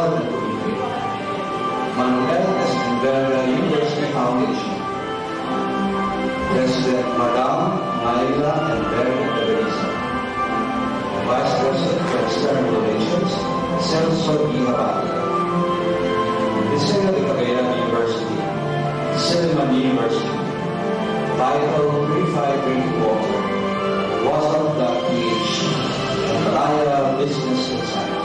proud and to be free. Manuel as Enverga University Foundation. President Madam Naila Enverga Teresa. Vice President for External Relations, Celso Guijarati. Lucena de Cagayan University, Cinnamon University. Title Purified Drinking Water, Water.ph, and Malaya Business Insight.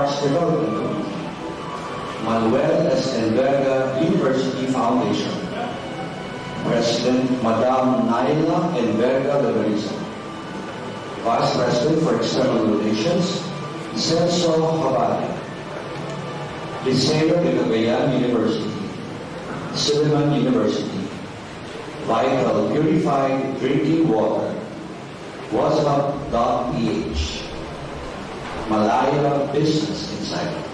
Parks Development Committee, Manuel Enverga University Foundation, President Madam Naila Enverga Labariza, Vice President for External Relations, Celso Habari, Liceo de Cagayan University, Silliman University, Vital Purified Drinking Water, WhatsApp.ph, Malaya Business Insider.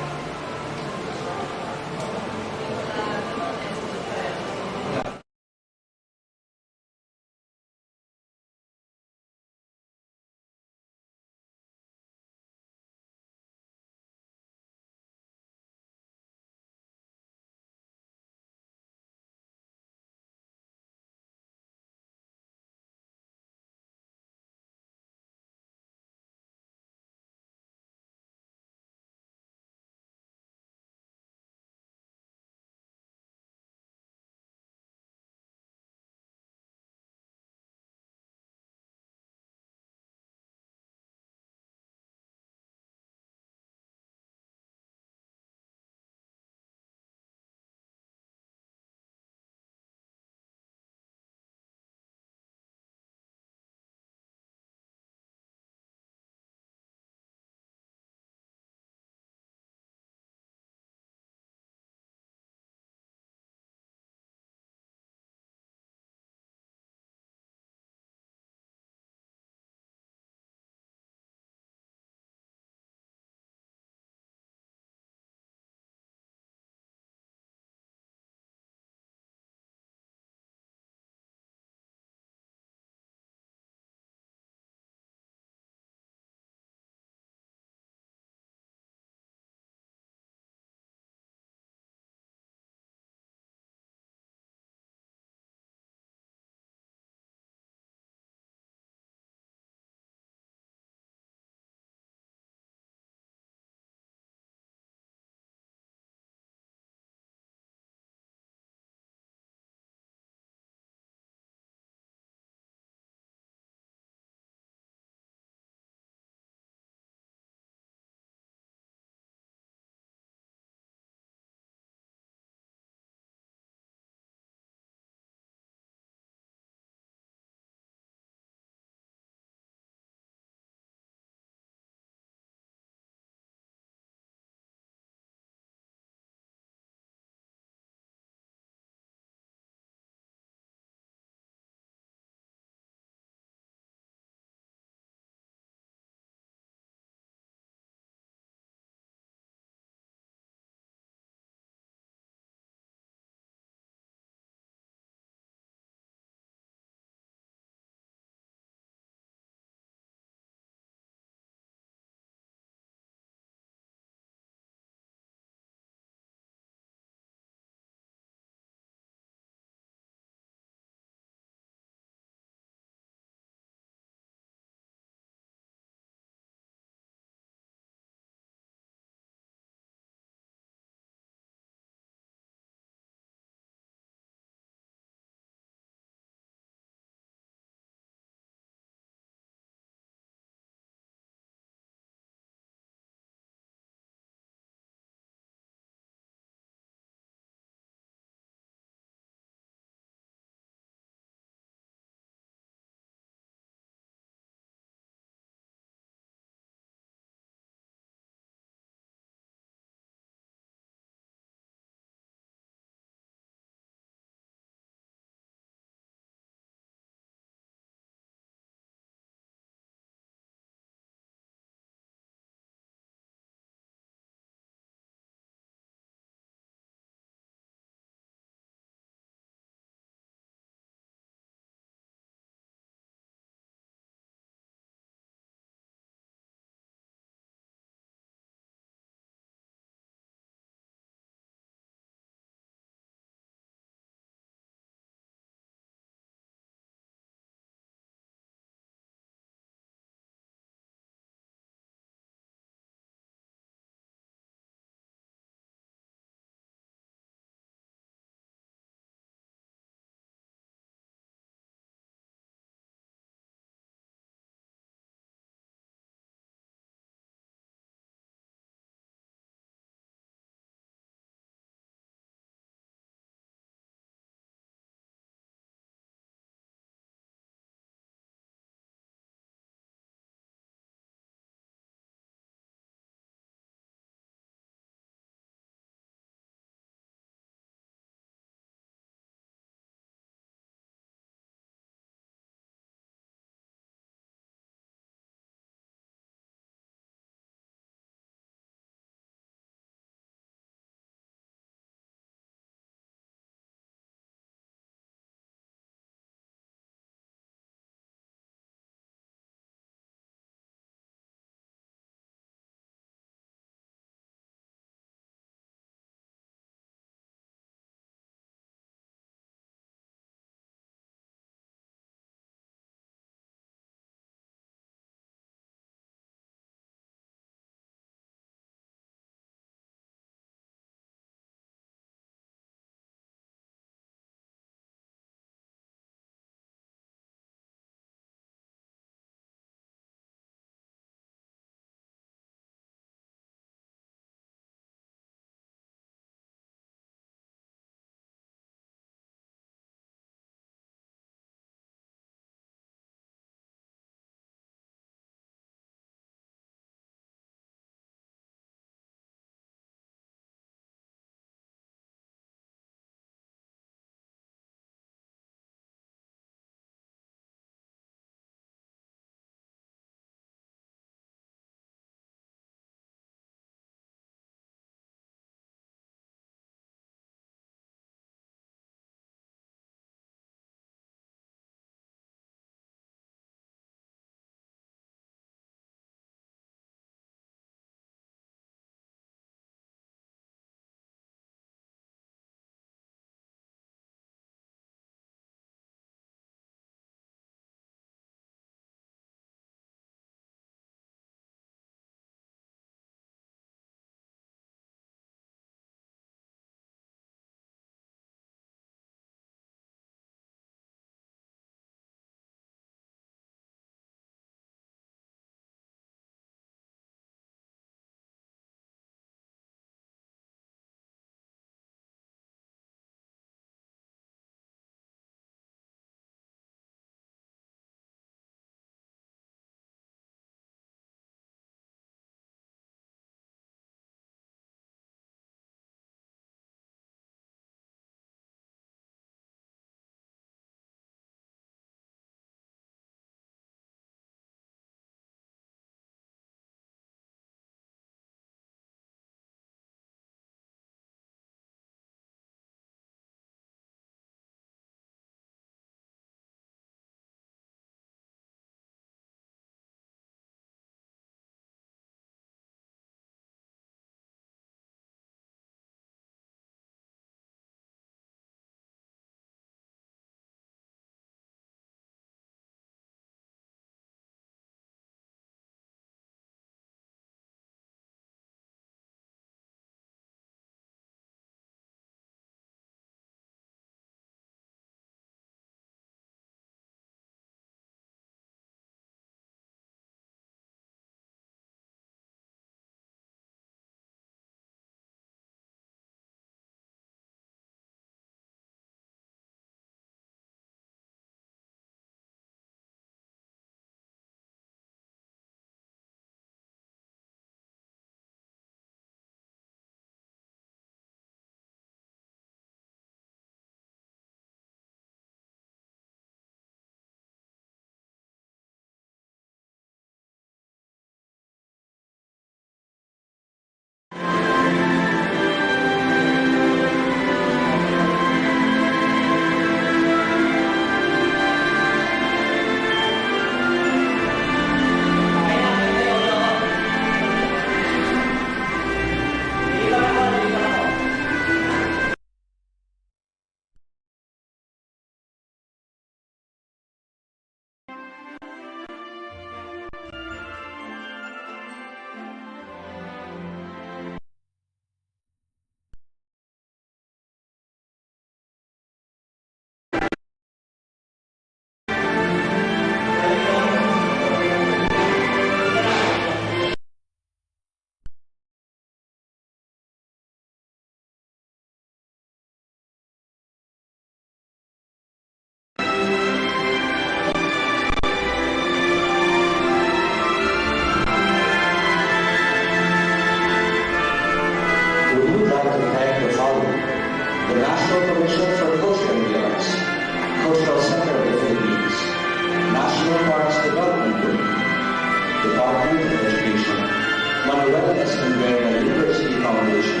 Enverga University Foundation,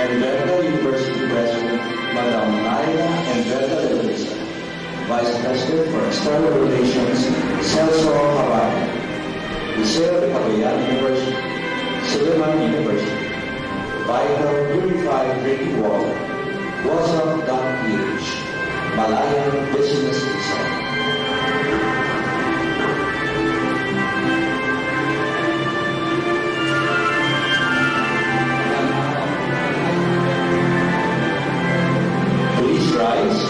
Enverga University President, Madam Naila Enverga Lucena, Vice President for External Relations, Celso Habana, Liceo de Cagayan University, Suleiman University, Vital Unified Drinking Water, WhatsApp.ph, Malayan Business Design. Please rise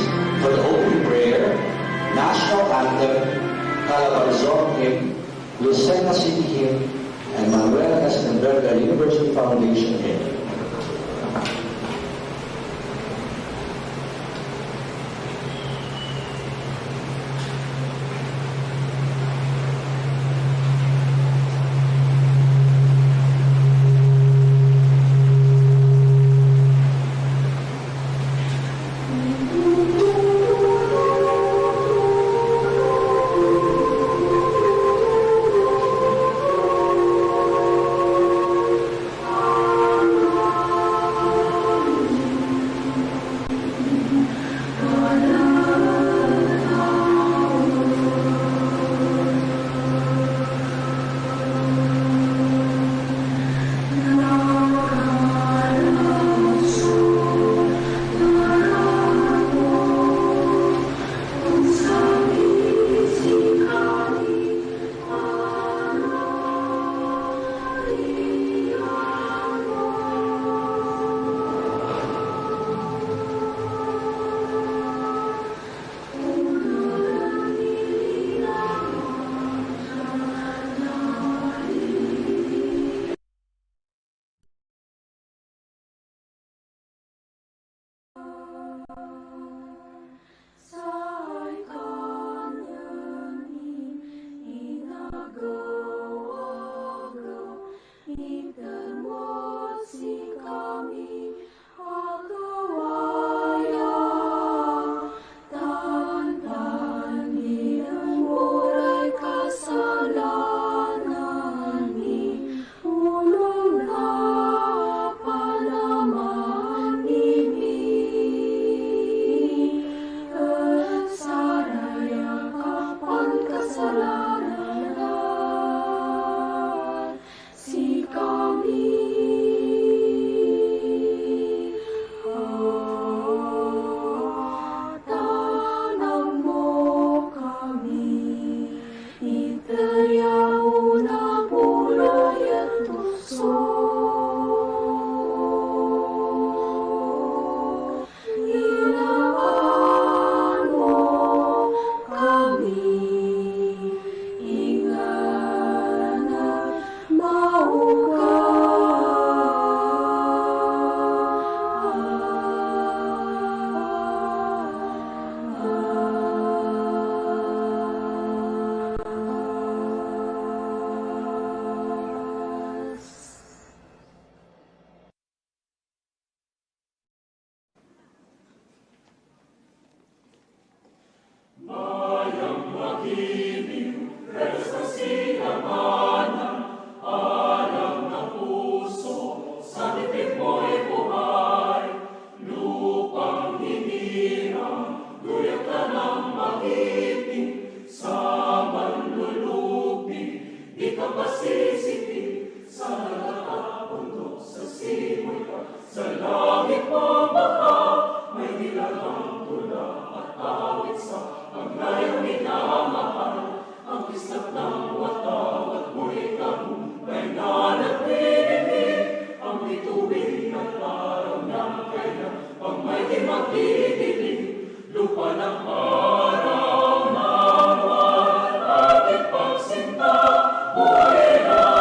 for the opening prayer, National Anthem, Calabarzon Hymn, Lucena City Hymn, and Manuel Enverga University Foundation Hymn. Buhay na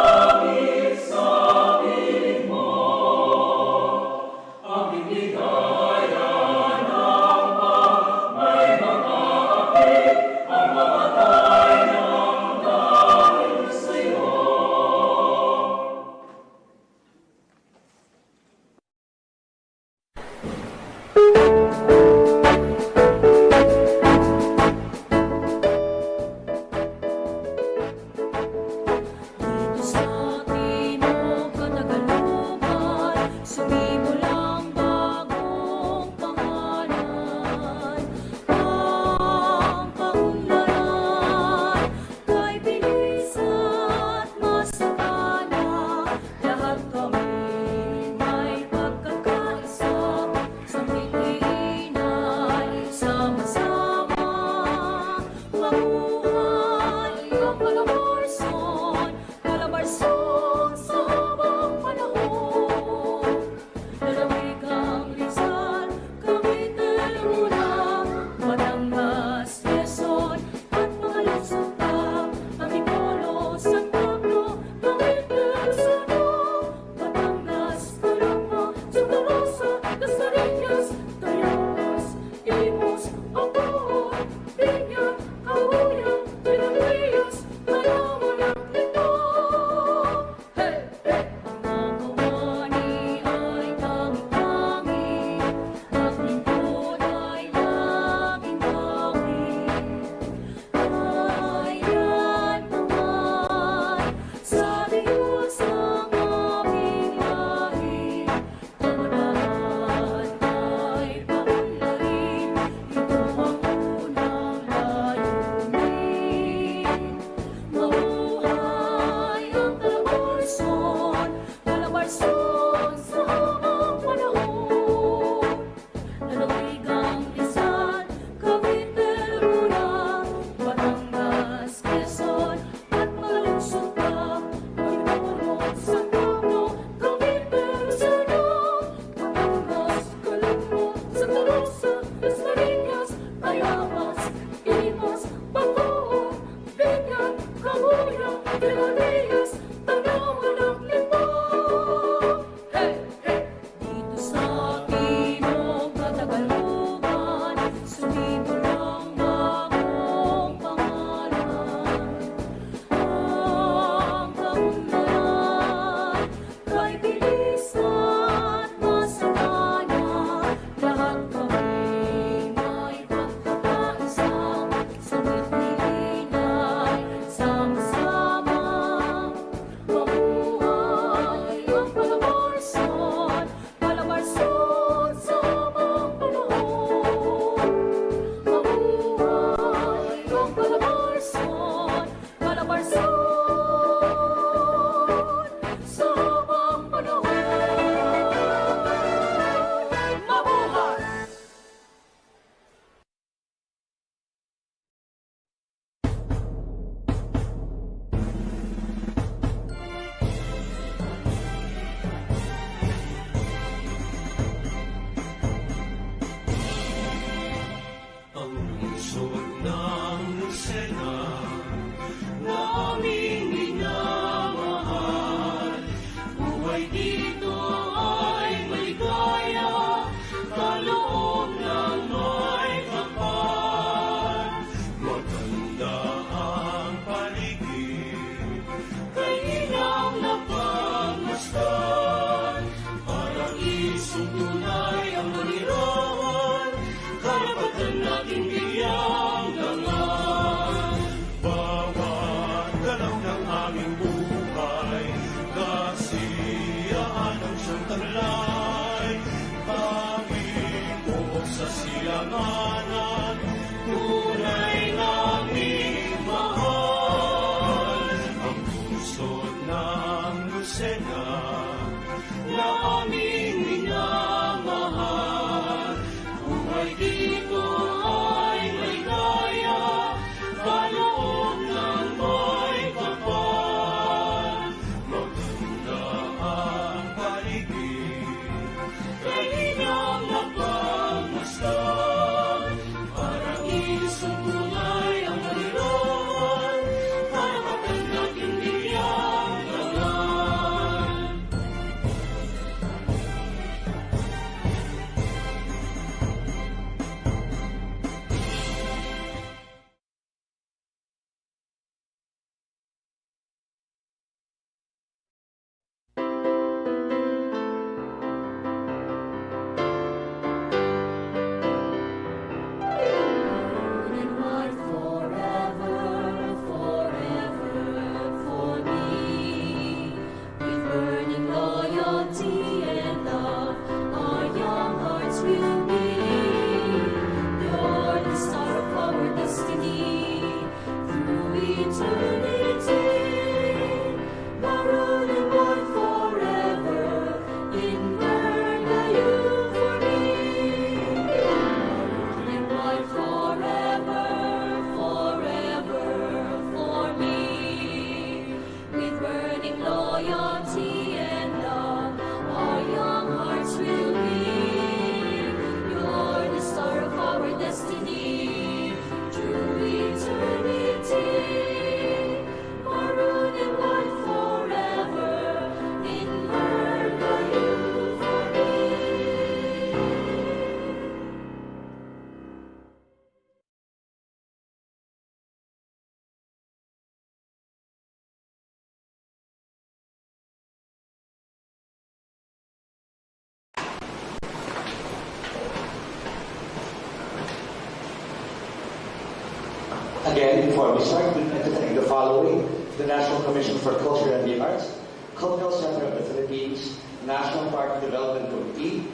Again, before we start, we'd like to thank the following: the National Commission for Culture and the Arts, Cultural Center of the Philippines, National Park Development Committee,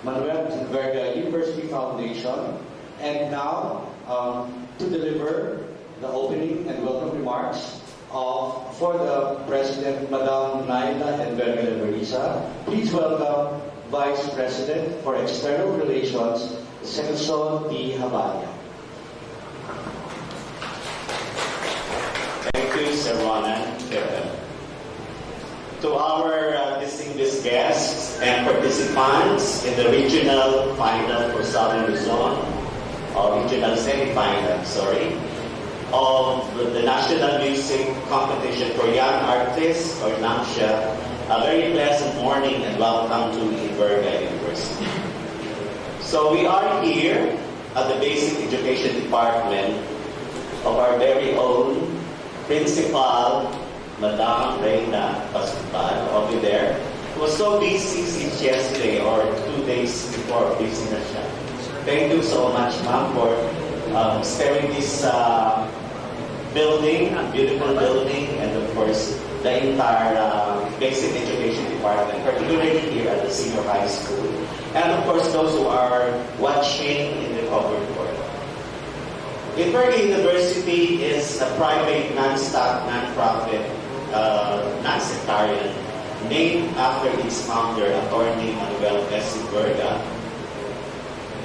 Manuel Enverga University Foundation, and now to deliver the opening and welcome remarks for the President, Madam Naila Enverga Lucena. Please welcome Vice President for External Relations, Celso T. Habanya. Thank you, Sir Ronan. To our distinguished guests and participants in the regional final for Southern Luzon, or regional semi-final, of the National Music Competition for Young Artists, or NAMCYA, a very pleasant morning and welcome to Enverga University. So we are here at the Basic Education Department of our very own Principal, Madam Reina Pascual, over there, who was so busy since yesterday or 2 days before, busy na siya. Thank you so much, ma'am, for sparing this building, a beautiful building, and of course, the entire Basic Education Department, particularly here at the Senior High School. And of course, those who are watching in the covered court. Enverga University is a private, non-stock, non-profit, non-sectarian, named after its founder, Attorney Manuel Enverga.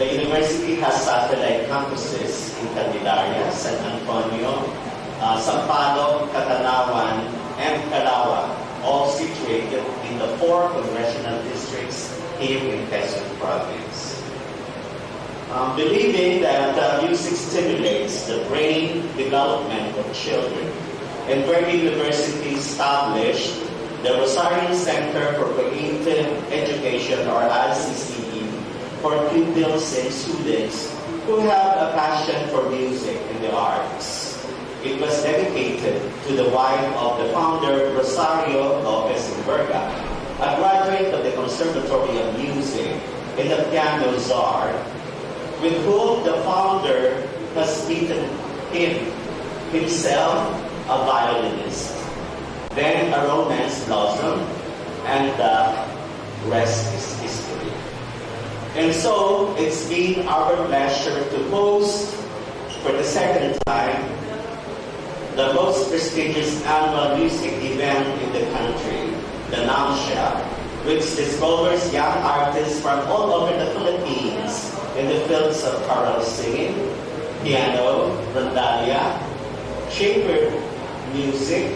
The university has satellite campuses in Candelaria, San Antonio, Sampaloc, Catanawan, and Calauag, all situated in the 4 congressional districts here in Quezon Province. Believing that music stimulates the brain development of children, Enverga University established the Rosarian Center for Creative Education, or RCCE, for pupils and students who have a passion for music and the arts. It was dedicated to the wife of the founder, Rosario Lopez Enverga, a graduate of the Conservatory of Music and the piano czar, with whom the founder has beaten himself a violinist. Then a romance blossomed, and the rest is history. And so, it's been our pleasure to host, for the second time, the most prestigious annual music event in the country, the NAMCYA, which discovers young artists from all over the Philippines in the fields of choral singing, piano, rondalia, chamber music,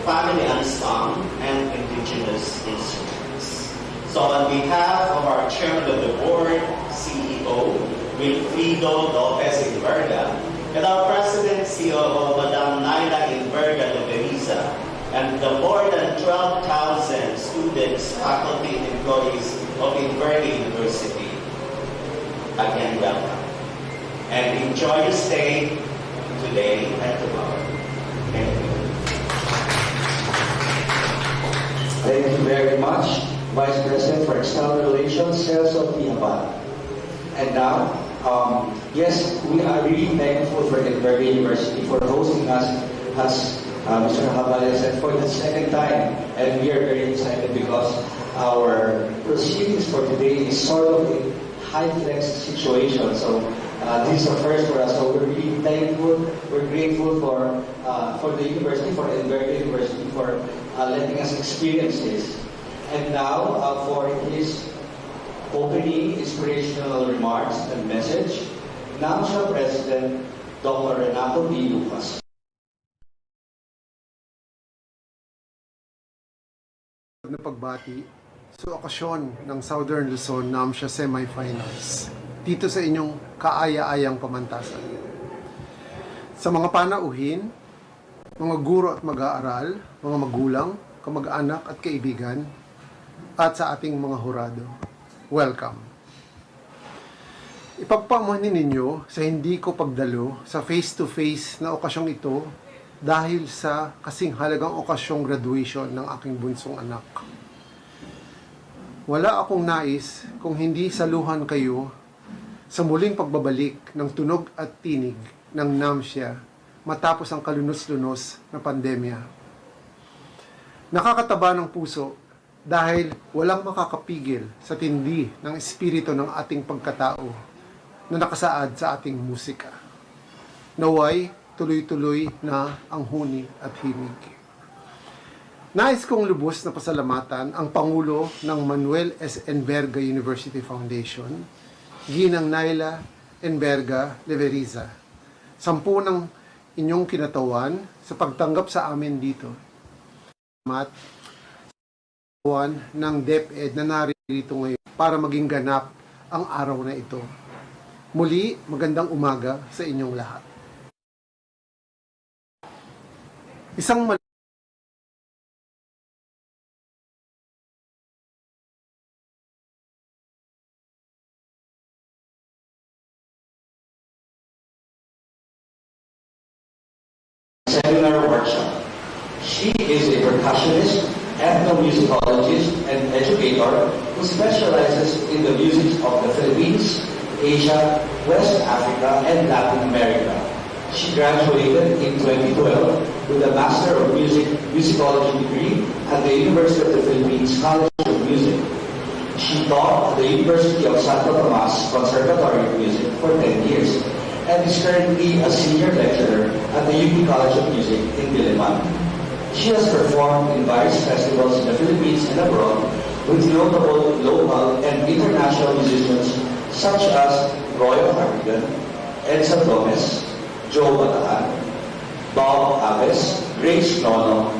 family ensemble, and indigenous instruments. So on behalf of our Chairman of the Board, CEO, Wilfrido Lopez Enverga, and our President, COO, Madam Naila Enverga Lucena, and the more than 12,000 students, faculty, and employees of Enverga University, again, welcome. And enjoy your stay today and tomorrow. Thank you. Thank you very much, Vice President for External Relations, Celso T. Habanya. And now, yes, we are really thankful for Enverga University for hosting us, as Mr. Habanya said, for the second time. And we are very excited because our proceedings for today is sort of a high-flex situation. So This is a first for us, so we're really thankful. We're grateful for the university, for Enverga University, for letting us experience this. And now, for his opening inspirational remarks and message, NAMCYA President Dr. Renato B. Lucas. Na pagbati sa okasyon ng Southern Luzon NAMCYA Semifinals dito sa inyong kaaya-ayang pamantasan. Sa mga panauhin, mga guro at mag-aaral, mga magulang, kamag-anak at kaibigan, at sa ating mga hurado, welcome. Ipagpamunin ninyo sa hindi ko pagdalo sa face-to-face na okasyong ito dahil sa kasing halagang okasyong graduation ng aking bunsong anak. Wala akong nais kung hindi saluhan kayo sa muling pagbabalik ng tunog at tinig ng NAMCYA matapos ang kalunos-lunos na pandemya. Nakakataba ng puso dahil walang makakapigil sa tindi ng espiritu ng ating pagkatao na nakasaad sa ating musika. Naway, tuloy-tuloy na ang huni at himig. Nais kong lubos na pasalamatan ang Pangulo ng Manuel S. Enverga University Foundation, Ginang Naila Enverga Leveriza, 10 ng inyong kinatawan sa pagtanggap sa amin dito. Salamat ng DepEd na narito ngayon para maging ganap ang araw na ito. Muli, magandang umaga sa inyong lahat. Isang seminar workshop. She is a percussionist, ethnomusicologist, and educator who specializes in the music of the Philippines, Asia, West Africa, and Latin America. She graduated in 2012 with a Master of Musicology degree at the University of the Philippines College of Music. She taught at the University of Santo Tomas Conservatory of Music for 10 years and is currently a senior lecturer at the UP College of Music in Diliman. She has performed in various festivals in the Philippines and abroad with notable local and international musicians such as Roy Hartigan, Edsa Gomez, Joe Bataan, Bob Aves, Grace Nono,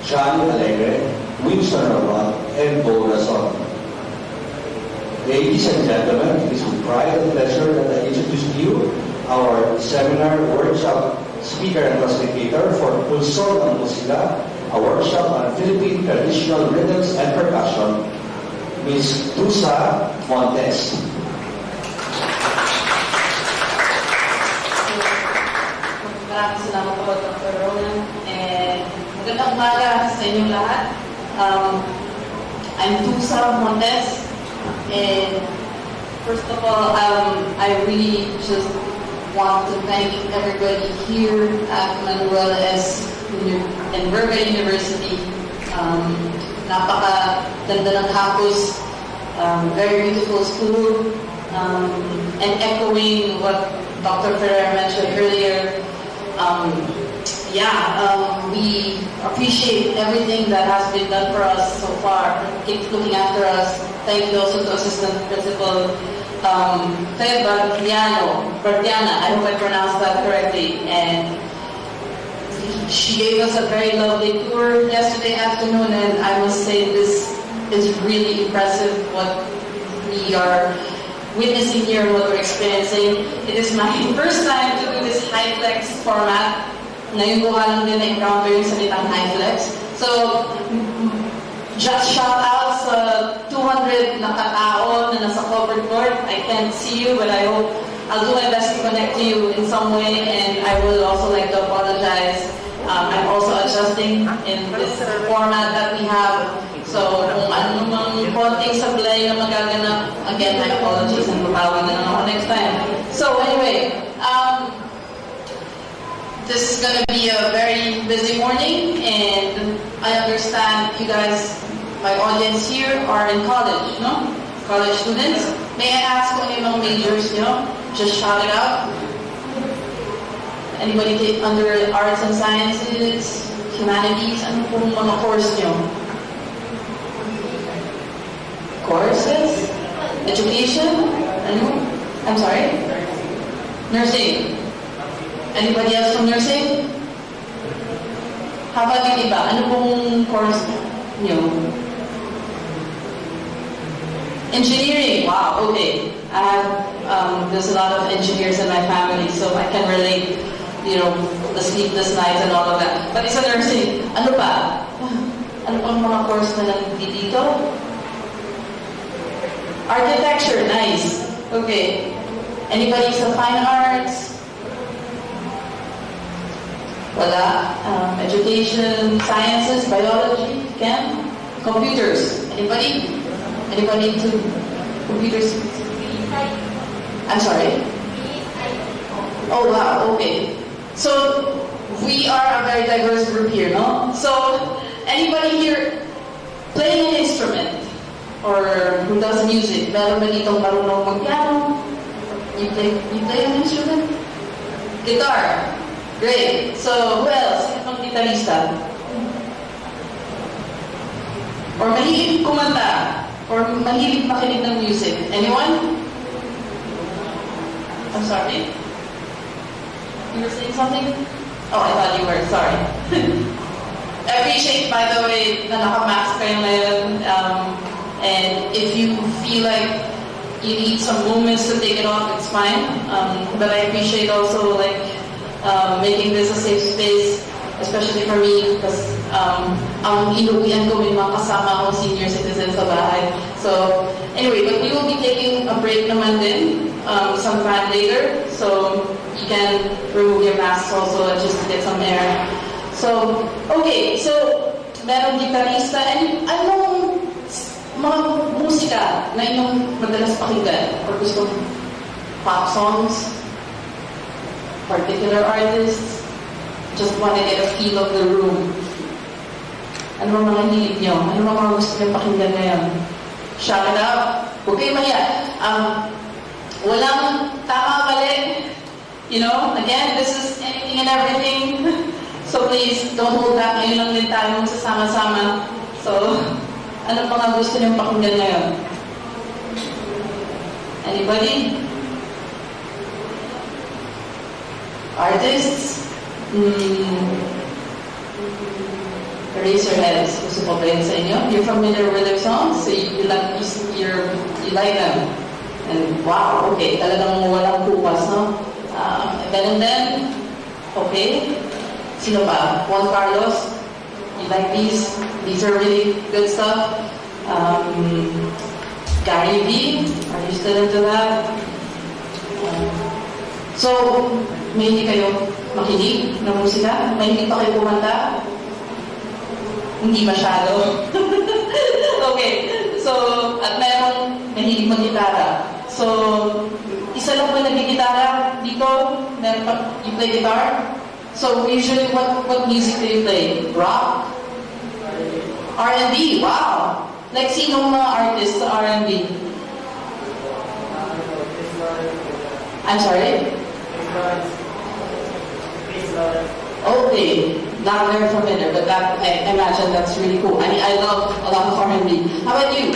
Johnny Alegre, Winston Robot, and Bo Razon. Ladies and gentlemen, it is with pride and pleasure that I introduce to you our seminar workshop speaker and facilitator for Pulso ng Musika, a workshop on Philippine traditional rhythms and percussion, Ms. Tusa Montes. Maraming salamat po, Dr. Ronan, and magandang umaga sa inyong lahat. I'm Tusa Montes, and first of all, I really just want to thank everybody here at Manuel S. Enverga University. Napaka-ganda ng campus, very beautiful school, and echoing what Dr. Ferrer mentioned earlier, we appreciate everything that has been done for us so far. Keep looking after us. Thank you also to Assistant Principal Bardiana, I hope I pronounced that correctly, and she gave us a very lovely tour yesterday afternoon, and I must say this is really impressive what we are witnessing here and what we're experiencing. It is my first time to do this high-flex format. Ngayon ko lang din na-encounter yung salitang high-flex. So, just shout out sa 200 na katao na nasa covered court. I can't see you, but I hope I'll do my best to connect to you in some way, and I would also like to apologize. I'm also adjusting in this format that we have. So, kung ano mang konting sablay na magaganap, again, my apologies, and babawi na lang ako next time. So, anyway, this is going to be a very busy morning, and I understand you guys, my audience here, are in college, no? College students. May I ask kung ano yung majors nyo? Just shout it out. Anybody under arts and sciences, humanities, ano pong mga course nyo? Courses? Education? Ano? I'm sorry? Nursing. Anybody else from nursing? How about yung iba? Ano pong course nyo? Engineering. Wow, okay. I have, there's a lot of engineers in my family, so I can relate, you know, the sleepless nights and all of that. But it's a nursing. Ano pa? Ano pang mga course na nandito? Architecture, nice. Okay. Anybody sa fine arts? Wala. Education, sciences, biology, chem, computers. Anybody? Anybody to computers? I'm sorry? Oh, wow, okay. So, we are a very diverse group here, no? So, anybody here playing an instrument or who does music? Meron ba ditong marunong mag-piano? You play an instrument? Guitar. Great. So, who else? Sino pang gitarista? Or mahilig kumanta? Or mahilig makinig ng music? Anyone? I'm sorry? You were saying something? Oh, I thought you were. Sorry. I appreciate, by the way, na naka-mask kayo ngayon. And if you feel like you need some moments to take it off, it's fine. But I appreciate also like making this a safe space, especially for me, because ang inuwian ko may mga kasama akong senior citizens sa bahay. So anyway, but we will be taking a break naman din sometime later. So you can remove your masks also just to get some air. So, okay, so merong gitarista and anong mga musika na inyong madalas pakinggan or gusto pop songs, particular artists, just want to get a feel of the room. Ano mga hilig nyo? Ano mga gusto nyo pakinggan ngayon? Shout it out. Huwag kayo mahiya. Walang tama mali. You know, again, this is anything and everything. So please, don't hold back. Ngayon lang din tayo magsasama-sama. So, ano mga gusto nyo pakinggan ngayon? Anybody? Artists? Raise your hands. Gusto po ba yun sa inyo? You're familiar with their songs? So you like them? And wow, okay. Talagang walang kupas, no? And then, okay. Sino pa? Juan Carlos? You like these? These are really good stuff. Gary V? Are you still into that? So, may hindi kayo makinig ng musika? May hindi pa kayo kumanta? Hindi masyado. Okay. So, at meron mahilig mag-gitara. So, isa lang ba nag-gitara dito? Meron pa, you play guitar? So, usually, what music do you play? Rock? R&B? Wow! Like, sinong mga artists sa R&B? I'm sorry? Okay. Not very familiar, but that, I imagine that's really cool. I mean, I love a lot of R&B. How about you?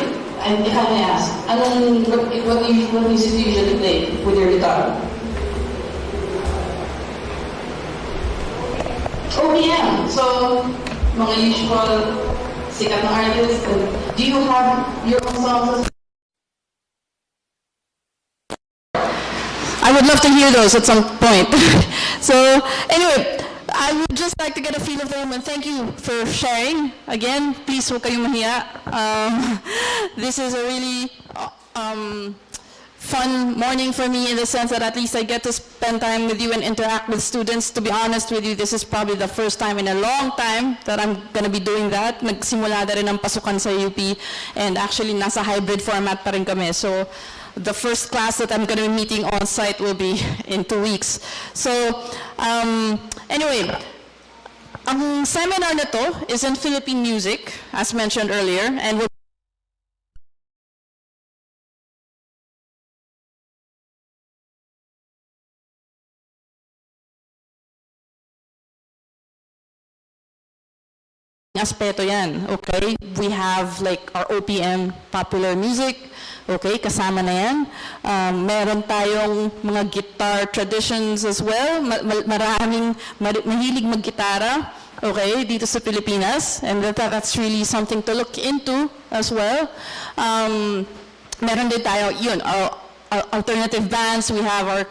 If I may ask, what music do you usually play with your guitar? OPM. So, mga usual sikat na artists. Do you have your own songs? I would love to hear those at some point. So, anyway, I would just like to get a feel of the room, and thank you for sharing. Again, please huwag kayong mahiya. This is a really fun morning for me in the sense that at least I get to spend time with you and interact with students. To be honest with you, this is probably the first time in a long time that I'm going to be doing that. Nagsimula na rin ang pasukan sa UP, and actually nasa hybrid format pa rin kami. So, the first class that I'm going to be meeting on site will be in 2 weeks. So, anyway, ang seminar na to is in Philippine music, as mentioned earlier, and we'll aspeto yan, okay? We have like our OPM, popular music, okay? Kasama na yan. Meron tayong mga guitar traditions as well. Mahilig mag-gitara, okay, dito sa Pilipinas. And that's really something to look into as well. Meron din tayo, yun, our alternative bands. We have our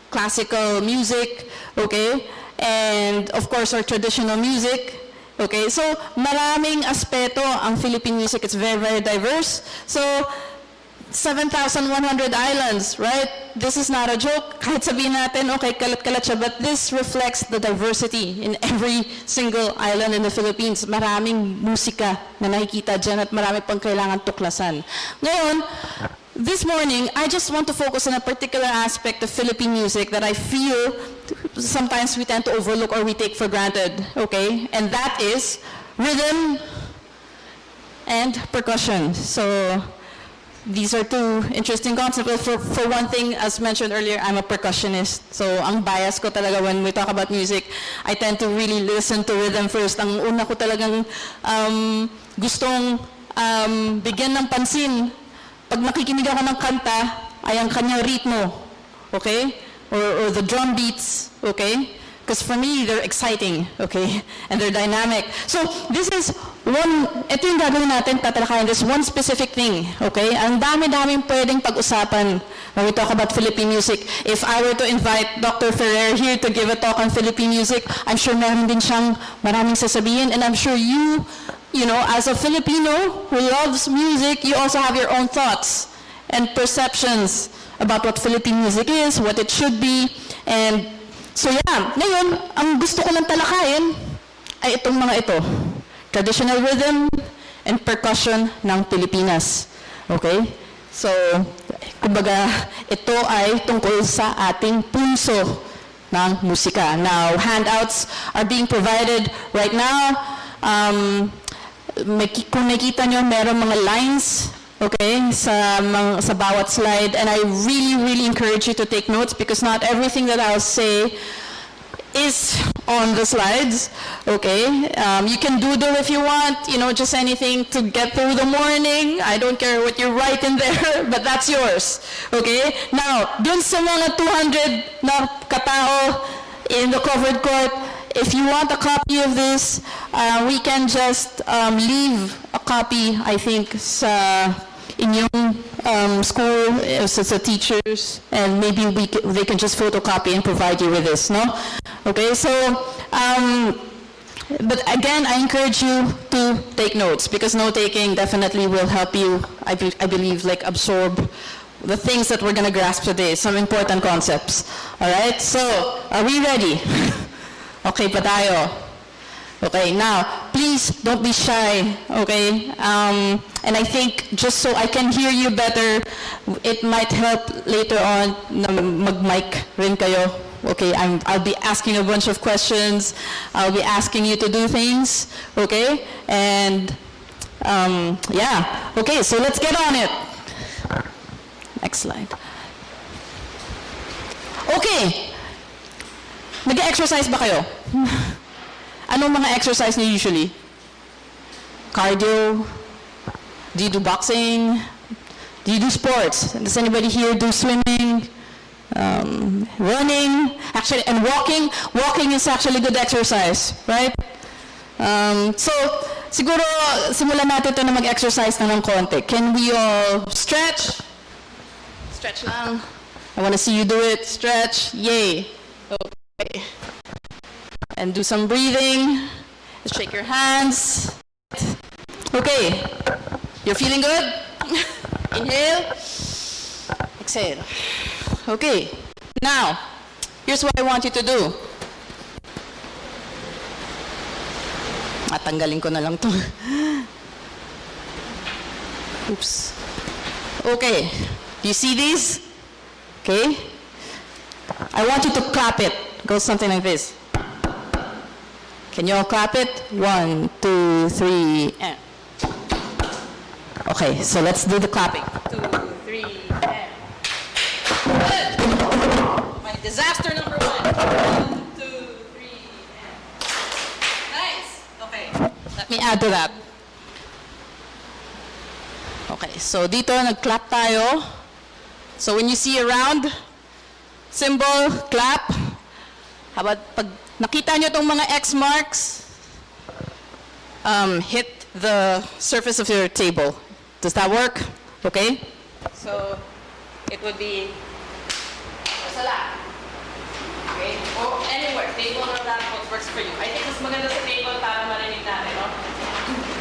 classical music, okay? And of course, our traditional music. Okay, so maraming aspeto ang Philippine music. It's very, very diverse. So, 7,100 islands, right? This is not a joke. Kahit sabihin natin, okay, kalat-kalat siya, but this reflects the diversity in every single island in the Philippines. Maraming musika na nakikita dyan at marami pang kailangan tuklasan. Ngayon, this morning, I just want to focus on a particular aspect of Philippine music that I feel sometimes we tend to overlook or we take for granted, okay? And that is rhythm and percussion. So these are two interesting concepts. Well, for one thing, as mentioned earlier, I'm a percussionist. So ang bias ko talaga when we talk about music, I tend to really listen to rhythm first. Ang una ko talagang gustong bigyan ng pansin pag nakikinig ako ng kanta, ay ang kanyang ritmo, okay? Or the drum beats, okay? Because for me, they're exciting, okay? And they're dynamic. So, this is ito yung gagawin natin, tatalakayin this one specific thing, okay? Ang dami-daming pwedeng pag-usapan when we talk about Philippine music. If I were to invite Dr. Ferrer here to give a talk on Philippine music, I'm sure meron din siyang maraming sasabihin, and I'm sure you know, as a Filipino who loves music, you also have your own thoughts and perceptions about what Philippine music is, what it should be, and so yeah, ngayon, ang gusto ko lang talakayin ay itong mga ito, traditional rhythm and percussion ng Pilipinas. Okay? So, kumbaga, ito ay tungkol sa ating punso ng musika. Now, handouts are being provided right now. Kung nakita nyo, meron mga lines, okay, sa bawat slide, and I really, really encourage you to take notes because not everything that I'll say is on the slides, okay? You can doodle if you want, you know, just anything to get through the morning. I don't care what you write in there, but that's yours, okay? Now, dun sa mga 200 na katao in the covered court, if you want a copy of this, we can just leave a copy, I think, sa inyong school, sa teachers, and maybe they can just photocopy and provide you with this, no? Okay, so, but again, I encourage you to take notes, because note-taking definitely will help you, I believe, like absorb the things that we're gonna grasp today, some important concepts. All right, so, are we ready? Okay pa tayo? Okay, now, please don't be shy, okay? And I think just so I can hear you better, it might help later on na mag-mic rin kayo. Okay, I'll be asking a bunch of questions. I'll be asking you to do things, okay? And, yeah. Okay, so let's get on it. Next slide. Okay. Nag-exercise ba kayo? Anong mga exercise niyo usually? Cardio? Do you do boxing? Do you do sports? Does anybody here do swimming? Running? Actually, and walking? Walking is actually good exercise, right? So, siguro, simulan natin ito na mag-exercise na ng konti. Can we all stretch? Stretch lang. I want to see you do it. Stretch. Yay. Okay. And do some breathing. Just shake your hands. Okay. You're feeling good? Inhale. Exhale. Okay. Now, here's what I want you to do. Tanggalin ko na lang to. Oops. Okay. Do you see these? Okay. I want you to clap it. Goes something like this. Can you all clap it? 1, 2, 3, and. Okay, so let's do the clapping. 2, 3, and. Good. My disaster number 1. 1, 2, 3, and. Nice. Okay. Let me add to that. Okay, so dito nag-clap tayo. So when you see a round symbol, clap. How about pag nakita nyo itong mga X marks, hit the surface of your table. Does that work? Okay? So it would be sa lap. Okay? Or anywhere. Table or laptop works for you. I think mas maganda sa table para marinig natin, no?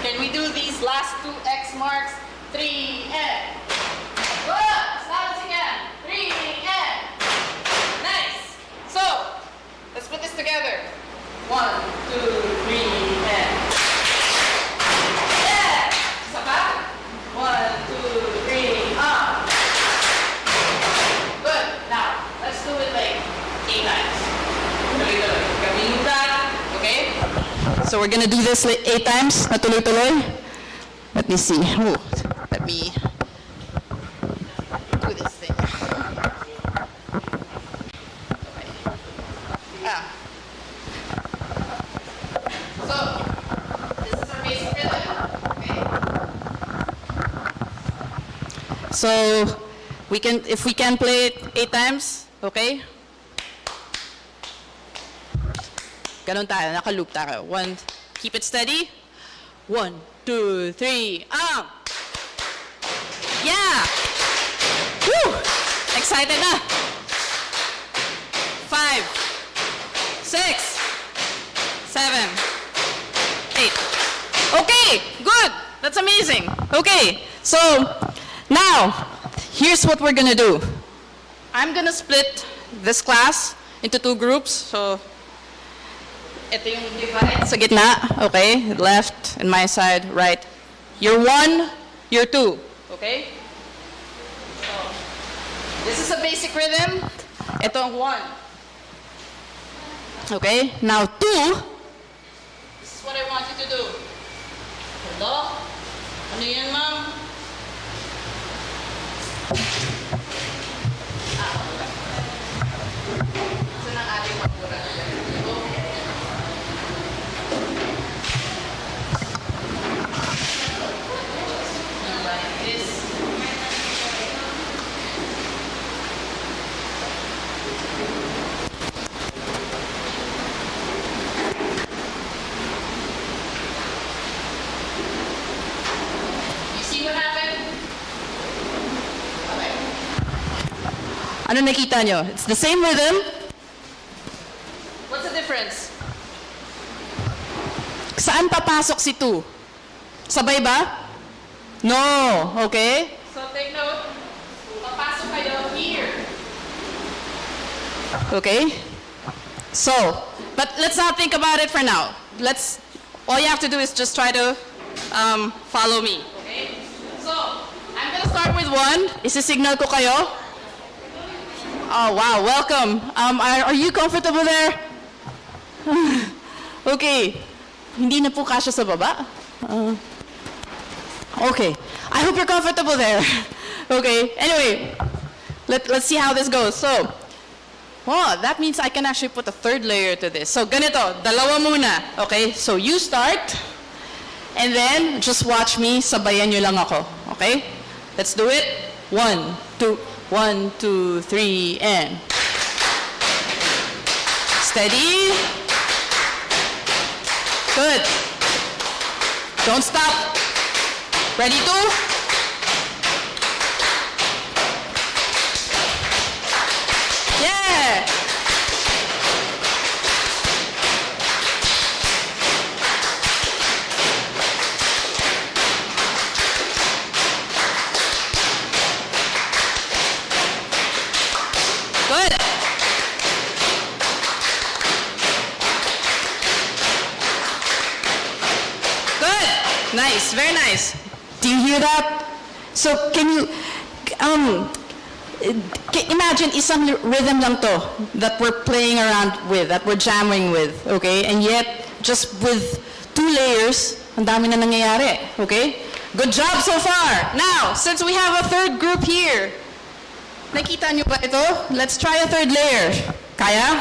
Can we do these last two X marks? 3 and good! Stop again. 3 and nice! So, let's put this together. 1, 2, 3 and yeah! Isa pa? 1, 2, 3 up. Good. Now, let's do it like 8 times. Tuloy-tuloy. Gawin that. Okay? So we're gonna do this 8 times na tuloy-tuloy. Let me see. Ooh, let me do this thing. Okay. So, this is our basic rhythm. Okay. So, if we can play it 8 times, okay? Ganon tayo, naka-loop tayo. Keep it steady. 1, 2, 3, yeah! Woo! Excited na! 5, 6, 7, 8. Okay, good! That's amazing. Okay, so now, here's what we're gonna do. I'm gonna split this class into 2 groups. So, ito yung divide sa gitna, okay? Left and my side, right. You're 1, you're 2, okay? So, this is a basic rhythm. Ito ang 1. Okay? Now 2, this is what I want you to do. Hello? Ano yan, ma'am? Saan ang ating magpura? Ano nakita nyo? It's the same rhythm. What's the difference? Saan papasok si 2? Sabay ba? No. Okay? So take note. Papasok kayo here. Okay? So, but let's not think about it for now. All you have to do is just try to follow me. Okay? So, I'm gonna start with 1. Isi-signal ko kayo. Oh, wow, welcome. Are you comfortable there? Okay. Hindi na po kasya sa baba? Okay. I hope you're comfortable there. Okay. Anyway, let's see how this goes. So, that means I can actually put a 3rd layer to this. So, ganito. Dalawa muna. Okay? So, you start. And then, just watch me. Sabayan nyo lang ako. Okay? Let's do it. 1, 2, 1, 2, 3, and steady. Good. Don't stop. Ready to? Yeah. Good. Good. Nice. Very nice. Do you hear that? So can you imagine isang rhythm lang to that we're playing around with, that we're jamming with, okay? And yet just with 2 layers, ang dami na nangyayari, okay? Good job so far. Now, since we have a 3rd group here, nakita nyo ba ito? Let's try a 3rd layer. Kaya?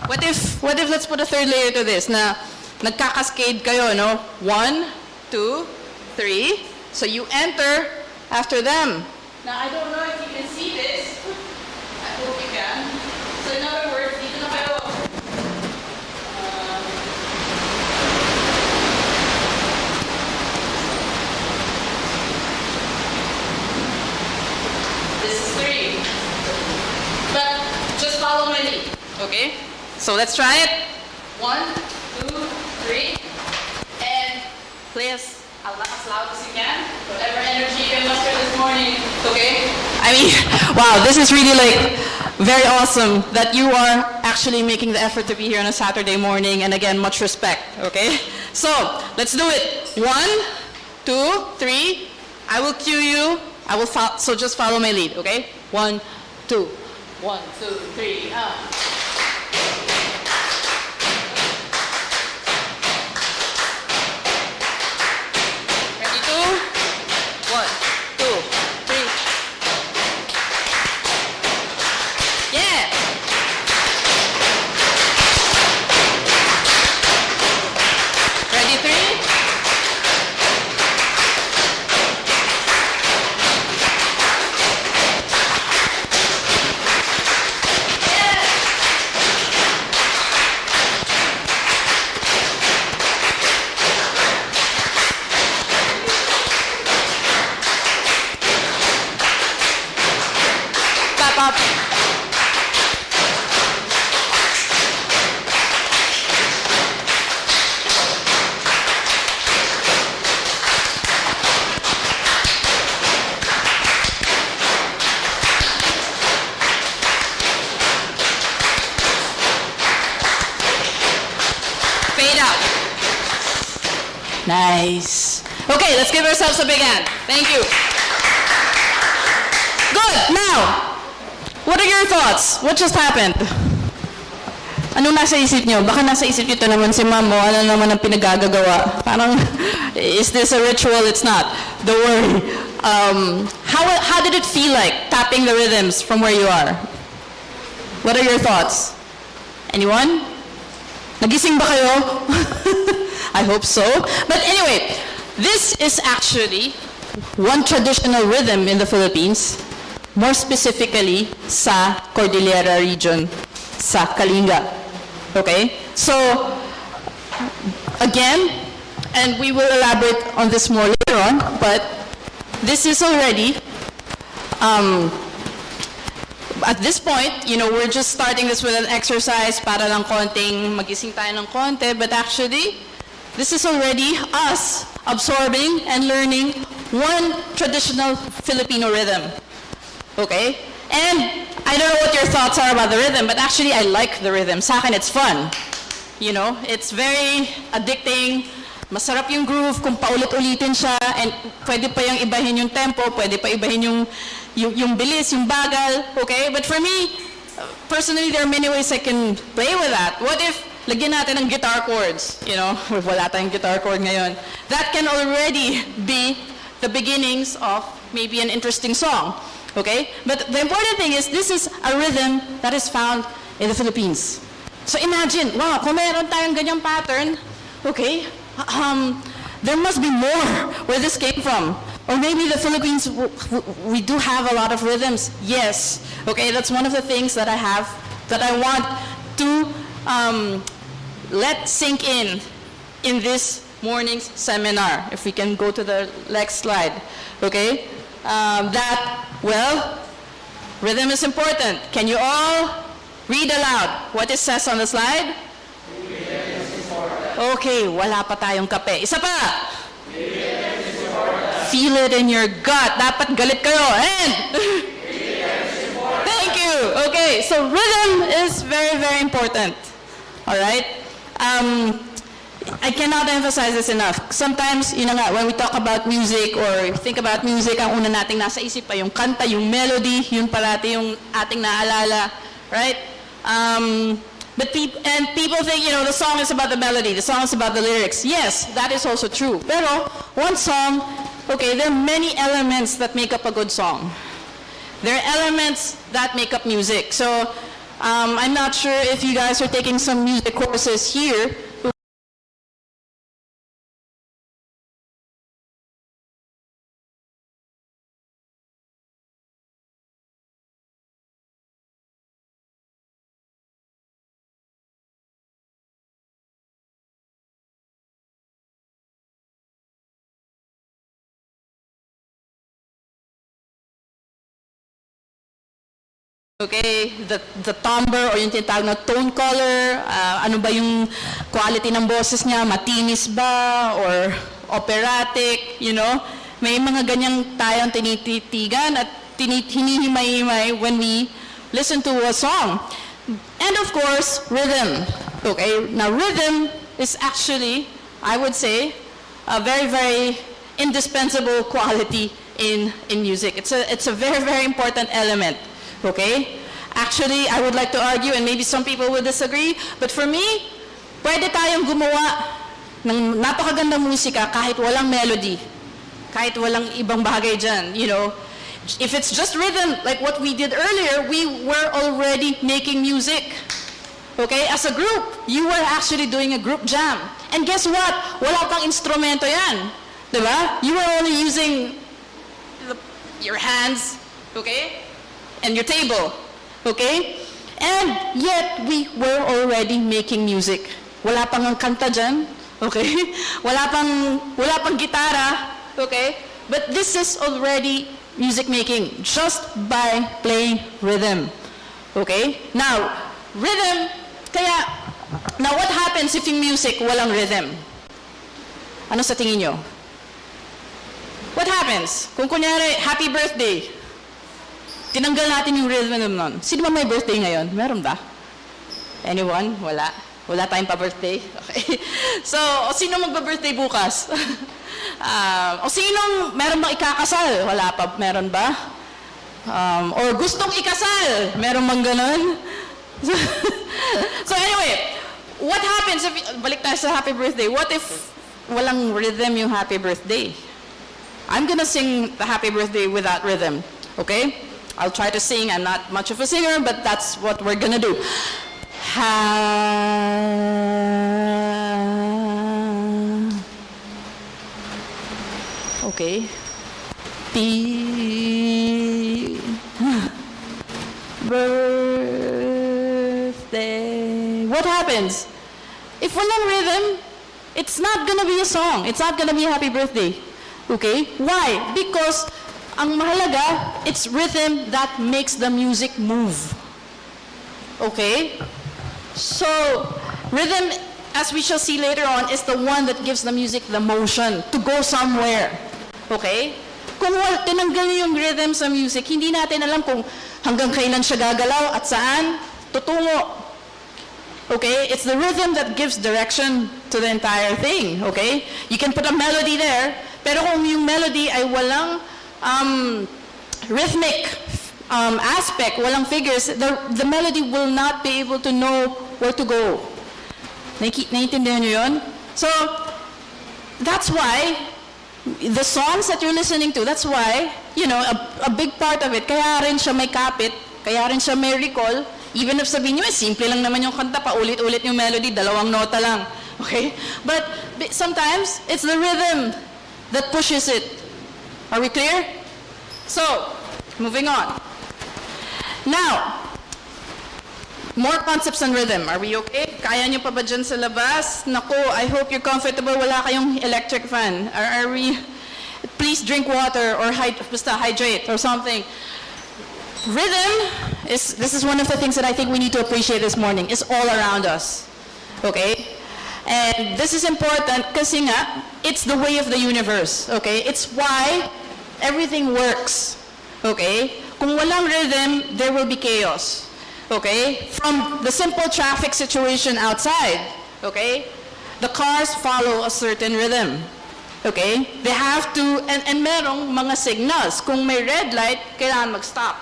What if let's put a 3rd layer to this na nagkakascade kayo, no? 1, 2, 3. So you enter after them. Now, I don't know if you can see this. I hope you can. So in other words, dito na kayo. This is 3. But just follow my lead, okay? So let's try it. 1, 2, 3. And play as loud as you can. Whatever energy you can muster this morning, okay? I mean, wow, this is really like very awesome that you are actually making the effort to be here on a Saturday morning. And again, much respect, okay? So let's do it. 1, 2, 3. I will cue you. I will so just follow my lead, okay? 1, 2. 1, 2, 3. Ready, 2. 1, 2, 3. Yeah. Ready, 3. Up. Fade out. Nice. Okay, let's give ourselves a big hand. Thank you. Good. Now, what are your thoughts? What just happened? Anong nasa isip nyo? Baka nasa isip nyo ito naman si Ma'am mo, ano naman ang pinagagagawa? Parang, is this a ritual? It's not. Don't worry. How did it feel like tapping the rhythms from where you are? What are your thoughts? Anyone? Nagising ba kayo? I hope so. But anyway, this is actually one traditional rhythm in the Philippines. More specifically sa Cordillera region, sa Kalinga. Okay? So, again, and we will elaborate on this more later on, but this is already, at this point, you know, we're just starting this with an exercise para lang konting magising tayo ng konti, but actually, this is already us absorbing and learning one traditional Filipino rhythm. Okay? And I don't know what your thoughts are about the rhythm, but actually I like the rhythm. Sa akin, it's fun. You know, it's very addicting. Masarap yung groove kung paulit-ulitin siya, and pwede pa yung ibahin yung tempo, pwede pa ibahin yung bilis, yung bagal. Okay? But for me, personally, there are many ways I can play with that. What if lagyan natin ng guitar chords? You know, wala tayong guitar chord ngayon. That can already be the beginnings of maybe an interesting song. Okay? But the important thing is, this is a rhythm that is found in the Philippines. So imagine, wow, kung meron tayong ganyang pattern, okay, there must be more where this came from. Or maybe the Philippines, we do have a lot of rhythms. Yes. Okay, that's one of the things that I have, that I want to let sink in this morning's seminar. If we can go to the next slide. Okay? Well, rhythm is important. Can you all read aloud what it says on the slide? Okay, wala pa tayong kape. Isa pa! Feel it in your gut. Dapat galit kayo. And thank you. Okay, so rhythm is very, very important. All right? I cannot emphasize this enough. Sometimes, you know nga, when we talk about music or think about music, ang una nating nasa isip pa yung kanta, yung melody, yun parati yung ating naalala, right? But people think, you know, the song is about the melody, the song is about the lyrics. Yes, that is also true. Pero one song, okay, there are many elements that make up a good song. There are elements that make up music. So I'm not sure if you guys are taking some music courses here. Okay, the timbre or yung tinatawag na tone color, ano ba yung quality ng boses niya, matinis ba or operatic, you know? May mga ganyang tayong tinititigan at hinihimay-himay when we listen to a song. And of course, rhythm. Okay, now rhythm is actually, I would say, a very, very indispensable quality in music. It's a very, very important element. Okay? Actually, I would like to argue, and maybe some people will disagree, but for me, pwede tayong gumawa ng napakagandang musika kahit walang melody, kahit walang ibang bagay dyan, you know. If it's just rhythm, like what we did earlier, we were already making music. Okay? As a group, you were actually doing a group jam. And guess what? Wala pang instrumento yan. Diba? You were only using your hands, okay? And your table, okay? And yet, we were already making music. Wala pang ang kanta dyan, okay? Wala pang gitara, okay? But this is already music making, just by playing rhythm, okay? Now, rhythm, now what happens if yung music walang rhythm? Ano sa tingin nyo? What happens? Kung kunyari, happy birthday, tinanggal natin yung rhythm nun. Sino ba may birthday ngayon? Meron ba? Anyone? Wala. Wala tayong pa-birthday? Okay. So, o sino magba-birthday bukas? O sinong meron bang ikakasal? Wala pa. Meron ba? Or gustong ikasal? Meron bang ganun? So anyway, what happens if, balik tayo sa happy birthday, what if walang rhythm yung happy birthday? I'm gonna sing the happy birthday without rhythm, okay? I'll try to sing. I'm not much of a singer, but that's what we're gonna do. Okay. Birthday. What happens? If walang rhythm, it's not gonna be a song. It's not gonna be a happy birthday. Okay? Why? Because ang mahalaga, it's rhythm that makes the music move. Okay? So, rhythm, as we shall see later on, is the one that gives the music the motion to go somewhere. Okay? Kung tinanggal niyo yung rhythm sa music, hindi natin alam kung hanggang kailan siya gagalaw at saan tutungo. Okay? It's the rhythm that gives direction to the entire thing. Okay? You can put a melody there, pero kung yung melody ay walang rhythmic aspect, walang figures, the melody will not be able to know where to go. Naiintindihan nyo yun? So, that's why, the songs that you're listening to, that's why, you know, a big part of it, kaya rin siya may kapit, kaya rin siya may recall, even if sabihin nyo, simple lang naman yung kanta, paulit-ulit yung melody, 2 nota lang. Okay? But sometimes, it's the rhythm that pushes it. Are we clear? So, moving on. Now, more concepts on rhythm. Are we okay? Kaya nyo pa ba dyan sa labas? Naku, I hope you're comfortable. Wala kayong electric fan. Are we? Please drink water or basta hydrate or something. Rhythm this is one of the things that I think we need to appreciate this morning. It's all around us. Okay? And this is important kasi nga, it's the way of the universe. Okay? It's why everything works. Okay? Kung walang rhythm, there will be chaos. Okay? From the simple traffic situation outside, okay? The cars follow a certain rhythm. Okay? They have to, and merong mga signals. Kung may red light, kailangan mag-stop.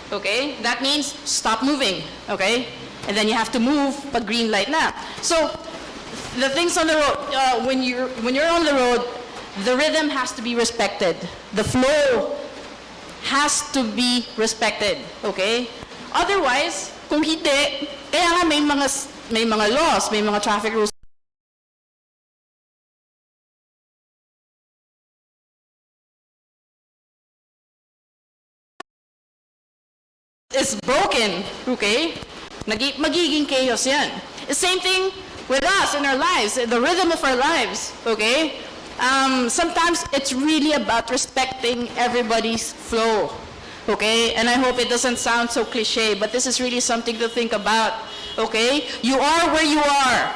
Okay? That means stop moving. Okay? And then you have to move pag green light na. So, the things on the road, when you're on the road, the rhythm has to be respected. The flow has to be respected. Okay? Otherwise, kung hindi, kaya nga may mga laws, may mga traffic rules. Is broken, okay? Magiging chaos yan. The same thing with us in our lives, the rhythm of our lives, okay? Sometimes it's really about respecting everybody's flow, okay? And I hope it doesn't sound so cliche, but this is really something to think about, okay? You are where you are,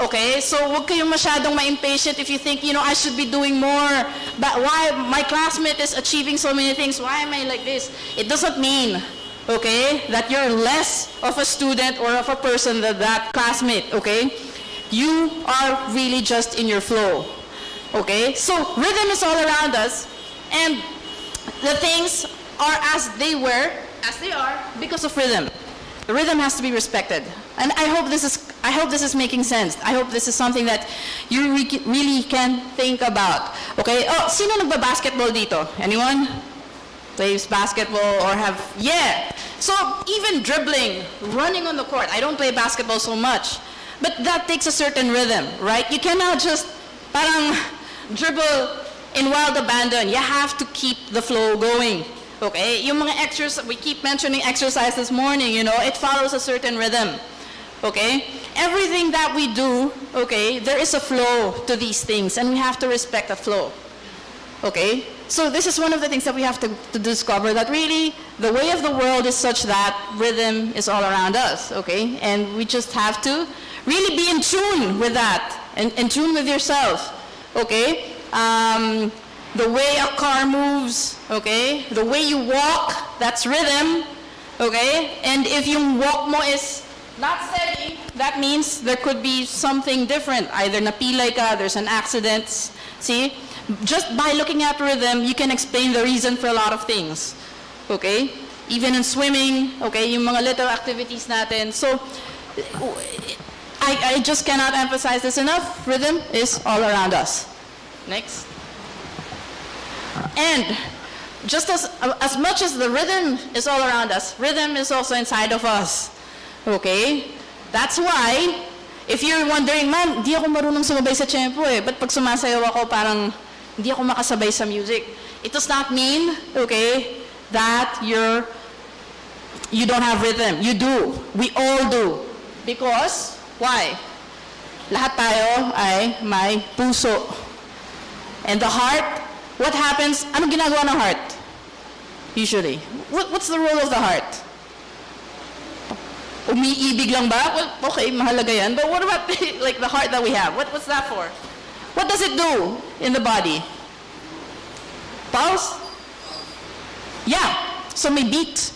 okay? So huwag kayong masyadong ma-impatient if you think, you know, I should be doing more. But why my classmate is achieving so many things? Why am I like this? It doesn't mean, okay, that you're less of a student or of a person than that classmate, okay? You are really just in your flow, okay? So rhythm is all around us, and the things are as they were, as they are, because of rhythm. The rhythm has to be respected. And I hope this is making sense. I hope this is something that you really can think about. Okay? Oh, sino nagba-basketball dito? Anyone? Plays basketball or have, yeah. So even dribbling, running on the court. I don't play basketball so much. But that takes a certain rhythm, right? You cannot just parang dribble in wild abandon. You have to keep the flow going. Okay? Yung mga exercise, we keep mentioning exercise this morning, you know, it follows a certain rhythm. Okay? Everything that we do, okay, there is a flow to these things, and we have to respect the flow. Okay? So this is one of the things that we have to discover, that really the way of the world is such that rhythm is all around us. Okay? And we just have to really be in tune with that, and in tune with yourself. Okay? The way a car moves, okay? The way you walk, that's rhythm, okay? And if yung walk mo is not steady, that means there could be something different. Either napilay ka, there's an accident. See? Just by looking at rhythm, you can explain the reason for a lot of things, okay? Even in swimming, okay? Yung mga little activities natin. So, I just cannot emphasize this enough. Rhythm is all around us. Next. And just as much as the rhythm is all around us, rhythm is also inside of us. Okay? That's why, if you're wondering, man, di ako marunong sumabay sa tempo eh. But pag sumasayaw ako, parang di ako makasabay sa music. It does not mean, okay, that you don't have rhythm. You do. We all do. Because, why? Lahat tayo ay may puso. And the heart, what happens? Anong ginagawa ng heart? Usually. What's the role of the heart? Umiibig lang ba? Well, okay, mahalaga yan. But what about like the heart that we have? What's that for? What does it do in the body? Pulse? Yeah. So may beat.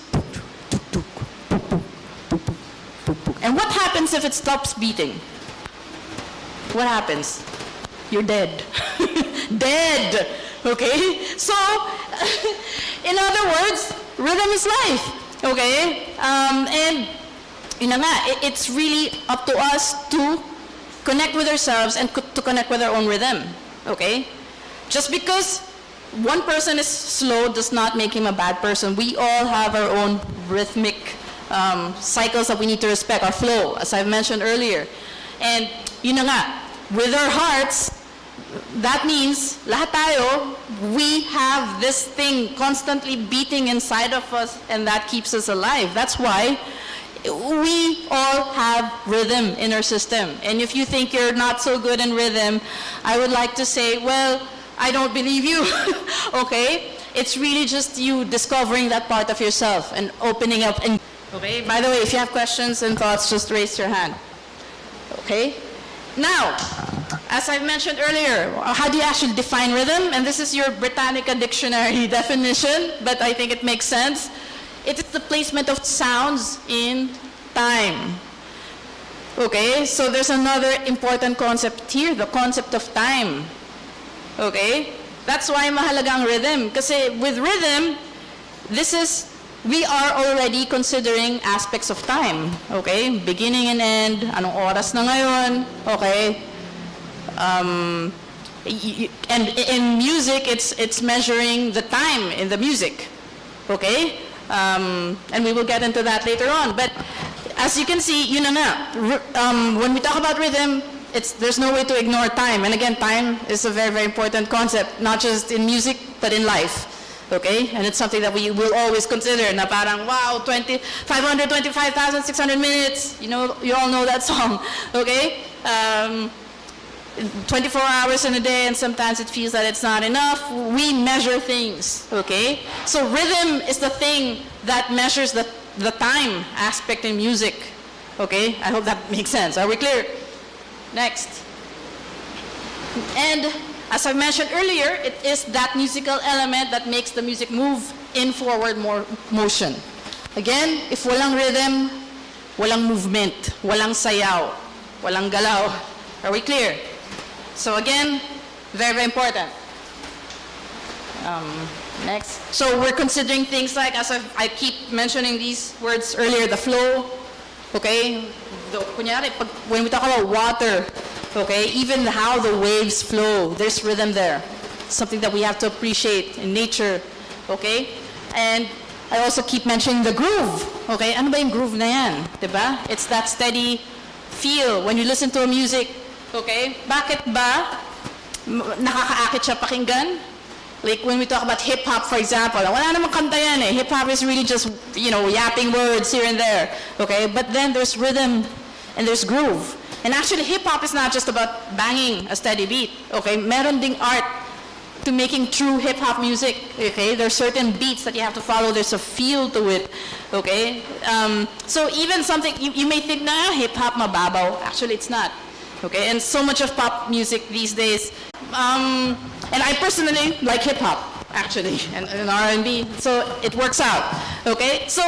And what happens if it stops beating? What happens? You're dead. Dead. Okay? So, in other words, rhythm is life. Okay? And, yun na nga, it's really up to us to connect with ourselves and to connect with our own rhythm. Okay? Just because one person is slow does not make him a bad person. We all have our own rhythmic cycles that we need to respect, our flow, as I've mentioned earlier. And, yun na nga, with our hearts, that means, lahat tayo, we have this thing constantly beating inside of us, and that keeps us alive. That's why we all have rhythm in our system. And if you think you're not so good in rhythm, I would like to say, well, I don't believe you. Okay? It's really just you discovering that part of yourself and opening up. And okay? By the way, if you have questions and thoughts, just raise your hand. Okay? Now, as I mentioned earlier, how do you actually define rhythm? And this is your Britannica dictionary definition, but I think it makes sense. It is the placement of sounds in time. Okay, so there's another important concept here, the concept of time. Okay, that's why mahalagang rhythm. Kasi with rhythm, we are already considering aspects of time. Okay, beginning and end, anong oras na ngayon, okay. And in music, it's measuring the time in the music, okay? And we will get into that later on. But as you can see, yun na nga, when we talk about rhythm, there's no way to ignore time. And again, time is a very, very important concept, not just in music, but in life, okay? And it's something that we will always consider, na parang, wow, 525,600 minutes, you know, you all know that song, okay? 24 hours in a day, and sometimes it feels that it's not enough. We measure things, okay? So rhythm is the thing that measures the time aspect in music, okay? I hope that makes sense. Are we clear? Next. And as I mentioned earlier, it is that musical element that makes the music move in forward motion. Again, if walang rhythm, walang movement, walang sayaw, walang galaw. Are we clear? So again, very, very important. Next. So we're considering things like, as I keep mentioning these words earlier, the flow, okay? Kunyari, when we talk about water, okay, even how the waves flow, there's rhythm there. Something that we have to appreciate in nature, okay? And I also keep mentioning the groove, okay? Ano ba yung groove na yan, diba? It's that steady feel when you listen to a music, okay? Bakit ba nakakaakit siya pakinggan? Like when we talk about hip-hop, for example, wala namang kanta yan eh. Hip-hop is really just, yapping words here and there, okay? But then there's rhythm and there's groove. And actually, hip-hop is not just about banging a steady beat, okay? Meron ding art to making true hip-hop music, okay? There's certain beats that you have to follow. There's a feel to it, okay? So even something, you may think, nah, hip-hop mababaw. Actually, it's not, okay? And so much of pop music these days, and I personally like hip-hop, actually, and R&B, so it works out, okay? So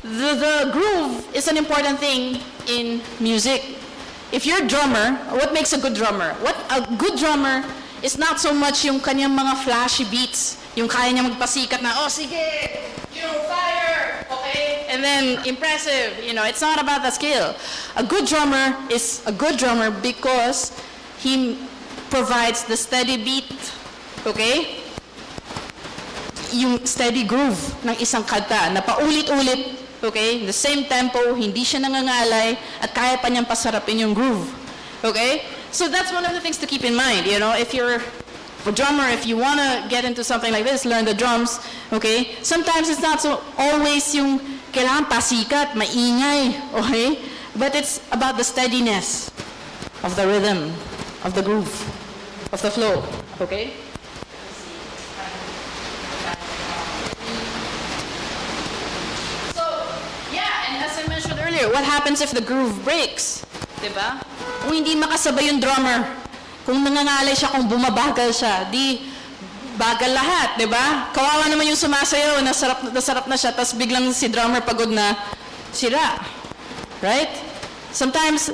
the groove is an important thing in music. If you're a drummer, what makes a good drummer? A good drummer is not so much yung kanyang mga flashy beats, yung kaya niya magpasikat na, oh sige, fire, okay? And then impressive, it's not about the skill. A good drummer is a good drummer because he provides the steady beat, okay? Yung steady groove ng isang kanta na paulit-ulit, okay? The same tempo, hindi siya nangangalay, at kaya pa niyang pasarapin yung groove, okay? So that's one of the things to keep in mind, if you're a drummer, if you want to get into something like this, learn the drums, okay? Sometimes it's not so always yung kailangan pasikat, maingay, okay? But it's about the steadiness of the rhythm, of the groove, of the flow, okay? So, yeah, and as I mentioned earlier, what happens if the groove breaks? Diba? Kung hindi makasabay yung drummer, kung nangangalay siya, kung bumabagal siya, di bagal lahat, diba? Kawawa naman yung sumasayaw, nasarap na siya, tapos biglang si drummer pagod na, sira. Right? Sometimes,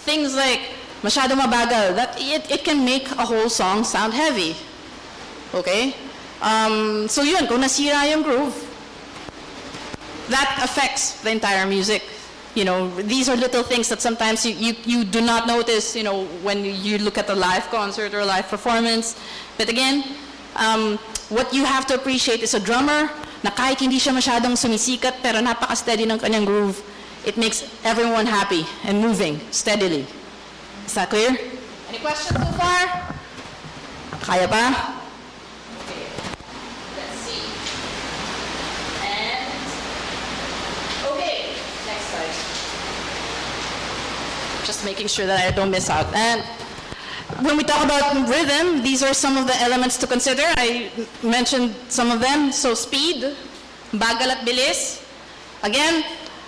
things like, masyado mabagal, that it can make a whole song sound heavy. Okay? So yun, kung nasira yung groove, that affects the entire music. These are little things that sometimes you do not notice, when you look at a live concert or a live performance. But again, what you have to appreciate is a drummer na kahit hindi siya masyadong sumisikat pero napaka-steady ng kanyang groove. It makes everyone happy and moving steadily. Is that clear? Any questions so far? Kaya pa? Okay. Let's see. And okay, next slide. Just making sure that I don't miss out. And when we talk about rhythm, these are some of the elements to consider. I mentioned some of them. So speed, bagal at bilis. Again,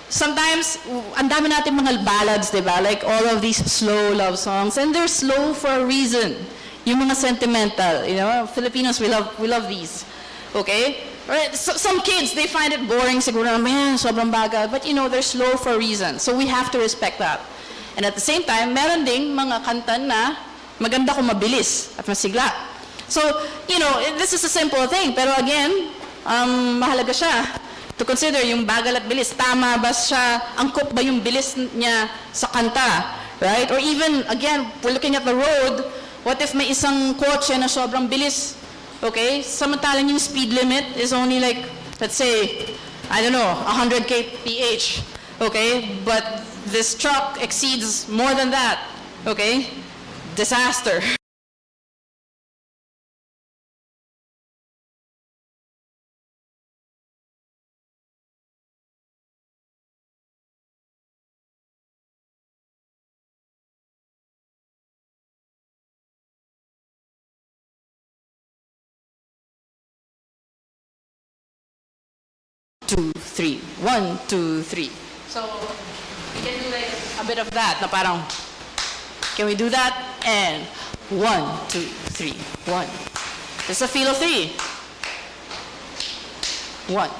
sometimes, ang dami natin mga ballads, diba? Like all of these slow love songs. And they're slow for a reason. Yung mga sentimental, Filipinos, we love these. Okay? Right? So, some kids, they find it boring. Siguro, man, sobrang bagal. But they're slow for a reason. So we have to respect that. And at the same time, meron ding mga kanta na maganda kung mabilis at masigla. So, this is a simple thing. Pero again, mahalaga siya to consider yung bagal at bilis. Tama ba siya? Angkop ba yung bilis niya sa kanta? Right? Or even, again, we're looking at the road. What if may isang kotse na sobrang bilis? Okay? Samantalang yung speed limit is only like, let's say, I don't know, 100 kph. Okay? But this truck exceeds more than that. Okay? Disaster. 2, 3. 1, 2, 3. So, we can do like a bit of that. Na parang, can we do that? And 1, 2, 3, 1. There's a feel of 3. 1.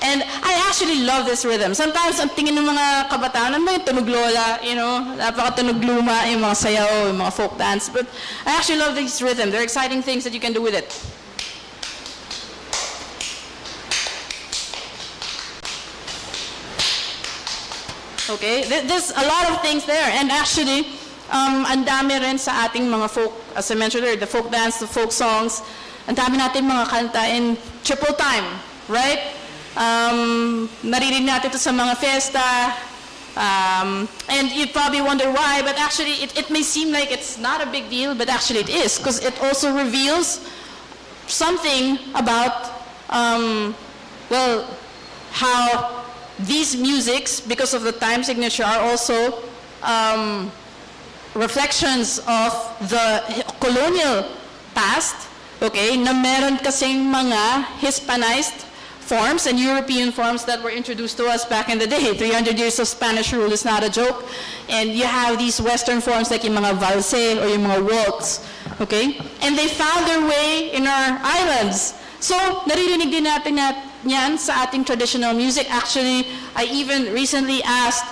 And I actually love this rhythm. Sometimes, ang tingin ng mga kabataan, ano ba yung tunog lola, you know, napaka-tunog luma, yung mga sayaw, yung mga folk dance. But I actually love this rhythm. There are exciting things that you can do with it. Okay, there's a lot of things there. And actually, ang dami rin sa ating mga folk, as I mentioned earlier, the folk dance, the folk songs, ang dami natin mga kanta in triple time, right? Naririnig natin ito sa mga fiesta, and you probably wonder why, but actually it may seem like it's not a big deal, but actually it is, because it also reveals something about, well, how these musics, because of the time signature, are also reflections of the colonial past, okay, na meron kasing mga Hispanized forms and European forms that were introduced to us back in the day. 300 years of Spanish rule is not a joke. And you have these Western forms like yung mga valse or yung mga waltz, okay? And they found their way in our islands. So, naririnig din natin yan sa ating traditional music. Actually, I even recently asked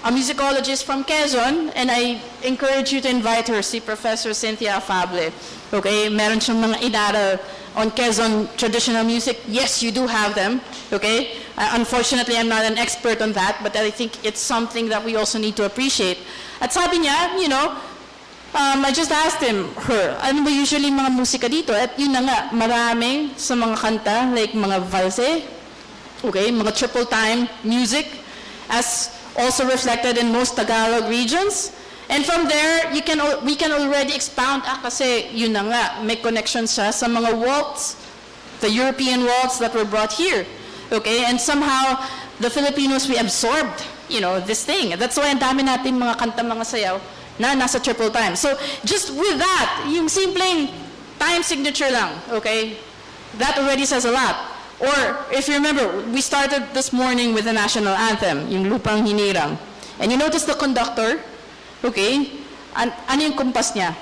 a musicologist from Quezon, and I encourage you to invite her, si Professor Cynthia Afable. Okay, meron siyang mga inaral on Quezon traditional music. Yes, you do have them, okay? Unfortunately, I'm not an expert on that, but I think it's something that we also need to appreciate. At sabi niya, you know, I just asked her, ano ba usually mga musika dito? At yun na nga, marami sa mga kanta, like mga valse, okay, mga triple time music, as also reflected in most Tagalog regions. And from there, we can already expound, kasi yun na nga, may connection siya sa mga waltz, the European waltz that were brought here. Okay, and somehow, the Filipinos, we absorbed, you know, this thing. That's why ang dami natin mga kanta, mga sayaw, na nasa triple time. So, just with that, yung simpleng time signature lang, okay, that already says a lot. Or, if you remember, we started this morning with the national anthem, yung Lupang Hinirang. And you notice the conductor, okay, ano yung kumpas niya?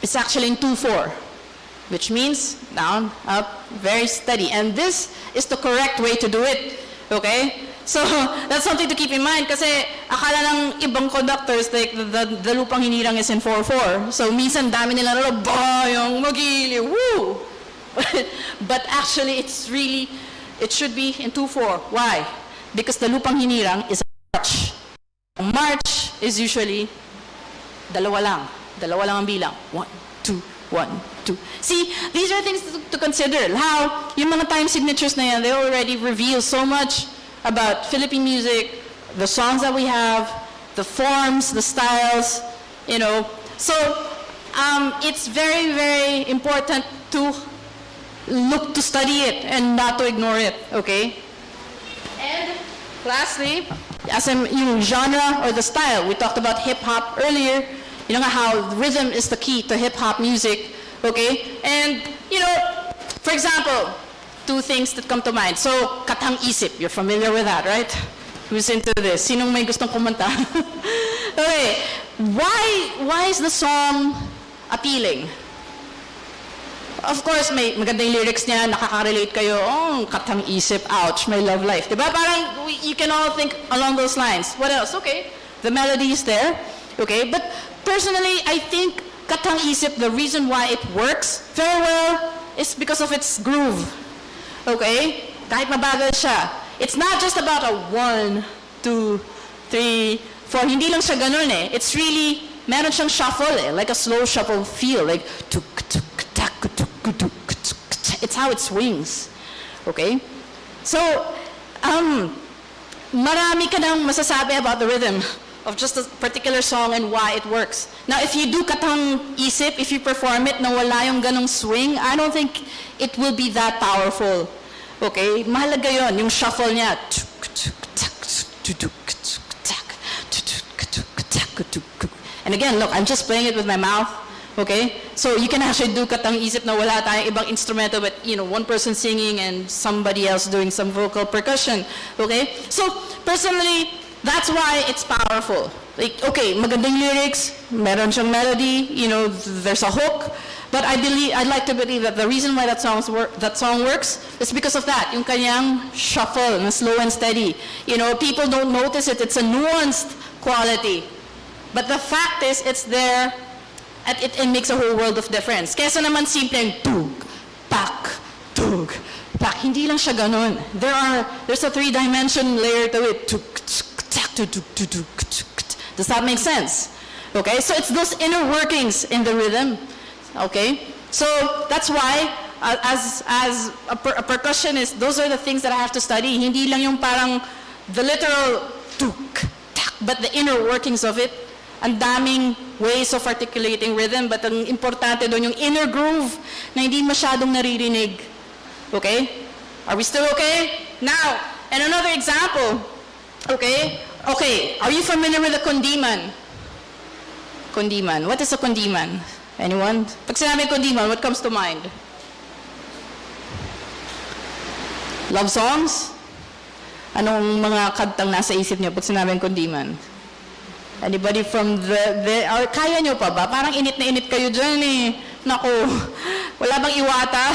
It's actually in 2-4, which means down, up, very steady. And this is the correct way to do it, okay? So, that's something to keep in mind kasi akala ng ibang conductors, like the Lupang Hinirang is in 4-4. So, minsan dami nila nalo, yung magili, woo! But actually, it's really, it should be in 2-4. Why? Because the Lupang Hinirang is a march. March is usually dalawa lang ang bilang. 1, 2, 1, 2. See, these are things to consider. How yung mga time signatures na yan, they already reveal so much about Philippine music, the songs that we have, the forms, the styles, you know. So, it's very, very important to look to study it and not to ignore it, okay? And lastly, as yung genre or the style, we talked about hip-hop earlier, you know how rhythm is the key to hip-hop music, okay? And, you know, for example, two things that come to mind. So, Katang Isip, you're familiar with that, right? Who's into this? Sinong may gustong kumanta? Okay, why is the song appealing? Of course, may magandang lyrics niya, nakaka-relate kayo, oh, Katang Isip, ouch, my love life. Diba? Parang, you can all think along those lines. What else? Okay, the melody is there, okay? But personally, I think Katang Isip, the reason why it works very well is because of its groove. Okay? Kahit mabagal siya. It's not just about a 1, 2, 3, 4. Hindi lang siya ganun eh. It's really, meron siyang shuffle eh. Like a slow shuffle feel. Like, it's how it swings. Okay? So, marami ka nang masasabi about the rhythm of just a particular song and why it works. Now, if you do Katang Isip, if you perform it na wala yung ganong swing, I don't think it will be that powerful. Okay? Mahalaga yun, yung shuffle niya. And again, look, I'm just playing it with my mouth. Okay? So you can actually do katang isip na wala tayong ibang instrumento, but one person singing and somebody else doing some vocal percussion. Okay? So personally, that's why it's powerful. Like, okay, magandang lyrics, meron siyang melody, there's a hook, but I'd like to believe that the reason why that song works is because of that, yung kanyang shuffle, na slow and steady. People don't notice it. It's a nuanced quality. But the fact is, it's there, and it makes a whole world of difference. Kesa naman simpleng tug, pak, tug, pak. Hindi lang siya ganun. There's a three-dimension layer to it. Tug, tak, tug, tug, tug, tug. Does that make sense? Okay, so it's those inner workings in the rhythm. Okay, so that's why as a percussionist, those are the things that I have to study. Hindi lang yung parang the literal tuk, tak, but the inner workings of it. Ang daming ways of articulating rhythm, but ang importante doon yung inner groove na hindi masyadong naririnig. Okay? Are we still okay? Now, and another example. Okay? Okay, are you familiar with the kundiman? Kundiman. What is a kundiman? Anyone? Pag sinabi kundiman, what comes to mind? Love songs? Anong mga kantang nasa isip niyo pag sinabing kundiman? Anybody from kaya niyo pa ba? Parang init na init kayo dyan eh. Naku, wala bang iwata?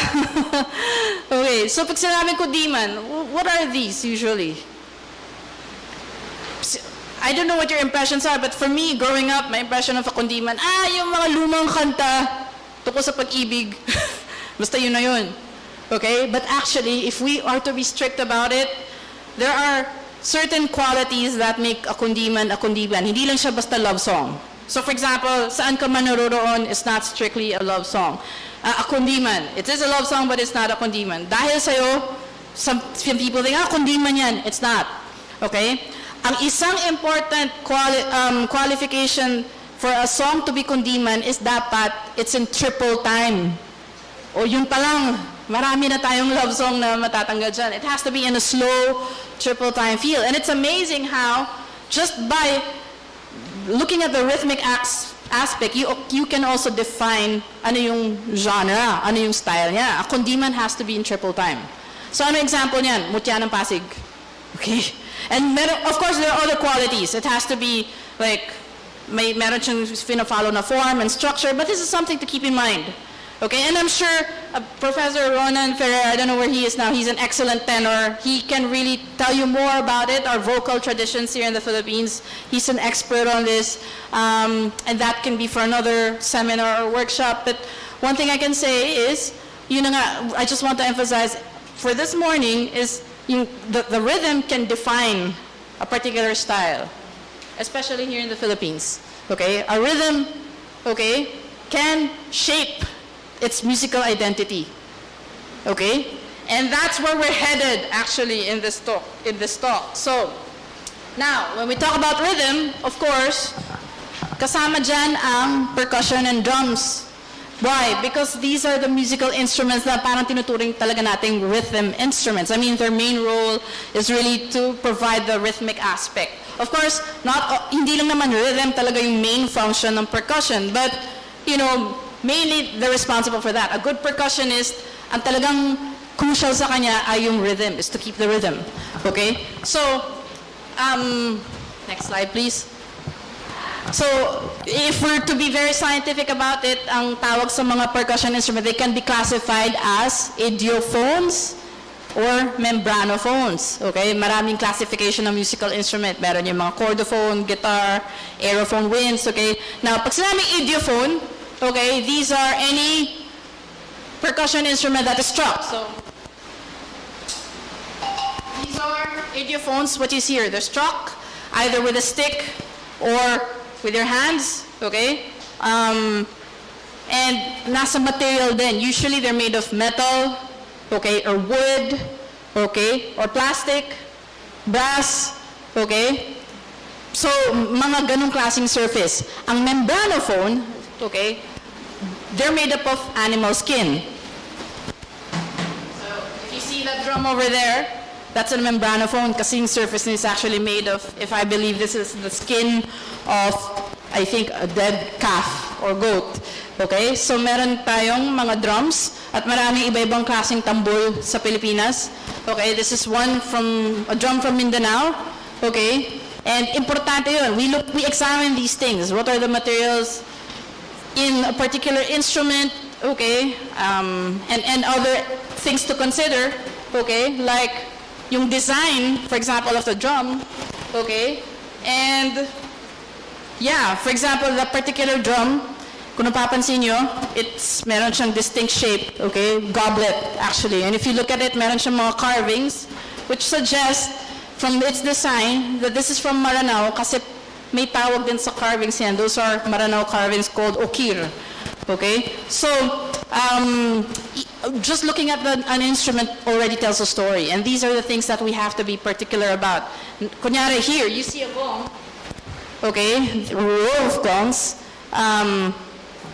Okay, so pag sinabing kundiman, what are these usually? I don't know what your impressions are, but for me, growing up, my impression of a kundiman, yung mga lumang kanta tungkol sa pag-ibig. Basta yun na yun. Okay? But actually, if we are to be strict about it, there are certain qualities that make a kundiman. Hindi lang siya basta love song. So for example, Saan Ka Man Naroroon is not strictly a love song. A kundiman, it is a love song, but it's not a kundiman. Dahil sa'yo, some people think, kundiman yan. It's not. Okay? Ang isang important qualification for a song to be kundiman is dapat it's in triple time. O yun pa lang, marami na tayong love song na matatanggal dyan. It has to be in a slow, triple time feel. And it's amazing how, just by looking at the rhythmic aspect, you can also define ano yung genre, ano yung style niya. A kundiman has to be in triple time. So ano example niyan? Mutya ng Pasig. Okay? And of course, there are other qualities. It has to be like, meron siyang follow na form and structure, but this is something to keep in mind. Okay, and I'm sure Professor Ronan Ferrer, I don't know where he is now, he's an excellent tenor. He can really tell you more about it, our vocal traditions here in the Philippines. He's an expert on this, and that can be for another seminar or workshop. But one thing I can say is, I just want to emphasize, for this morning is, the rhythm can define a particular style, especially here in the Philippines. Okay, a rhythm, okay, can shape its musical identity. Okay, and that's where we're headed actually in this talk. So now, when we talk about rhythm, of course, kasama dyan ang percussion and drums. Why? Because these are the musical instruments na parang tinuturing talaga nating rhythm instruments. I mean, their main role is really to provide the rhythmic aspect. Of course, hindi lang naman rhythm talaga yung main function ng percussion, but, mainly they're responsible for that. A good percussionist, ang talagang crucial sa kanya ay yung rhythm, is to keep the rhythm. Okay? So, next slide, please. So, if we're to be very scientific about it, ang tawag sa mga percussion instrument, they can be classified as idiophones or membranophones. Okay? Maraming classification ng musical instrument. Meron yung mga chordophone, guitar, aerophone, winds. Okay? Now, pag sinabing idiophone, okay, these are any percussion instrument that is struck. So, these are idiophones. What you see here, they're struck either with a stick or with your hands, okay? And nasa material din. Usually they're made of metal, okay, or wood, okay, or plastic, brass, okay? So, mga ganong klaseng surface. Ang membranophone, okay, they're made up of animal skin. So, if you see that drum over there, that's a membranophone kasi yung surface is actually made of, if I believe this is the skin of, I think, a dead calf or goat. Okay? So meron tayong mga drums at maraming iba-ibang klaseng tambol sa Pilipinas. Okay? This is a drum from Mindanao. Okay? And importante yun. We examine these things. What are the materials in a particular instrument? Okay? And other things to consider. Okay? Like yung design, for example, of the drum. Okay? And yeah, for example, that particular drum, kung napapansin nyo, meron siyang distinct shape, okay? Goblet, actually. And if you look at it, meron siyang mga carvings, which suggest from its design that this is from Maranao kasi may tawag din sa carvings yan. Those are Maranao carvings called okir. Okay? So, just looking at an instrument already tells a story. And these are the things that we have to be particular about. Kunyari, here, you see a gong. Okay? A row of gongs.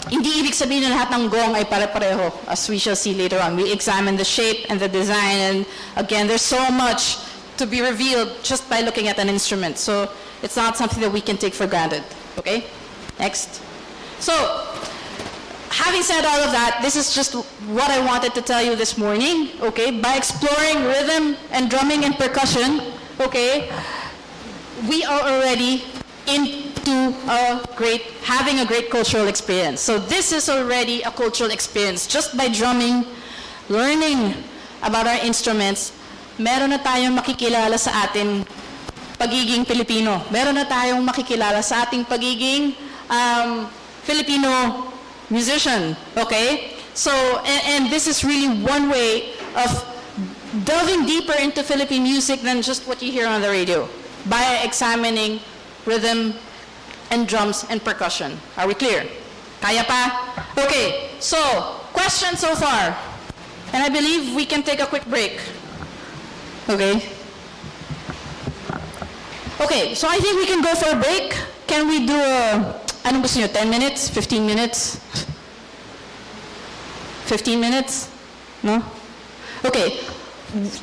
Hindi ibig sabihin na lahat ng gong ay pare-pareho, as we shall see later on. We examine the shape and the design, and again, there's so much to be revealed just by looking at an instrument. So, it's not something that we can take for granted. Okay? Next. So, having said all of that, this is just what I wanted to tell you this morning, okay? By exploring rhythm and drumming and percussion, okay, we are already into having a great cultural experience. So this is already a cultural experience. Just by drumming, learning about our instruments, meron na tayong makikilala sa atin pagiging Pilipino. Meron na tayong makikilala sa ating pagiging Filipino musician, okay? So, and this is really one way of delving deeper into Philippine music than just what you hear on the radio, by examining rhythm and drums and percussion. Are we clear? Kaya pa? Okay, so, questions so far? And I believe we can take a quick break. Okay? Okay, so I think we can go for a break. Can we do anong gusto nyo? 10 minutes? 15 minutes? 15 minutes? No? Okay.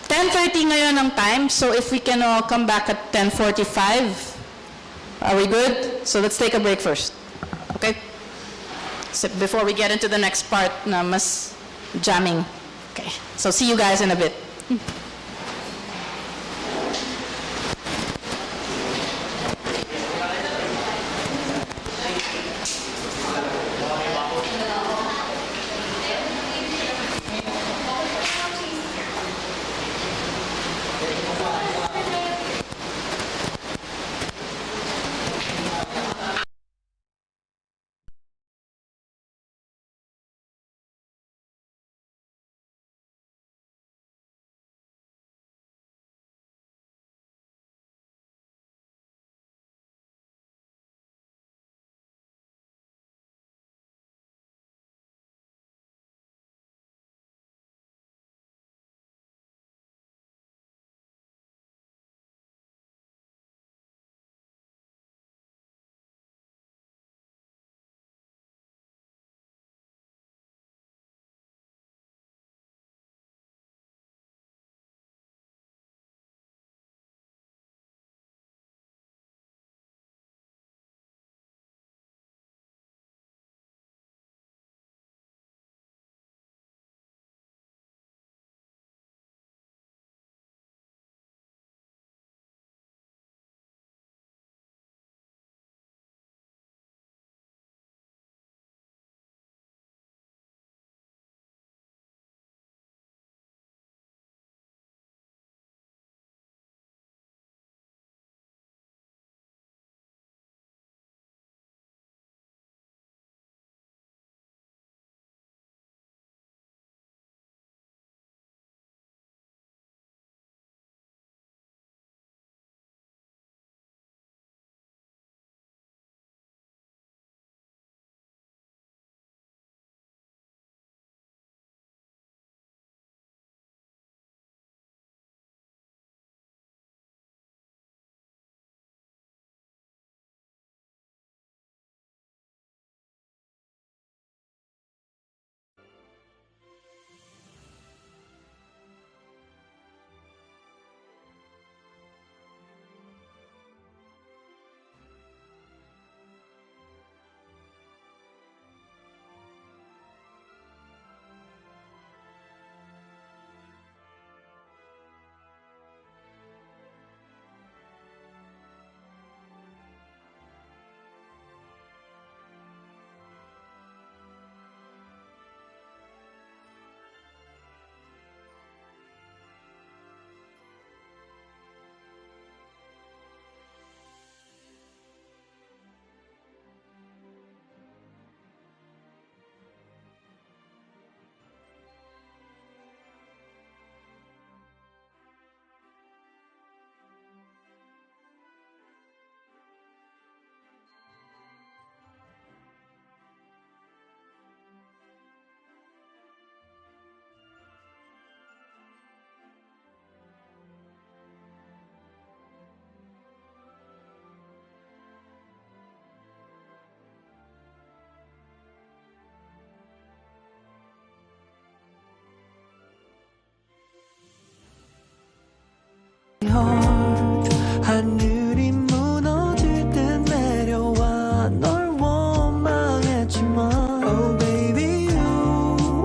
10:30 ngayon ang time, so if we can come back at 10:45, are we good? So let's take a break first. Okay? So before we get into the next part na mas jamming. Okay. So see you guys in a bit.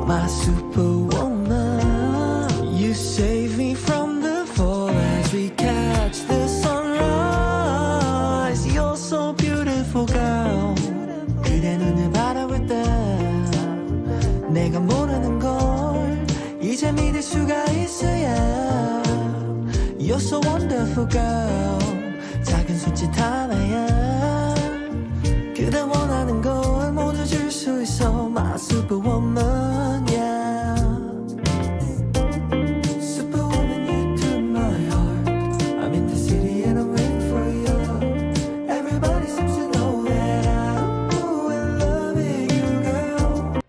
my superwoman. You save me from the fall as we catch the sunrise. You're so beautiful, girl. 그대 눈을 바라볼 때 내가 모르는 걸 이제 믿을 수가 있어야. You're so wonderful, girl. 작은 손짓 하나야 그대 원하는 걸 모두 줄 수 있어. My superwoman, yeah. Superwoman, you took my heart. I'm in the city and I'm waiting for you. Everybody seems to know that I'm in love with you, girl.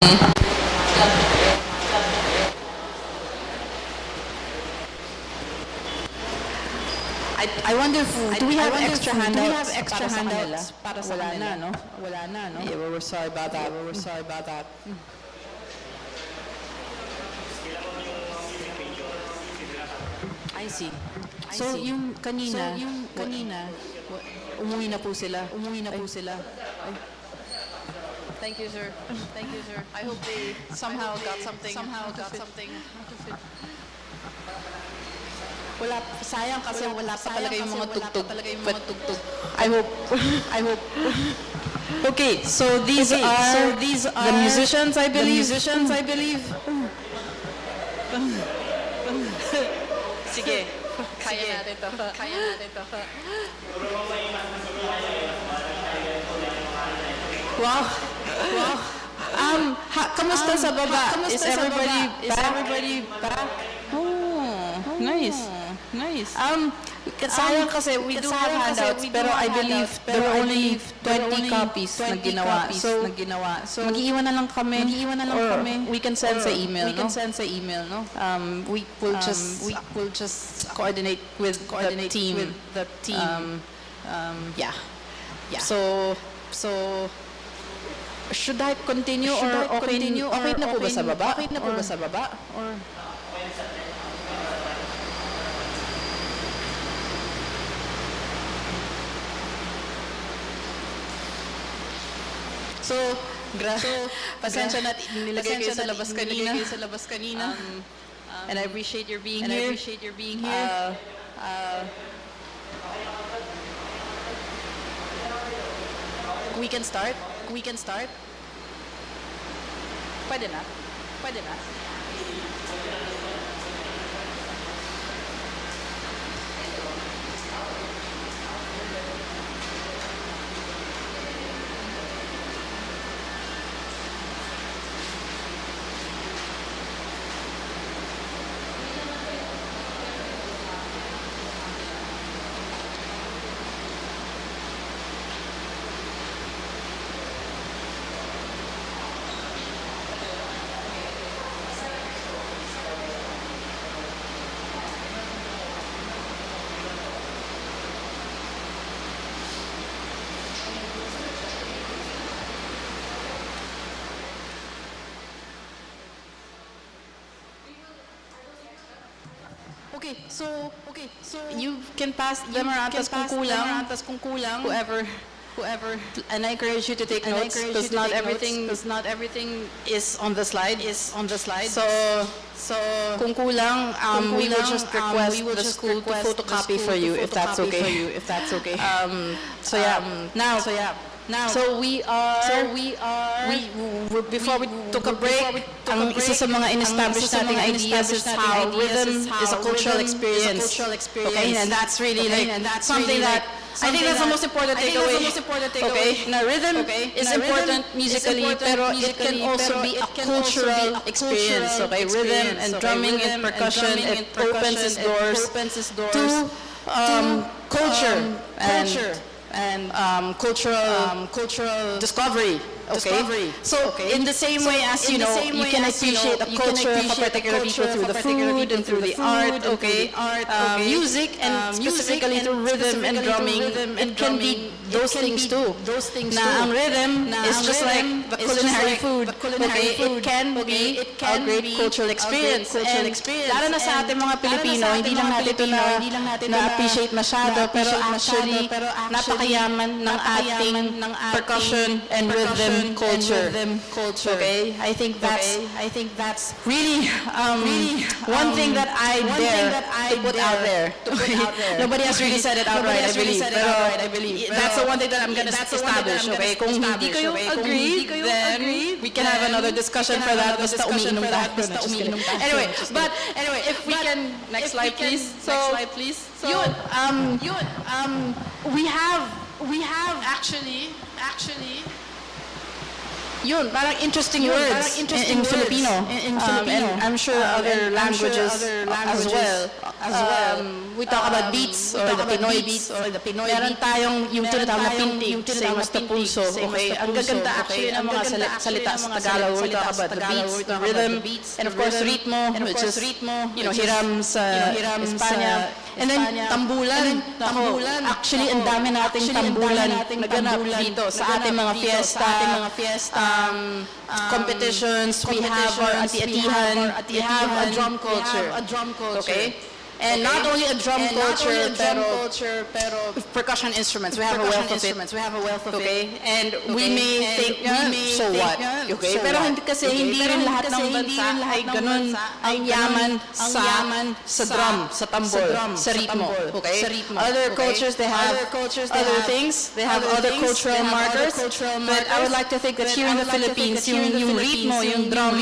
I wonder if, do we have extra handouts? Do we have extra para sa kanila? handouts para sa Wala kanila? na, no? Wala na, no? Yeah, we're sorry about that. We're sorry about that. I see. So, yung kanina, umuwi na po sila. Umuwi na po sila. Ay. Thank you, sir. Thank you, sir. I hope they somehow got something. Wala, sayang kasi wala pa talaga yung mga tugtog. But I hope. okay, so these are the musicians, I believe. Sige. Kaya natin to. Wow. Kamusta sa baba? Is everybody back? Oh, nice. Sayang kasi we do have handouts, pero I believe there were only 20 copies na ginawa. So, mag-iiwan na lang kami. Or we can send sa email, no? We will just coordinate with the team. Yeah. So should I continue or okay na po ba sa baba? Or So, pasensya na nilagay kayo sa labas kanina. And I appreciate your being here. We can start. Pwede na. Okay, so you can pass them around tas kung kulang. Whoever, and I encourage you to take notes because not everything is on the slide. So kung kulang, we will just request the school to photocopy for you if that's okay. So we before we took a break, ang isa sa mga in-establish nating ideas is how rhythm is a cultural experience. Okay, and that's really like something that I think that's the most important takeaway. Okay, now rhythm is important musically, pero it can also be a cultural experience. Okay, rhythm and drumming and percussion, it opens its doors to culture and cultural discovery. Okay. So in the same way as you can appreciate the culture of a particular people through the food and through the art. Okay. Music and specifically through rhythm and drumming. It can be those things too. Na ang rhythm is just like the culinary food. Okay. It can be a great cultural experience. And lalo na sa ating mga Pilipino, hindi lang natin ito na-appreciate masyado, pero actually napakayaman ng ating percussion and rhythm culture. Okay, I think that's really one thing that I dare to put out there. Nobody has really said it outright, I believe. That's the one thing that I'm gonna establish. Okay, kung hindi kayo agree, then we can have another discussion for that. Basta umiinom tayo. Anyway, if we can next slide please. So we have actually Yun, parang interesting words in Filipino. And I'm sure other languages as well. We talk about beats or the Pinoy beats. Meron tayong yung tinatawag na pintig, same as the pulso. Okay? Ang gaganda actually ng mga salita sa Tagalog. We talk about the beats, the rhythm, and of course ritmo, which is hiram sa Espanya. And then tambulan. Actually, ang dami nating tambulan naganap dito sa ating mga fiesta, competitions. We have our ati-atihan. We have a drum culture. Okay? And not only a drum culture, pero percussion instruments. We have a wealth of it. Okay? And we may think, so what? Okay? Pero hindi rin lahat ng bansa ay ganun ang yaman sa drum, sa tambol, sa ritmo. Okay? Other cultures, they have other things. They have other cultural markers. But I would like to think that here in the Philippines, yung ritmo, yung drum,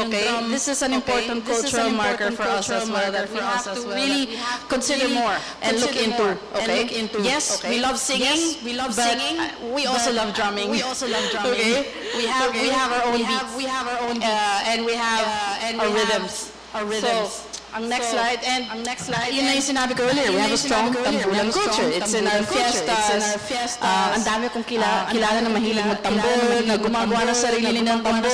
okay? This is an important cultural marker for us as well that we have to really consider more and look into. Okay? Yes, we love singing, but we also love drumming. Okay? We have our own beats. And we have our rhythms. So, ang next slide, yun na yung sinabi ko earlier, we have a strong tambulan culture. It's in our fiestas. Ang dami kong kilala na mahilig magtambol, na gumagawa ng sarili ng tambol.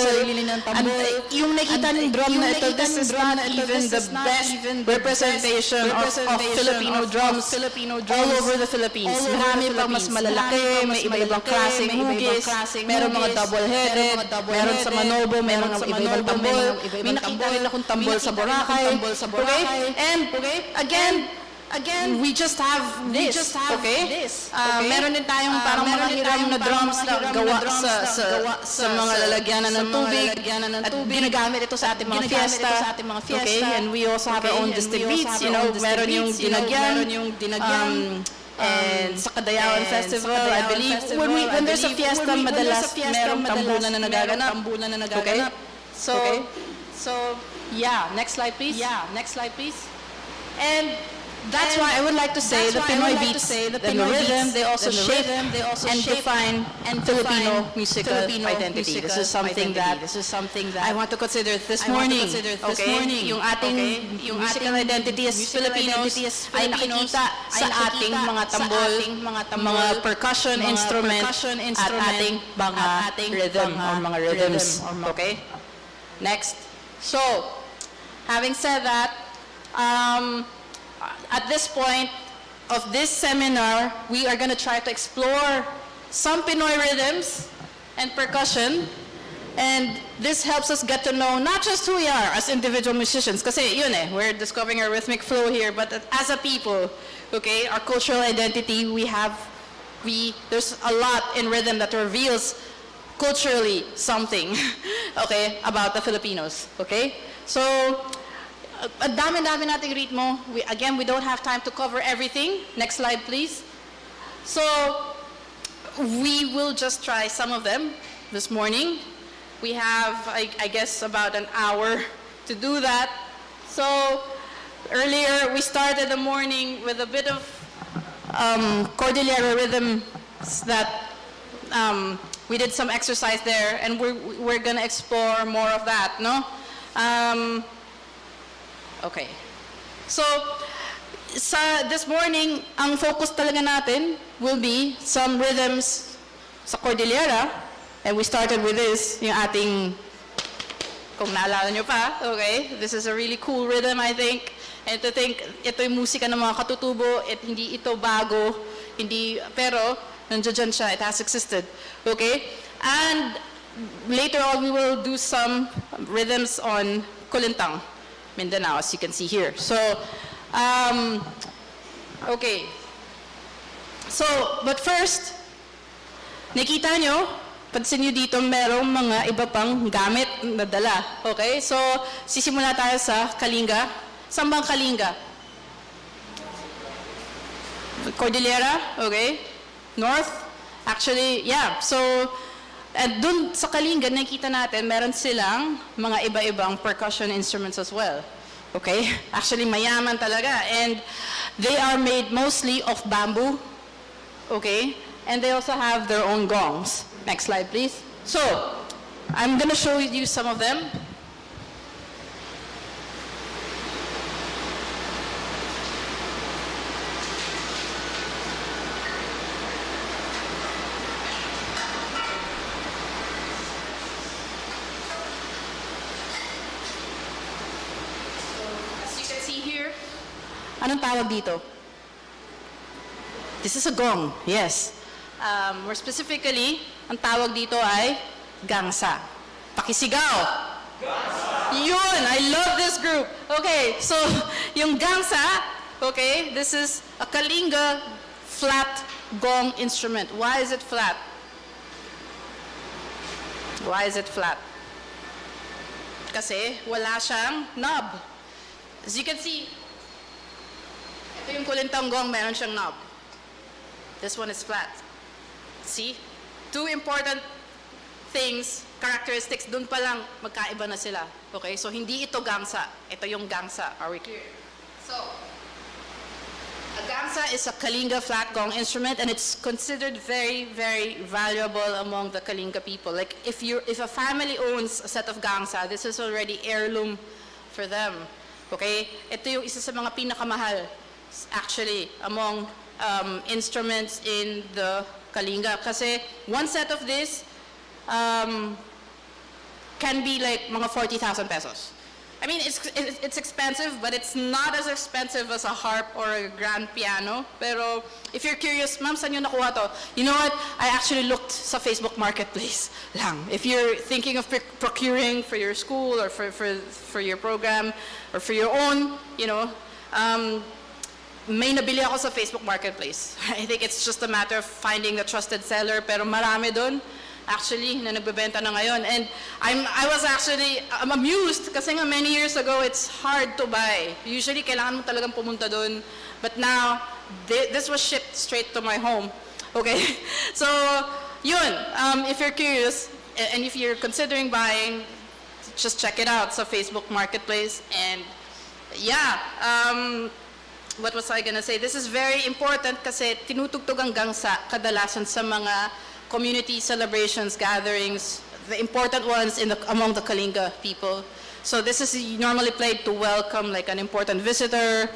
And yung nakita ng drum na ito, this is not even the best representation of Filipino drums all over the Philippines. Marami pang mas malalaki, may iba-ibang klaseng hugis, meron mga double-headed, meron sa Manobo, meron mga iba-ibang tambol. May nakita rin akong tambol sa Boracay. Okay? And again, we just have this. Okay? Meron din tayong parang mga hiram na drums na gawa sa mga lalagyanan ng tubig. At ginagamit ito sa ating mga fiesta. Okay? And we also have our own distinct beats. You know, meron yung dinagyan. And sa Kadayawan Festival, I believe, when there's a fiesta, madalas merong tambulan na nagaganap. Okay? So, yeah, next slide please. And that's why I would like to say the Pinoy beats, the rhythm, they also shape and define Filipino musical identity. This is something that I want to consider this morning. Okay? Yung ating musical identity as Filipinos ay nakikita sa ating mga tambol, mga percussion instrument, at ating mga rhythm or mga rhythms. Okay? Next. So, having said that, at this point of this seminar, we are going to try to explore some Pinoy rhythms and percussion. And this helps us get to know not just who we are as individual musicians, kasi yun we're discovering our rhythmic flow here, but as a people, okay, our cultural identity, there's a lot in rhythm that reveals culturally something, okay, about the Filipinos, okay? So, ang dami-dami nating ritmo. We don't have time to cover everything. Next slide, please. So, we will just try some of them this morning. We have, I guess, about an hour to do that. So, earlier, we started the morning with a bit of Cordillera rhythm that we did some exercise there, and we're gonna explore more of that, no? Okay. So, this morning, ang focus talaga natin will be some rhythms sa Cordillera, and we started with this, yung ating, kung naalala nyo pa, okay? This is a really cool rhythm, I think. And to think, ito yung musika ng mga katutubo, hindi ito bago, pero nandiyan siya, it has existed, okay? And later on, we will do some rhythms on Kulintang, Mindanao, as you can see here. So, okay. So, but first, nakita nyo, pansin nyo dito, merong mga iba pang gamit na dala. Okay? So, sisimula tayo sa Kalinga. Saan bang Kalinga? Cordillera? Okay? North? Actually, yeah. So, at dun sa Kalinga, nakita natin, meron silang mga iba-ibang percussion instruments as well. Okay? Actually, mayaman talaga. And they are made mostly of bamboo. Okay? And they also have their own gongs. Next slide, please. So, I'm gonna show you some of them. As you can see here, anong tawag dito? This is a gong, yes. More specifically, ang tawag dito ay gangsa. Pakisigaw! Yun! I love this group. Okay, so yung gangsa, okay, this is a Kalinga flat gong instrument. Why is it flat? Why is it flat? Kasi wala siyang knob. As you can see, ito yung kulintang gong, meron siyang knob. This one is flat. See? Two important things, characteristics, dun pa lang magkaiba na sila. Okay? So, hindi ito gangsa. Ito yung gangsa. Are we clear? So, a gangsa is a Kalinga flat gong instrument, and it's considered very, very valuable among the Kalinga people. Like, if a family owns a set of gangsa, this is already heirloom for them. Okay? Ito yung isa sa mga pinakamahal, actually, among instruments in the Kalinga. Kasi one set of this can be like mga 40,000 pesos. I mean, it's expensive, but it's not as expensive as a harp or a grand piano. Pero if you're curious, ma'am, saan nyo nakuha to? You know what? I actually looked sa Facebook Marketplace lang. If you're thinking of procuring for your school or for your program or for your own, you know, may nabili ako sa Facebook Marketplace. I think it's just a matter of finding the trusted seller, pero marami doon actually na nagbebenta na ngayon. And I'm amused kasi nga many years ago it's hard to buy. Usually kailangan mo talagang pumunta doon. But now this was shipped straight to my home. Okay? So, yun, if you're curious and if you're considering buying, just check it out sa Facebook Marketplace. And yeah, what was I gonna say? This is very important kasi tinutugtog ang gangsa kadalasan sa mga community celebrations, gatherings, the important ones among the Kalinga people. So this is normally played to welcome like an important visitor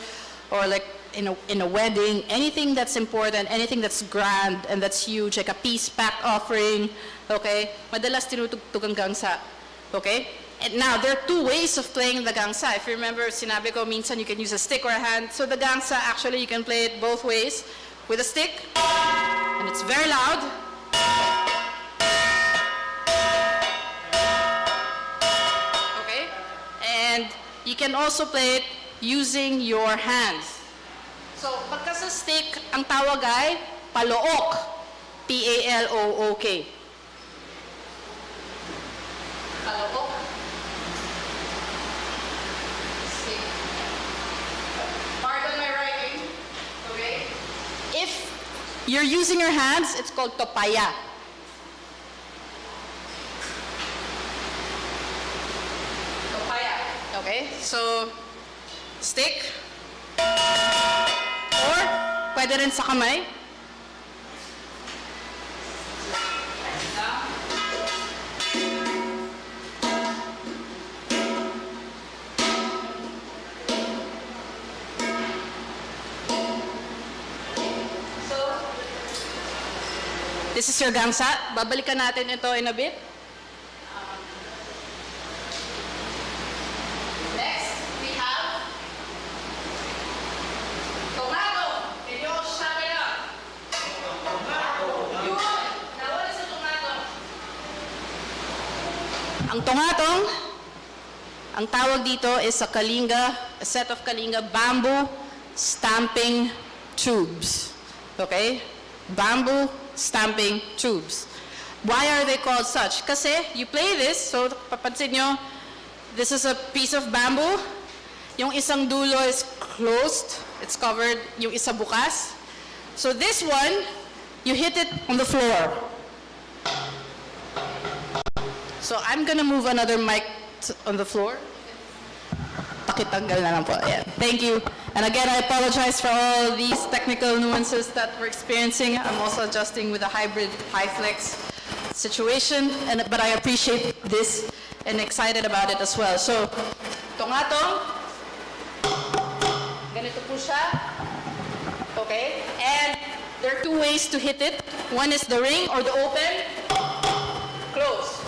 or like in a wedding, anything that's important, anything that's grand and that's huge, like a peace pact offering, okay? Madalas tinutugtog ang gangsa, okay? And now, there are two ways of playing the gangsa. If you remember, sinabi ko, minsan you can use a stick or a hand. So the gangsa, actually, you can play it both ways. With a stick, and it's very loud. Okay? And you can also play it using your hands. So, pagka sa stick, ang tawag ay palook. P-A-L-O-O-K. Palook. Pardon my writing. Okay? If you're using your hands, it's called topaya. Topaya. Okay? So, stick. Or, pwede rin sa kamay. This is your gangsa. Babalikan natin ito in a bit. Next, we have tomato. Can you all shout it out? Yun! Now, what is a tomato? Ang tomatong, ang tawag dito is a set of Kalinga bamboo stamping tubes. Okay? Bamboo stamping tubes. Why are they called such? Kasi you play this, so papansin nyo, this is a piece of bamboo. Yung isang dulo is closed, it's covered, yung isa bukas. So this one, you hit it on the floor. So I'm gonna move another mic on the floor. Pakitanggal na lang po. Yeah. Thank you. And again, I apologize for all these technical nuances that we're experiencing. I'm also adjusting with a hybrid high flex situation, but I appreciate this and excited about it as well. So, tungatong, ganito po siya. Okay? And there are two ways to hit it. One is the ring or the open, close.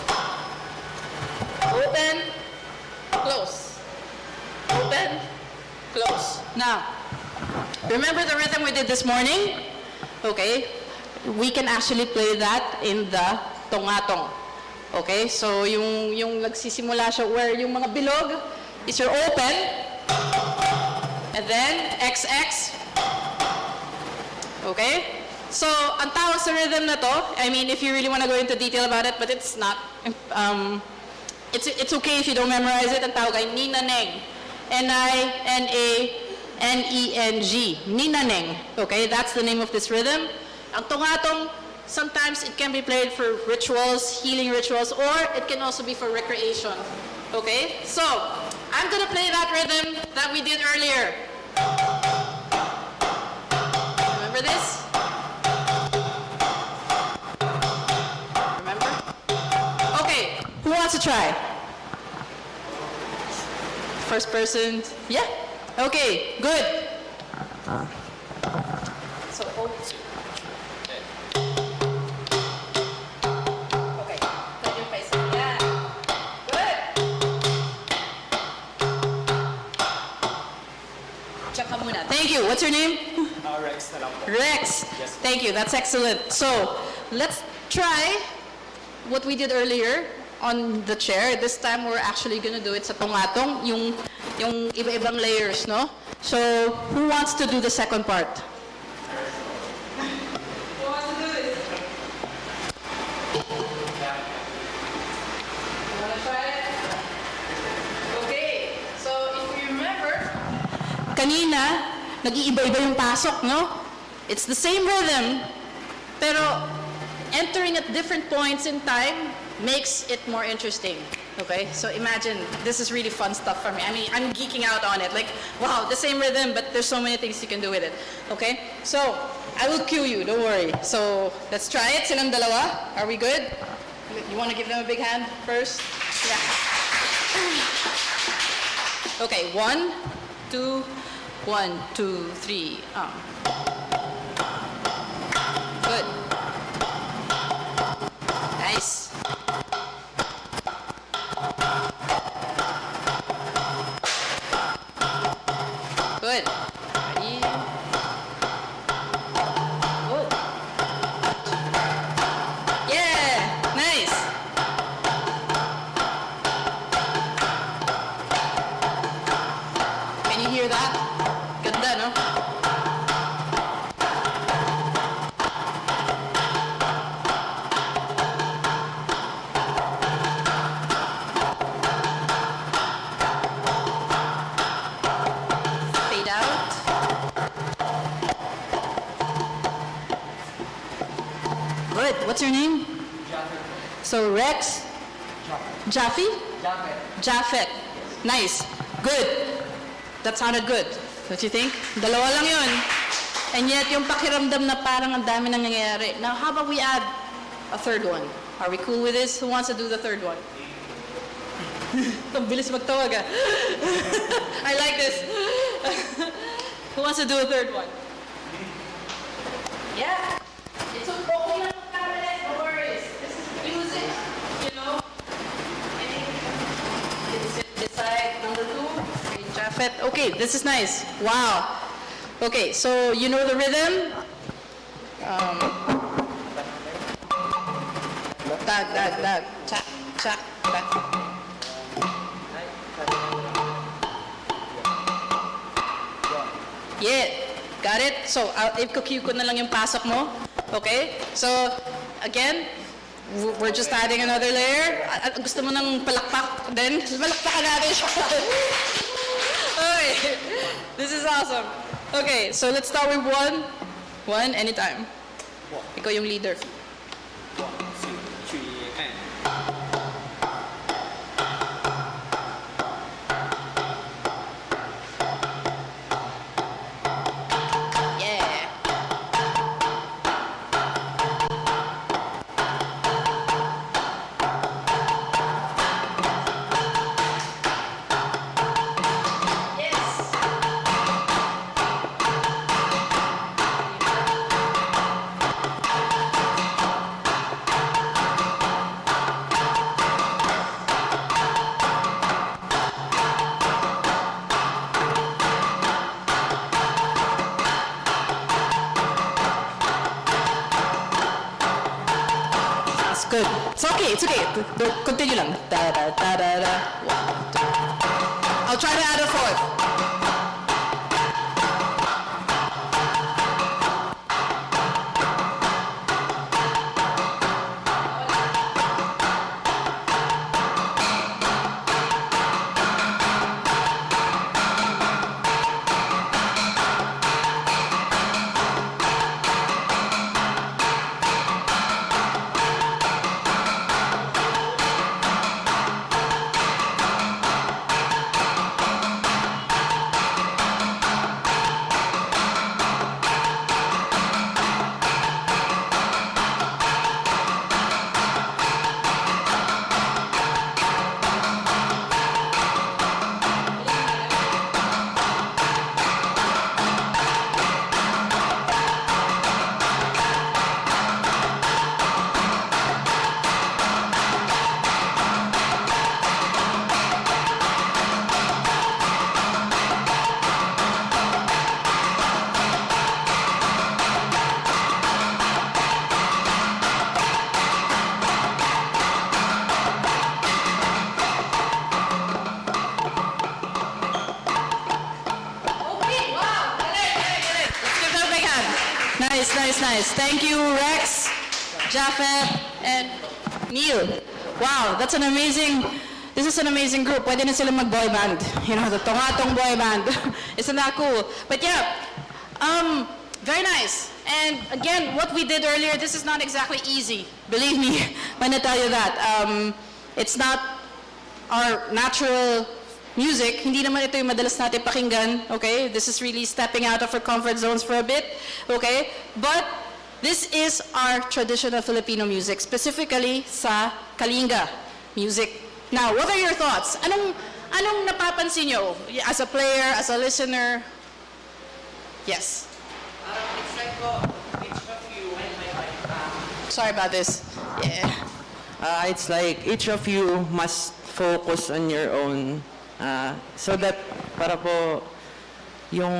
Open, close. Open, close. Now, remember the rhythm we did this morning? Okay? We can actually play that in the tungatong. Okay? So, yung nagsisimula siya where yung mga bilog is your open, and then XX. Okay? So, ang tawag sa rhythm na to, I mean, if you really want to go into detail about it, but it's not, it's okay if you don't memorize it. Ang tawag ay ninaneng. N-I-N-A-N-E-N-G. Ninaneng. Okay? That's the name of this rhythm. Ang tungatong, sometimes it can be played for rituals, healing rituals, or it can also be for recreation. Okay? So, I'm gonna play that rhythm that we did earlier. Remember this? Remember? Okay, who wants to try? First person? Yeah? Okay, good. So, okay, turn your face. Yeah. Good. Check ka muna. Thank you. What's your name? Rex na lang po. Rex. Yes. Thank you. That's excellent. So, let's try what we did earlier on the chair. This time, we're actually gonna do it sa tungatong, yung iba-ibang layers, no? So, who wants to do the second part? Who wants to do this? You wanna try it? Okay. So, if you remember, kanina, nag-iiba-iba yung pasok, no? It's the same rhythm, pero entering at different points in time makes it more interesting. Okay? So imagine, this is really fun stuff for me. I mean, I'm geeking out on it. Like, wow, the same rhythm, but there's so many things you can do with it. Okay? So, I will cue you, don't worry. So, let's try it. Silang dalawa. Are we good? You want to give them a big hand first? Yeah. Okay, 1, 2, 1, 2, 3. Good. Nice. Good. Ready? Good. Yeah, nice. Can you hear that? Ganda, no? Fade out. Good. What's your name? So Rex? Jaffe? Japheth. Nice. Good. That sounded good. Don't you think? Dalawa lang yun. And yet, yung pakiramdam na parang ang dami nang nangyayari. Now, how about we add a third one? Are we cool with this? Who wants to do the third one? Ang bilis magtawag ah. I like this. Who wants to do a third one? Yeah. It's okay lang magkamali. No worries. This is music, you know? Decide number 2. Okay, Japheth. Okay, this is nice. Wow. Okay, so you know the rhythm? Dag, dag, dag. Chak, chak, dag. Yeah, got it? So, i-cue ko na lang yung pasok mo. Okay? So, again, we're just adding another layer. Gusto mo ng palakpak? Then, palakpakan natin siya. Okay. This is awesome. Okay, so let's start with 1. 1, anytime. Ikaw yung leader. 1, 2, 3, and. Yeah. good. It's okay, it's okay. Continue lang. Da da da da da. 1, 2. I'll try to add a fourth. Nice. Thank you, Rex, Japhet, and Neil. Wow, this is an amazing group. Pwede na sila mag-boy band. You know, the Tongatong boy band. Isn't that cool? But yeah, very nice. And again, what we did earlier, this is not exactly easy. Believe me when I tell you that. It's not our natural music. Hindi naman ito yung madalas natin pakinggan. Okay? This is really stepping out of our comfort zones for a bit. Okay? But this is our traditional Filipino music, specifically sa Kalinga music. Now, what are your thoughts? Anong napapansin nyo as a player, as a listener? Yes. It's like each of you Sorry about this. Yeah. it's like each of you must focus on your own so that para po yung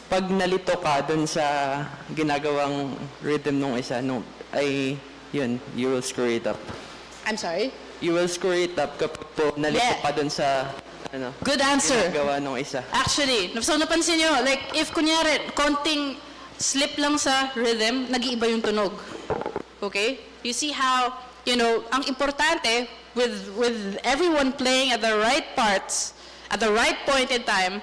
pag nalito ka dun sa ginagawang rhythm nung isa ay yun, you will screw it up. I'm sorry? You will screw it up kapag po nalito ka dun sa Good answer. ginagawa nung isa. Actually, so napansin nyo, like if kunyari, konting slip lang sa rhythm, nag-iiba yung tunog. Okay? You see how, ang importante with everyone playing at the right parts, at the right point in time,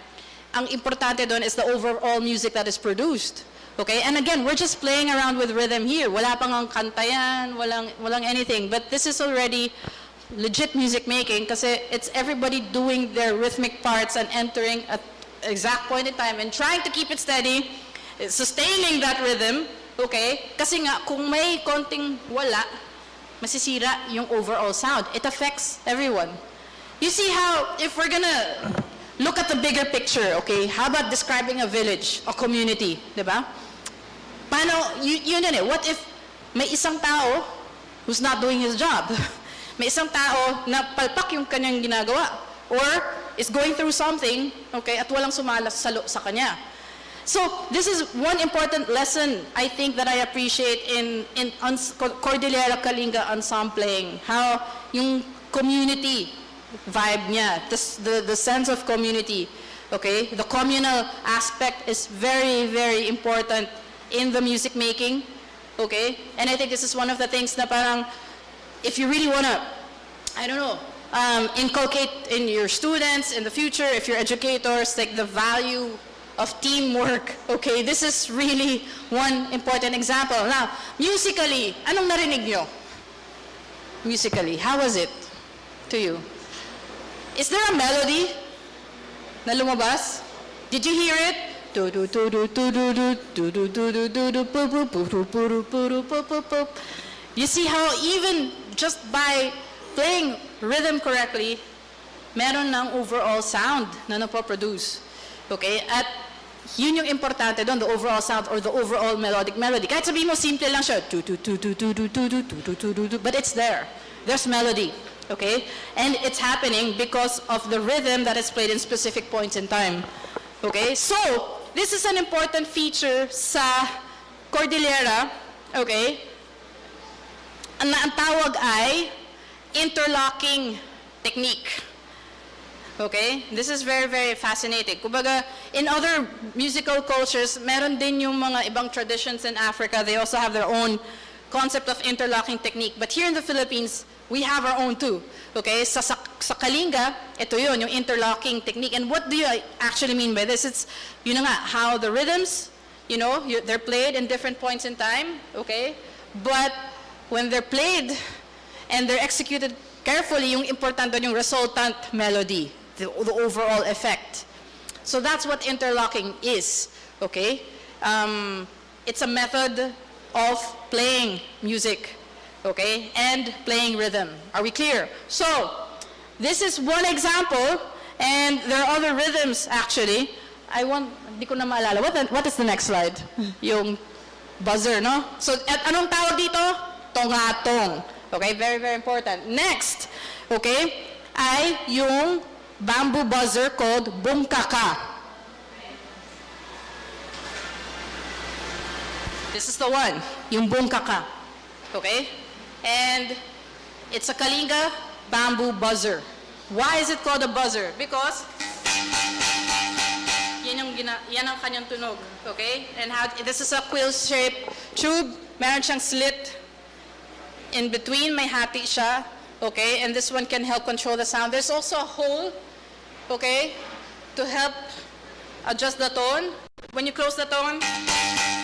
ang importante doon is the overall music that is produced. Okay? And again, we're just playing around with rhythm here. Wala pang ang kantayan, walang anything. But this is already legit music making kasi it's everybody doing their rhythmic parts and entering at exact point in time and trying to keep it steady, sustaining that rhythm. Okay? Kasi nga, kung may konting wala, masisira yung overall sound. It affects everyone. You see how, if we're gonna look at the bigger picture, okay, how about describing a village, a community, diba? Paano, yun eh, what if may isang tao who's not doing his job? May isang tao na palpak yung kanyang ginagawa or is going through something, okay, at walang sumasalo sa kanya. So, this is one important lesson I think that I appreciate in Cordillera Kalinga ensembling. How yung community vibe niya, the sense of community, okay? The communal aspect is very, very important in the music making, okay? And I think this is one of the things na parang, if you really wanna, I don't know, inculcate in your students in the future, if you're educators, like the value of teamwork. Okay, this is really one important example. Now, musically, anong narinig nyo? Musically, how was it to you? Is there a melody na lumabas? Did you hear it? You see how even just by playing rhythm correctly, meron ng overall sound na napoproduce. Okay? At yun yung importante doon, the overall sound or the overall melody. Kahit sabihin mo, simple lang siya. But it's there. There's melody. Okay? And it's happening because of the rhythm that is played in specific points in time. Okay? So, this is an important feature sa Cordillera. Okay? ang tawag ay interlocking technique. Okay? This is very, very fascinating. Kumbaga, in other musical cultures, meron din yung mga ibang traditions in Africa. They also have their own concept of interlocking technique. But here in the Philippines, we have our own too. Okay? Sa Kalinga, ito yun, yung interlocking technique. And what do you actually mean by this? It's, yun na nga, how the rhythms, you know, they're played in different points in time. Okay? But when they're played and they're executed carefully, yung important doon yung resultant melody. The overall effect. So that's what interlocking is, okay? It's a method of playing music, okay? And playing rhythm. Are we clear? So, this is one example, and there are other rhythms actually. Hindi ko na maalala. What is the next slide? Yung buzzer, no? So, anong tawag dito? Tongatong. Okay, very, very important. Next, okay, ay yung bamboo buzzer called bungkaka. This is the one, yung bungkaka. Okay? And it's a Kalinga bamboo buzzer. Why is it called a buzzer? Because yan ang kanyang tunog. Okay? And this is a quill-shaped tube. Meron siyang slit in between, may hati siya. Okay? And this one can help control the sound. There's also a hole, okay, to help adjust the tone. When you close the tone,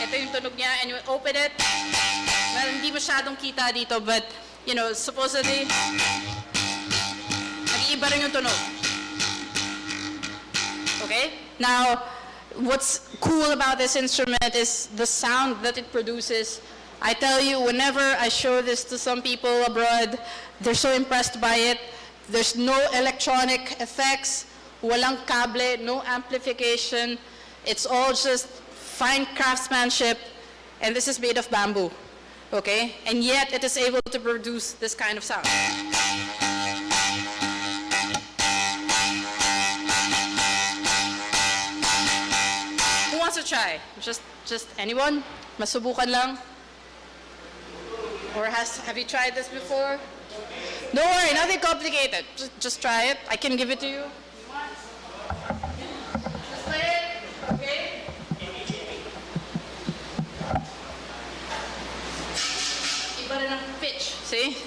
ito yung tunog niya, and you open it. Well, hindi masyadong kita dito, but, you know, supposedly, nag-iiba rin yung tunog. Okay? Now, what's cool about this instrument is the sound that it produces. I tell you, whenever I show this to some people abroad, they're so impressed by it. There's no electronic effects, walang cable, no amplification. It's all just fine craftsmanship, and this is made of bamboo, okay? And yet, it is able to produce this kind of sound. Who wants to try? Just anyone? Masubukan lang? Or have you tried this before? Don't worry, nothing complicated. Just try it. I can give it to you. Just play it, okay? Iba rin ang pitch, see?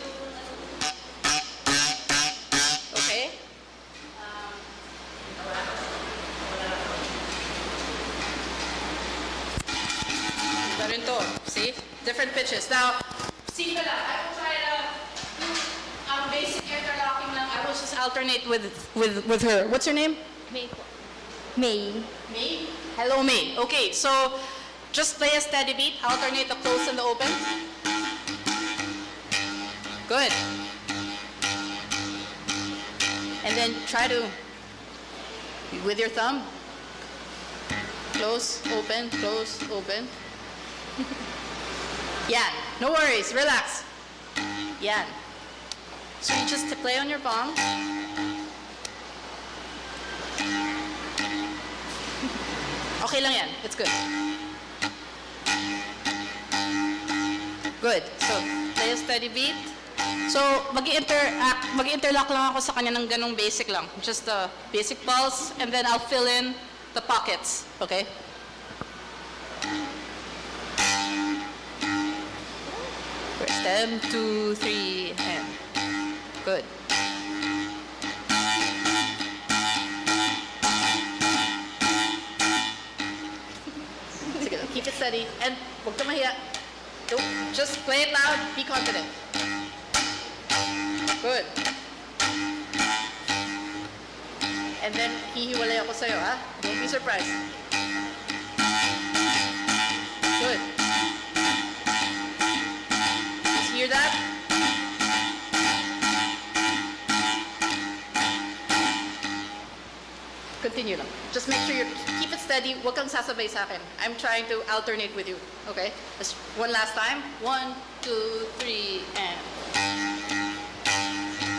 Okay? Iba rin to, see? Different pitches. Now, see ka lang. I will try to do basic interlocking lang. I will just alternate with her. What's your name? May po. May. May? Hello, May. Okay, so just play a steady beat. Alternate the close and the open. Good. And then try to, with your thumb, close, open, close, open. Yan. No worries. Relax. Yan. So you just play on your palm. Okay lang yan. It's good. Good. So, play a steady beat. So, mag-interlock lang ako sa kanya ng ganong basic lang. Just the basic pulse, and then I'll fill in the pockets. Okay? First, 1, 2, 3, and good. Sige, keep it steady. And huwag ka mahiya. Don't, just play it loud. Be confident. Good. And then, hihiwalay ako sa'yo, ha? Don't be surprised. Good. Just hear that? Continue lang. Just make sure you keep it steady. Huwag kang sasabay sa akin. I'm trying to alternate with you. Okay? Just one last time. 1, 2, 3, and...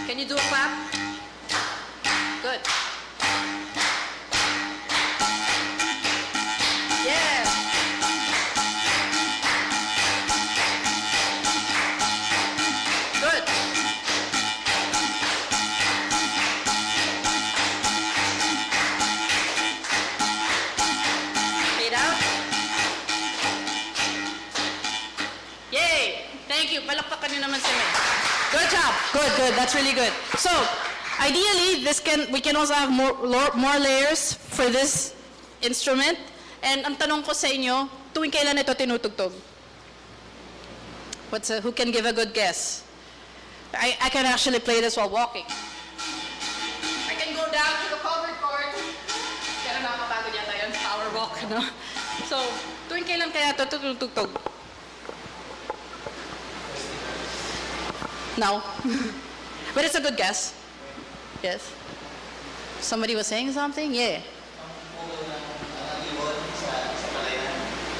Can you do a clap? Good. Yeah. Good job. Good, good. That's really good. So, ideally, we can also have more layers for this instrument. And ang tanong ko sa inyo, tuwing kailan ito tinutugtog? Who can give a good guess? I can actually play this while walking. I can go down to the covered court. Pero nakakapagod yata yun, power walk, no? So, tuwing kailan kaya ito tinutugtog? No. But it's a good guess. Yes. Somebody was saying something? Yeah.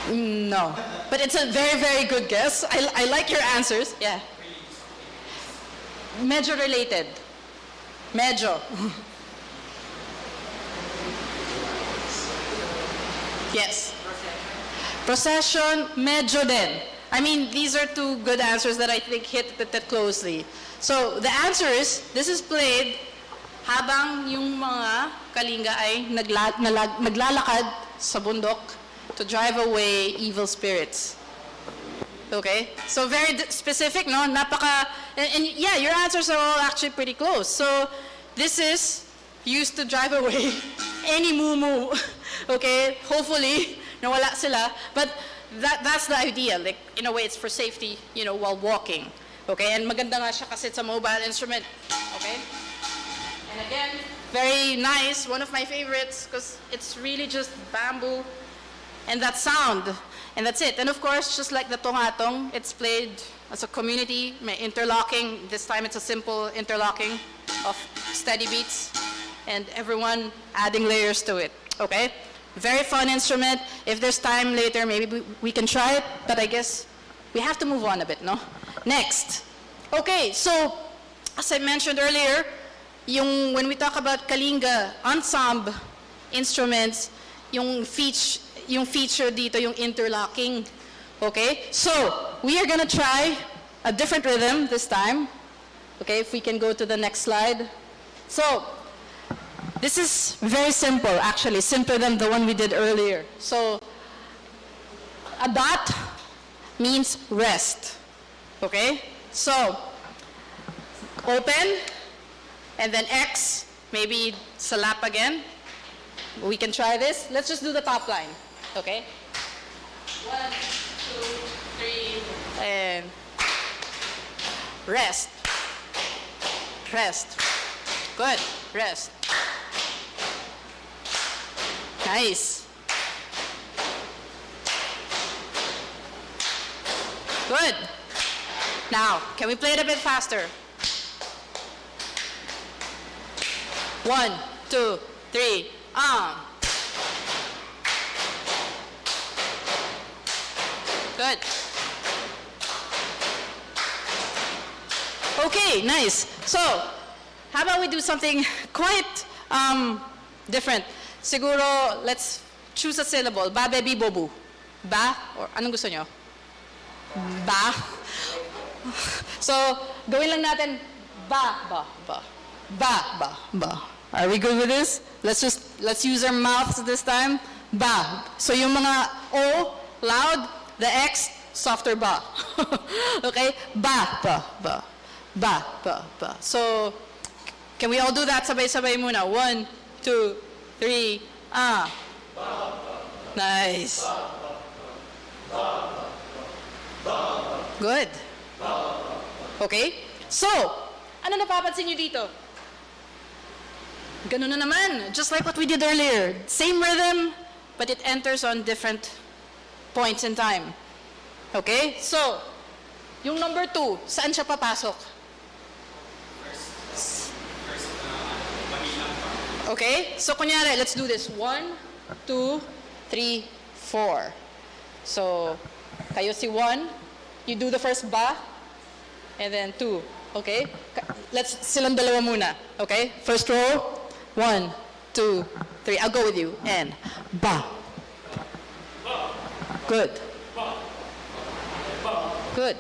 No. But it's a very, very good guess. I like your answers. Yeah. Medyo related. Medyo. Yes. Procession, medyo din. I mean, these are two good answers that I think hit that closely. So, the answer is, this is played habang yung mga kalinga ay naglalakad sa bundok to drive away evil spirits. Okay? So, very specific, no? And yeah, your answers are all actually pretty close. So, this is used to drive away any moo-moo. Okay? Hopefully, nawala sila. But that's the idea. Like, in a way, it's for safety, while walking. Okay? And maganda nga siya kasi it's a mobile instrument. Okay? And again, very nice. One of my favorites because it's really just bamboo and that sound. And that's it. And of course, just like the tongatong, it's played as a community, may interlocking. This time it's a simple interlocking of steady beats and everyone adding layers to it. Okay? Very fun instrument. If there's time later, maybe we can try it, but I guess we have to move on a bit, no? Next. Okay, so as I mentioned earlier, when we talk about Kalinga ensemble instruments, yung feature dito, yung interlocking. Okay? So, we are gonna try a different rhythm this time. Okay, if we can go to the next slide. So, this is very simple, actually, simpler than the one we did earlier. So, a dot means rest. Okay? So, open, and then X, maybe salap again. We can try this. Let's just do the top line. Okay? 1, 2, 3, and rest. Rest. Good. Rest. Nice. Good. Now, can we play it a bit faster? 1, 2, 3, Good. Okay, nice. So, how about we do something quite different? Siguro, let's choose a syllable. Ba, baby, bobu. Ba? Or anong gusto nyo? Ba? So, gawin lang natin ba, ba, ba. Ba, ba, ba. Are we good with this? Let's use our mouths this time. Ba. So yung mga O, loud, the X, softer ba. Okay? Ba, ba, ba. Ba, ba, ba. So, can we all do that sabay-sabay muna? 1, 2, 3, Nice. Good. Okay? So, ano napapansin nyo dito? Ganun na naman, just like what we did earlier. Same rhythm, but it enters on different points in time. Okay? So, yung number 2, saan siya papasok? Okay? So, kunyari, let's do this. 1, 2, 3, 4. So, kayo si 1, you do the first ba, and then 2. Okay? Let's silang dalawa muna. Okay? First row. 1, 2, 3. I'll go with you. And ba. Good. Good.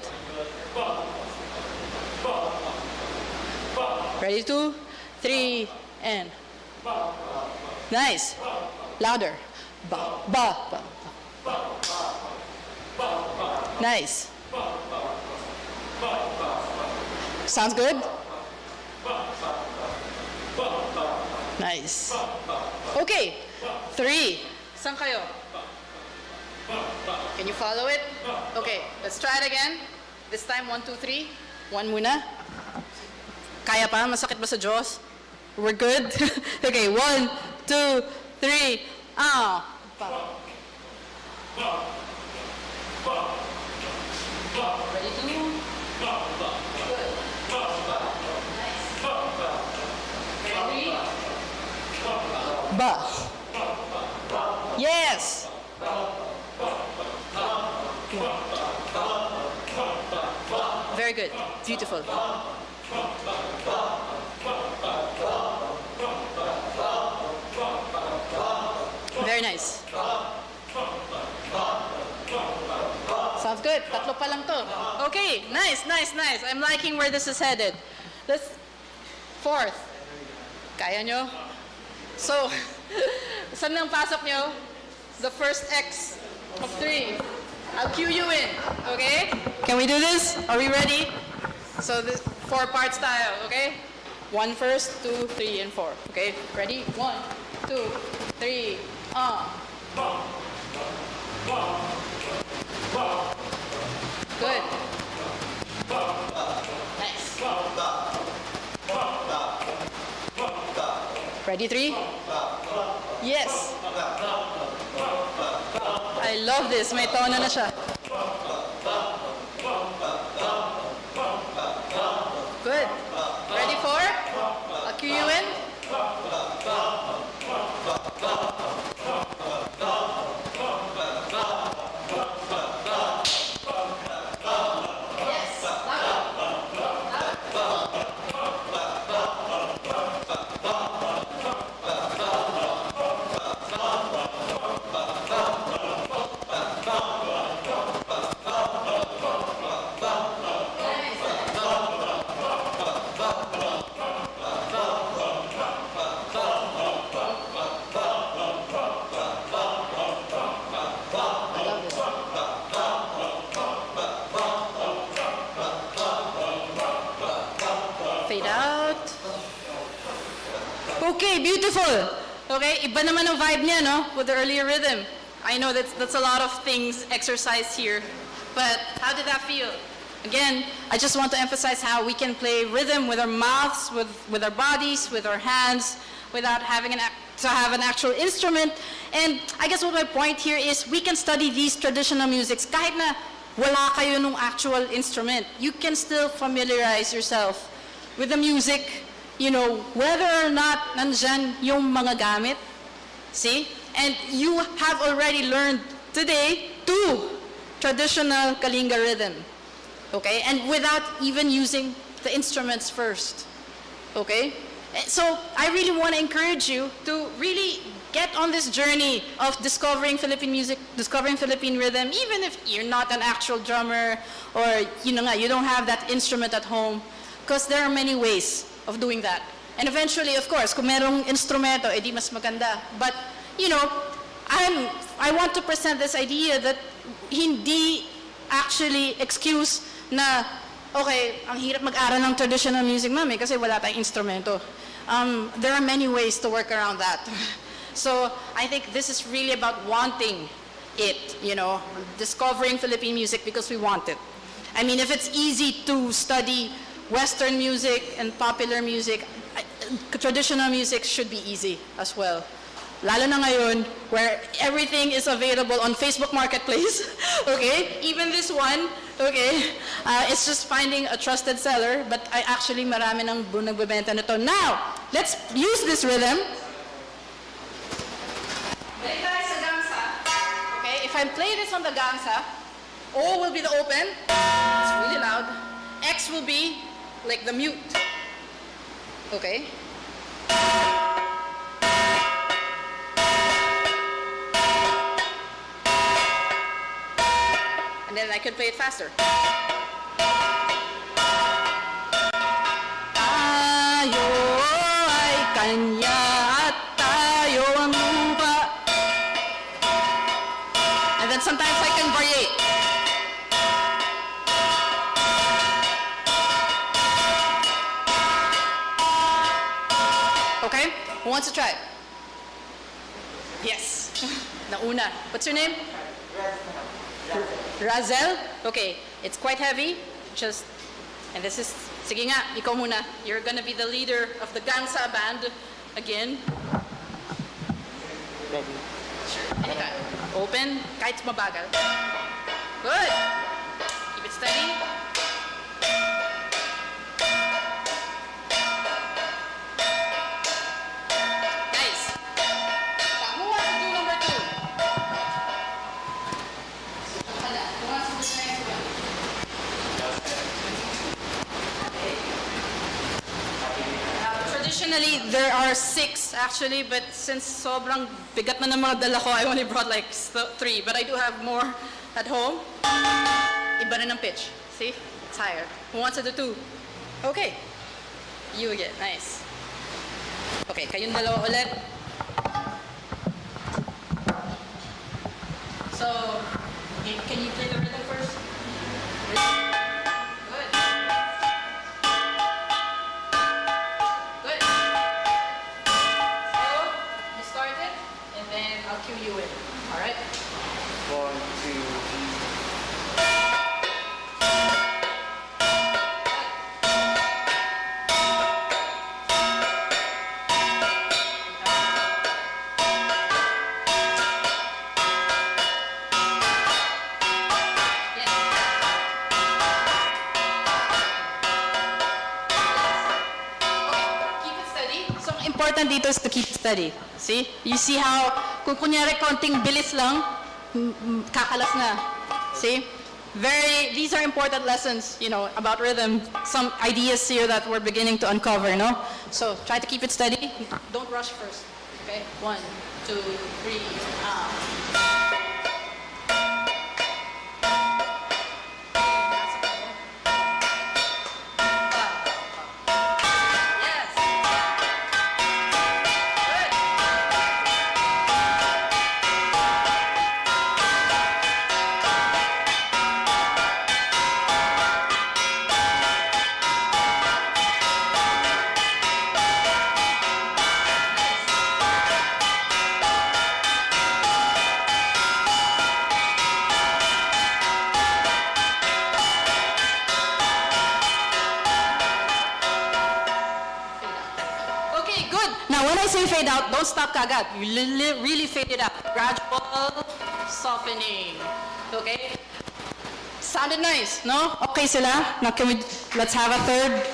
Ready? 2, 3, and nice. Louder. Ba, ba, ba, ba. Nice. Sounds good? Nice. Okay, 3. Saan kayo? Can you follow it? Okay, let's try it again. This time, 1, 2, 3. 1 muna. Kaya pa? Masakit ba sa jaws? We're good? Okay, 1, 2, 3. Ah. Ready to move? Good. Nice. Ready? Ba. Yes. Very good. Beautiful. Very nice. Sounds good. Tatlo pa lang to. Okay, nice, nice, nice. I'm liking where this is headed. Let's 4th. Kaya nyo? So, saan nang pasok nyo? The first X of 3. I'll cue you in, okay? Can we do this? Are we ready? So, this 4 parts tayo, okay? 1 first, 2, 3, and 4. Okay? Ready? 1, 2, 3, Good. Nice. Ready, 3? Yes. I love this. May tono na siya. Good. Ready, 4? I'll cue you in. Fade out. Okay, beautiful. Okay, iba naman ang vibe niya, no? With the earlier rhythm. I know that's a lot of things exercised here, but how did that feel? Again, I just want to emphasize how we can play rhythm with our mouths, with our bodies, with our hands, without having to have an actual instrument. And I guess what my point here is we can study these traditional musics kahit na wala kayo nung actual instrument. You can still familiarize yourself with the music, you know, whether or not nandyan yung mga gamit. See? And you have already learned today 2 traditional Kalinga rhythm. Okay? And without even using the instruments first. Okay? So I really want to encourage you to really get on this journey of discovering Philippine music, discovering Philippine rhythm, even if you're not an actual drummer or you don't have that instrument at home. Because there are many ways of doing that. And eventually, of course, kung merong instrumento, edi mas maganda. But, you know, I want to present this idea that hindi actually excuse na, okay, ang hirap mag-aral ng traditional music, mami, kasi wala tayong instrumento. There are many ways to work around that. So, I think this is really about wanting it, you know, discovering Philippine music because we want it. I mean, if it's easy to study Western music and popular music, traditional music should be easy as well. Lalo na ngayon, where everything is available on Facebook Marketplace, okay? Even this one, okay? It's just finding a trusted seller, but I actually marami nang nagbebenta nito. Now, let's use this rhythm. Balik tayo sa gangsa. Okay, if I play this on the gangsa, O will be the open, it's really loud. X will be like the mute. Okay? And then I can play it faster. Tayo ay kanya at tayo ang lupa. And then sometimes I can variate. Okay? Who wants to try? Yes. Nauna. What's your name? Razel? Okay. It's quite heavy. And this is, sige nga, ikaw muna. You're gonna be the leader of the Gansa band again. Ready? Sure. Anytime. Open, kahit mabagal. Good. Keep it steady. Nice. Now, who wants to do number 2? Who wants to do the next one? Traditionally, there are 6 actually, but since sobrang bigat na ng mga dala ko, I only brought like 3, but I do have more at home. Iba na ng pitch. See? It's higher. Who wants to do 2? Okay. You again. Nice. Okay, kayong dalawa ulit. So, can you play the rhythm first? Good. Good. So, you start it, and then I'll cue you in. All right? 1, 2, 3. Keep it steady. So, ang important dito is to keep it steady. See? You see how, kung kunyari konting bilis lang, kakalas na. See? These are important lessons, you know, about rhythm. Some ideas here that we're beginning to uncover, no? So, try to keep it steady. Don't rush first. Okay? 1, 2, 3, Yes. Good. Okay, good. Now, when I say fade out, don't stop kagad. You really fade it out. Gradual softening. Okay? Sounded nice, no? Okay sila? Now, let's have a third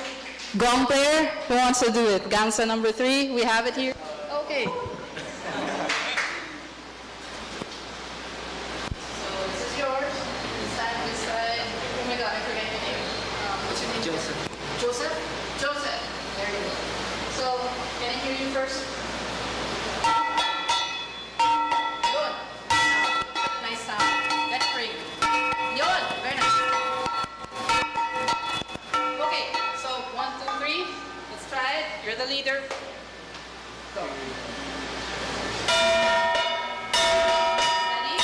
gong player. Who wants to do it? Gangsa number 3. We have it here. Okay. So, this is yours. This side, this side. Oh my God, I forget your name. What's your name? Joseph. Joseph? Joseph. There you go. So, can I hear you first? Good. Nice sound. Let's bring. Yun. Very nice. Okay, so 1, 2, 3. Let's try it. You're the leader. Go. Steady.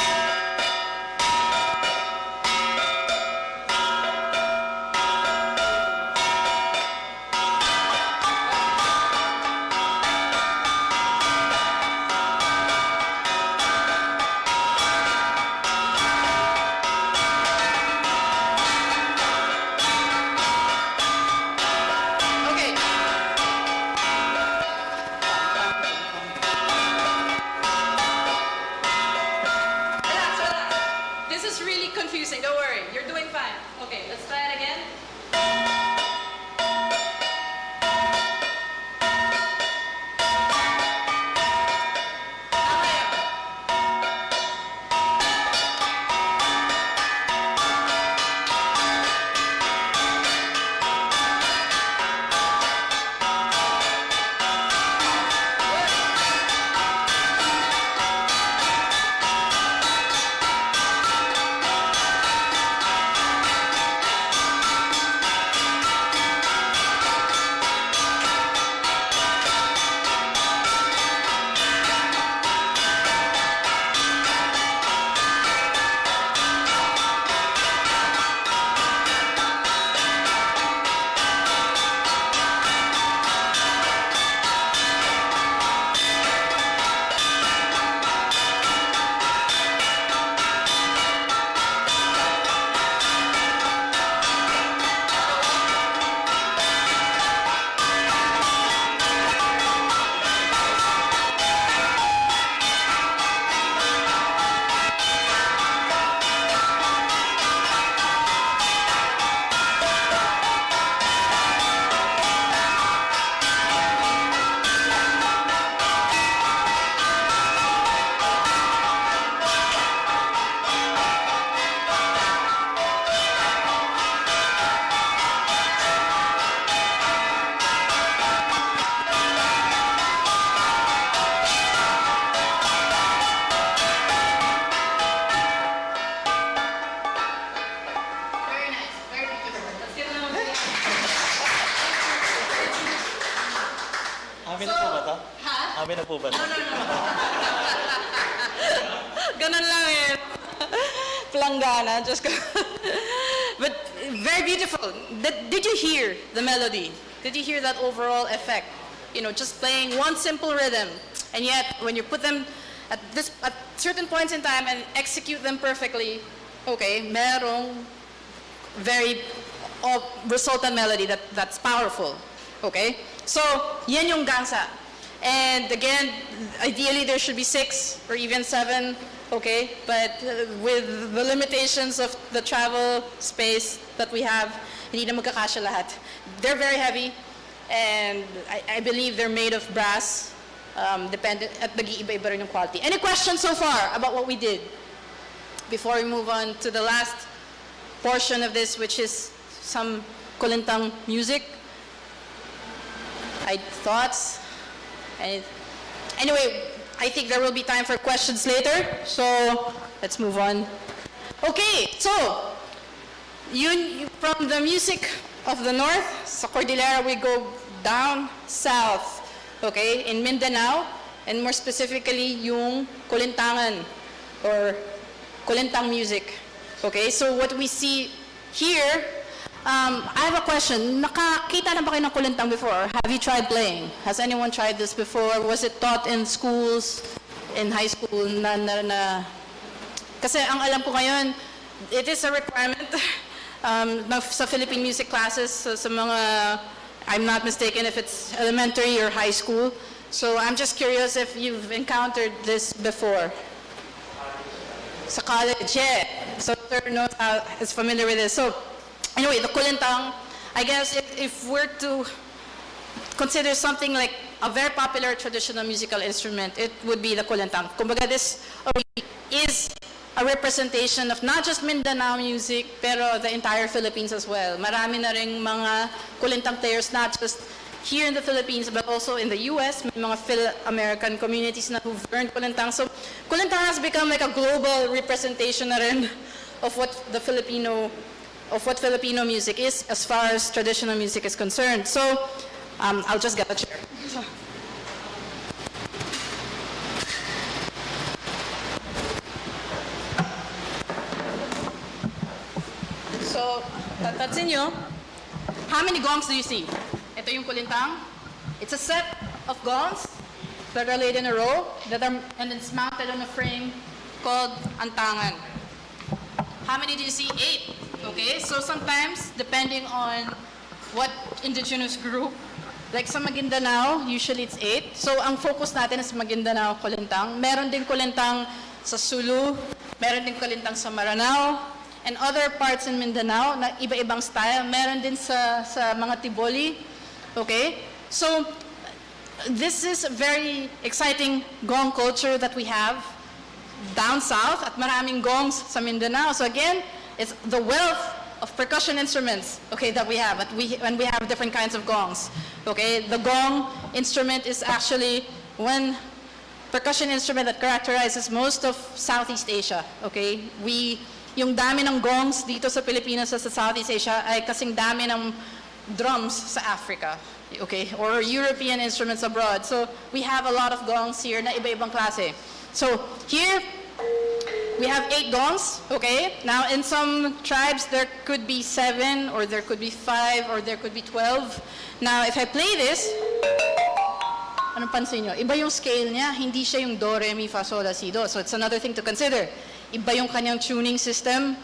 Okay. Relax, relax. This is really confusing. Don't worry. You're doing fine. Okay, let's try it again. Tama yun. po ba? Ganun lang eh. Planggana, just But very beautiful. Did you hear the melody? Did you hear that overall effect? You know, just playing one simple rhythm, and yet when you put them at certain points in time and execute them perfectly, okay, merong very resultant melody that's powerful. Okay, so yan yung gangsa. And again, ideally there should be 6 or even 7, okay? But with the limitations of the travel space that we have, hindi na magkakasya lahat. They're very heavy, and I believe they're made of brass, dependent, at nag-iiba-iba rin yung quality. Any questions so far about what we did? Before we move on to the last portion of this, which is some kulintang music. Thoughts? Anyway, I think there will be time for questions later, so let's move on. Okay, so from the music of the north, sa Cordillera, we go down south, okay, in Mindanao, and more specifically yung kulintangan or kulintang music. Okay, so what we see here, I have a question. Nakakita na ba kayo ng kulintang before? Have you tried playing? Has anyone tried this before? Was it taught in schools, in high school? Kasi ang alam ko ngayon, it is a requirement sa Philippine music classes, sa mga, I'm not mistaken if it's elementary or high school. So I'm just curious if you've encountered this before. Sa college, yeah. So sir knows is familiar with this. So anyway, the kulintang, I guess if we're to consider something like a very popular traditional musical instrument, it would be the kulintang. Kumbaga, this is a representation of not just Mindanao music, pero the entire Philippines as well. Marami na ring mga kulintang players, not just here in the Philippines, but also in the US, may mga Phil-American communities na who've learned kulintang. So, kulintang has become like a global representation na rin of what Filipino music is as far as traditional music is concerned. So, I'll just get a chair. So, tatatsin nyo, how many gongs do you see? Ito yung kulintang. It's a set of gongs that are laid in a row, and it's mounted on a frame called antangan. How many do you see? 8. Okay, so sometimes, depending on what indigenous group, like sa Maguindanao, usually it's 8. So ang focus natin is Maguindanao kulintang. Meron din kulintang sa Sulu, meron din kulintang sa Maranao, and other parts in Mindanao na iba-ibang style. Meron din sa mga Tiboli. Okay, so this is a very exciting gong culture that we have down south, at maraming gongs sa Mindanao. So again, it's the wealth of percussion instruments, okay, that we have. And we have different kinds of gongs. Okay, the gong instrument is actually one percussion instrument that characterizes most of Southeast Asia. Okay, yung dami ng gongs dito sa Pilipinas sa Southeast Asia ay kasing dami ng drums sa Africa, okay, or European instruments abroad. So we have a lot of gongs here na iba-ibang klase. So here we have 8 gongs, okay? Now in some tribes there could be 7, or there could be 5, or there could be 12. Now if I play this, anong pansin nyo? Iba yung scale niya, hindi siya yung do, re, mi, fa, sol, la, si, do. So it's another thing to consider. Iba yung kanyang tuning system,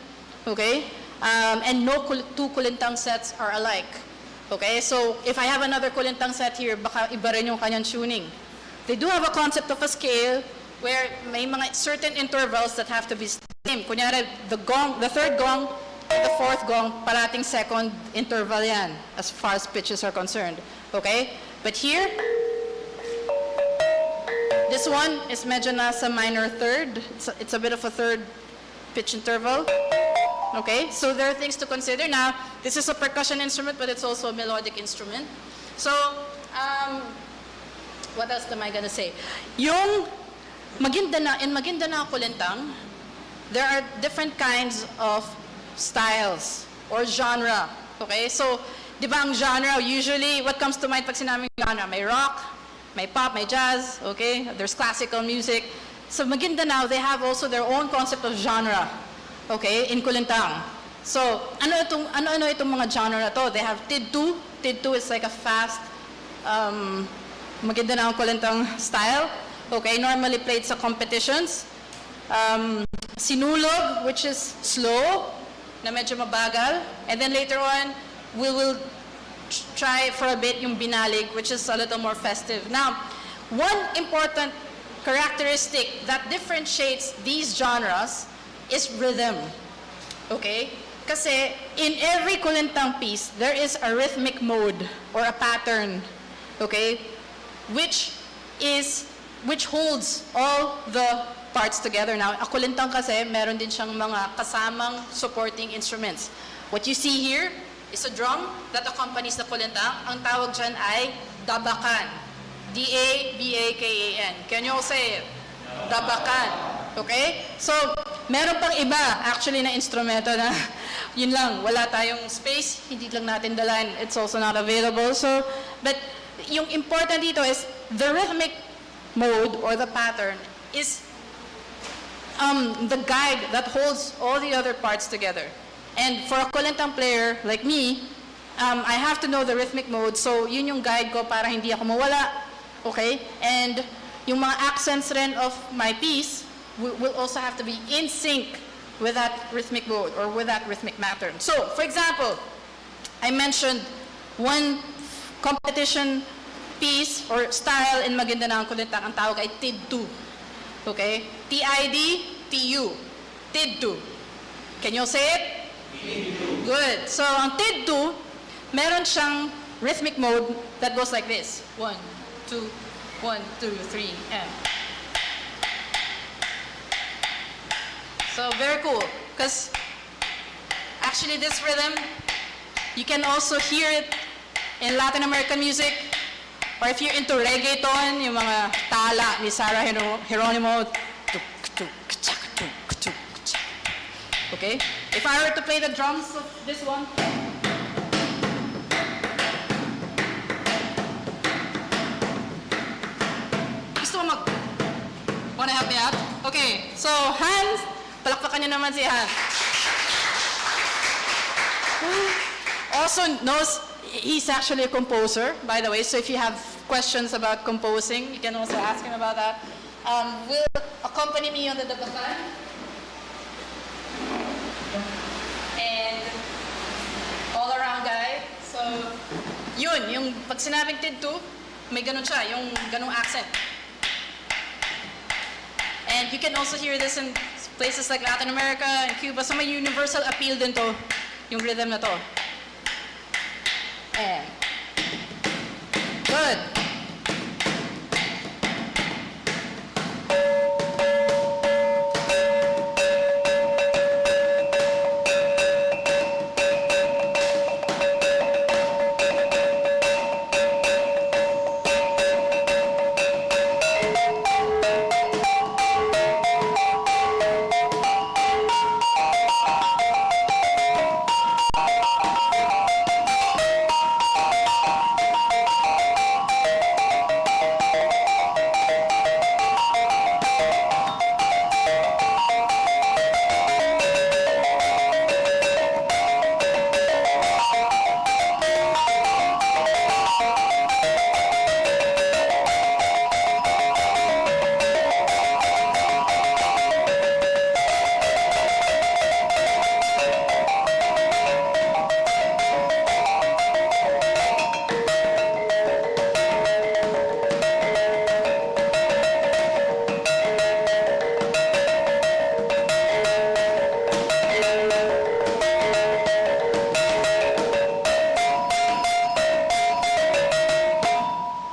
okay? And no two kulintang sets are alike. Okay, so if I have another kulintang set here, baka iba rin yung kanyang tuning. They do have a concept of a scale where may mga certain intervals that have to be same. Kunyari, the third gong, the fourth gong, parating second interval yan, as far as pitches are concerned. Okay? But here, this one is medyo nasa minor third. It's a bit of a third pitch interval. Okay, so there are things to consider. Now, this is a percussion instrument, but it's also a melodic instrument. So, what else am I gonna say? Yung in Maguindanao kulintang, there are different kinds of styles or genre. Okay, so, di ba ang genre, usually, what comes to mind pag sinabing genre? May rock, may pop, may jazz, okay? There's classical music. So Maguindanao, they have also their own concept of genre, okay, in Kulintang. So, ano itong mga genre na to? They have Tidtu. Tidtu is like a fast Maguindanao Kulintang style, okay, normally played sa competitions. Sinulog, which is slow, na medyo mabagal. And then later on, we will try for a bit yung binalig, which is a little more festive. Now, one important characteristic that differentiates these genres is rhythm. Okay? Kasi in every Kulintang piece, there is a rhythmic mode or a pattern, okay, which holds all the parts together. Now, a Kulintang kasi, meron din siyang mga kasamang supporting instruments. What you see here is a drum that accompanies the Kulintang. Ang tawag dyan ay dabakan. D-A-B-A-K-A-N. Can you all say it? Dabakan. Okay? So, meron pang iba actually na instrumento na yun lang, wala tayong space, hindi lang natin dalan, it's also not available. So, but yung important dito is the rhythmic mode or the pattern is the guide that holds all the other parts together. And for a Kulintang player like me, I have to know the rhythmic mode, so yun yung guide ko para hindi ako mawala. Okay? And yung mga accents rin of my piece will also have to be in sync with that rhythmic mode or with that rhythmic pattern. So, for example, I mentioned one competition piece or style in Maguindanao Kulintang, ang tawag ay Tidtu. Okay? T-I-D-T-U. Tidtu. Can you all say it? Tidtu. Good. So, ang Tidtu, meron siyang rhythmic mode that goes like this. 1, 2, 1, 2, 3, and. So, very cool. Because actually this rhythm, you can also hear it in Latin American music. Or if you're into reggaeton, yung mga tala ni Sarah Geronimo. Okay? If I were to play the drums of this one. Gusto mo wanna help me out? Okay, so Hans, palakpakan niyo naman si Hans. Also knows, he's actually a composer, by the way, so if you have questions about composing, you can also ask him about that. Will accompany me on the dabakan. And all-around guy. So, yun, yung pag sinabing Tidtu, may ganun siya, yung ganung accent. And you can also hear this in places like Latin America and Cuba. So may universal appeal din to, yung rhythm na to. And good.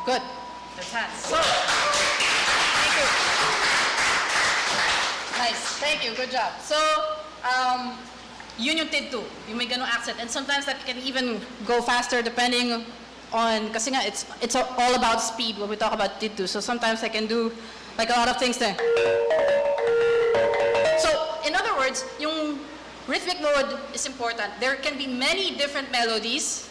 Good. That's Hans. So, thank you. Nice. Thank you. Good job. So, yun yung Tidtu, yung may ganung accent. And sometimes that can even go faster depending on, kasi nga, it's all about speed when we talk about Tidtu. So sometimes I can do like a lot of things there. So, in other words, yung rhythmic mode is important. There can be many different melodies.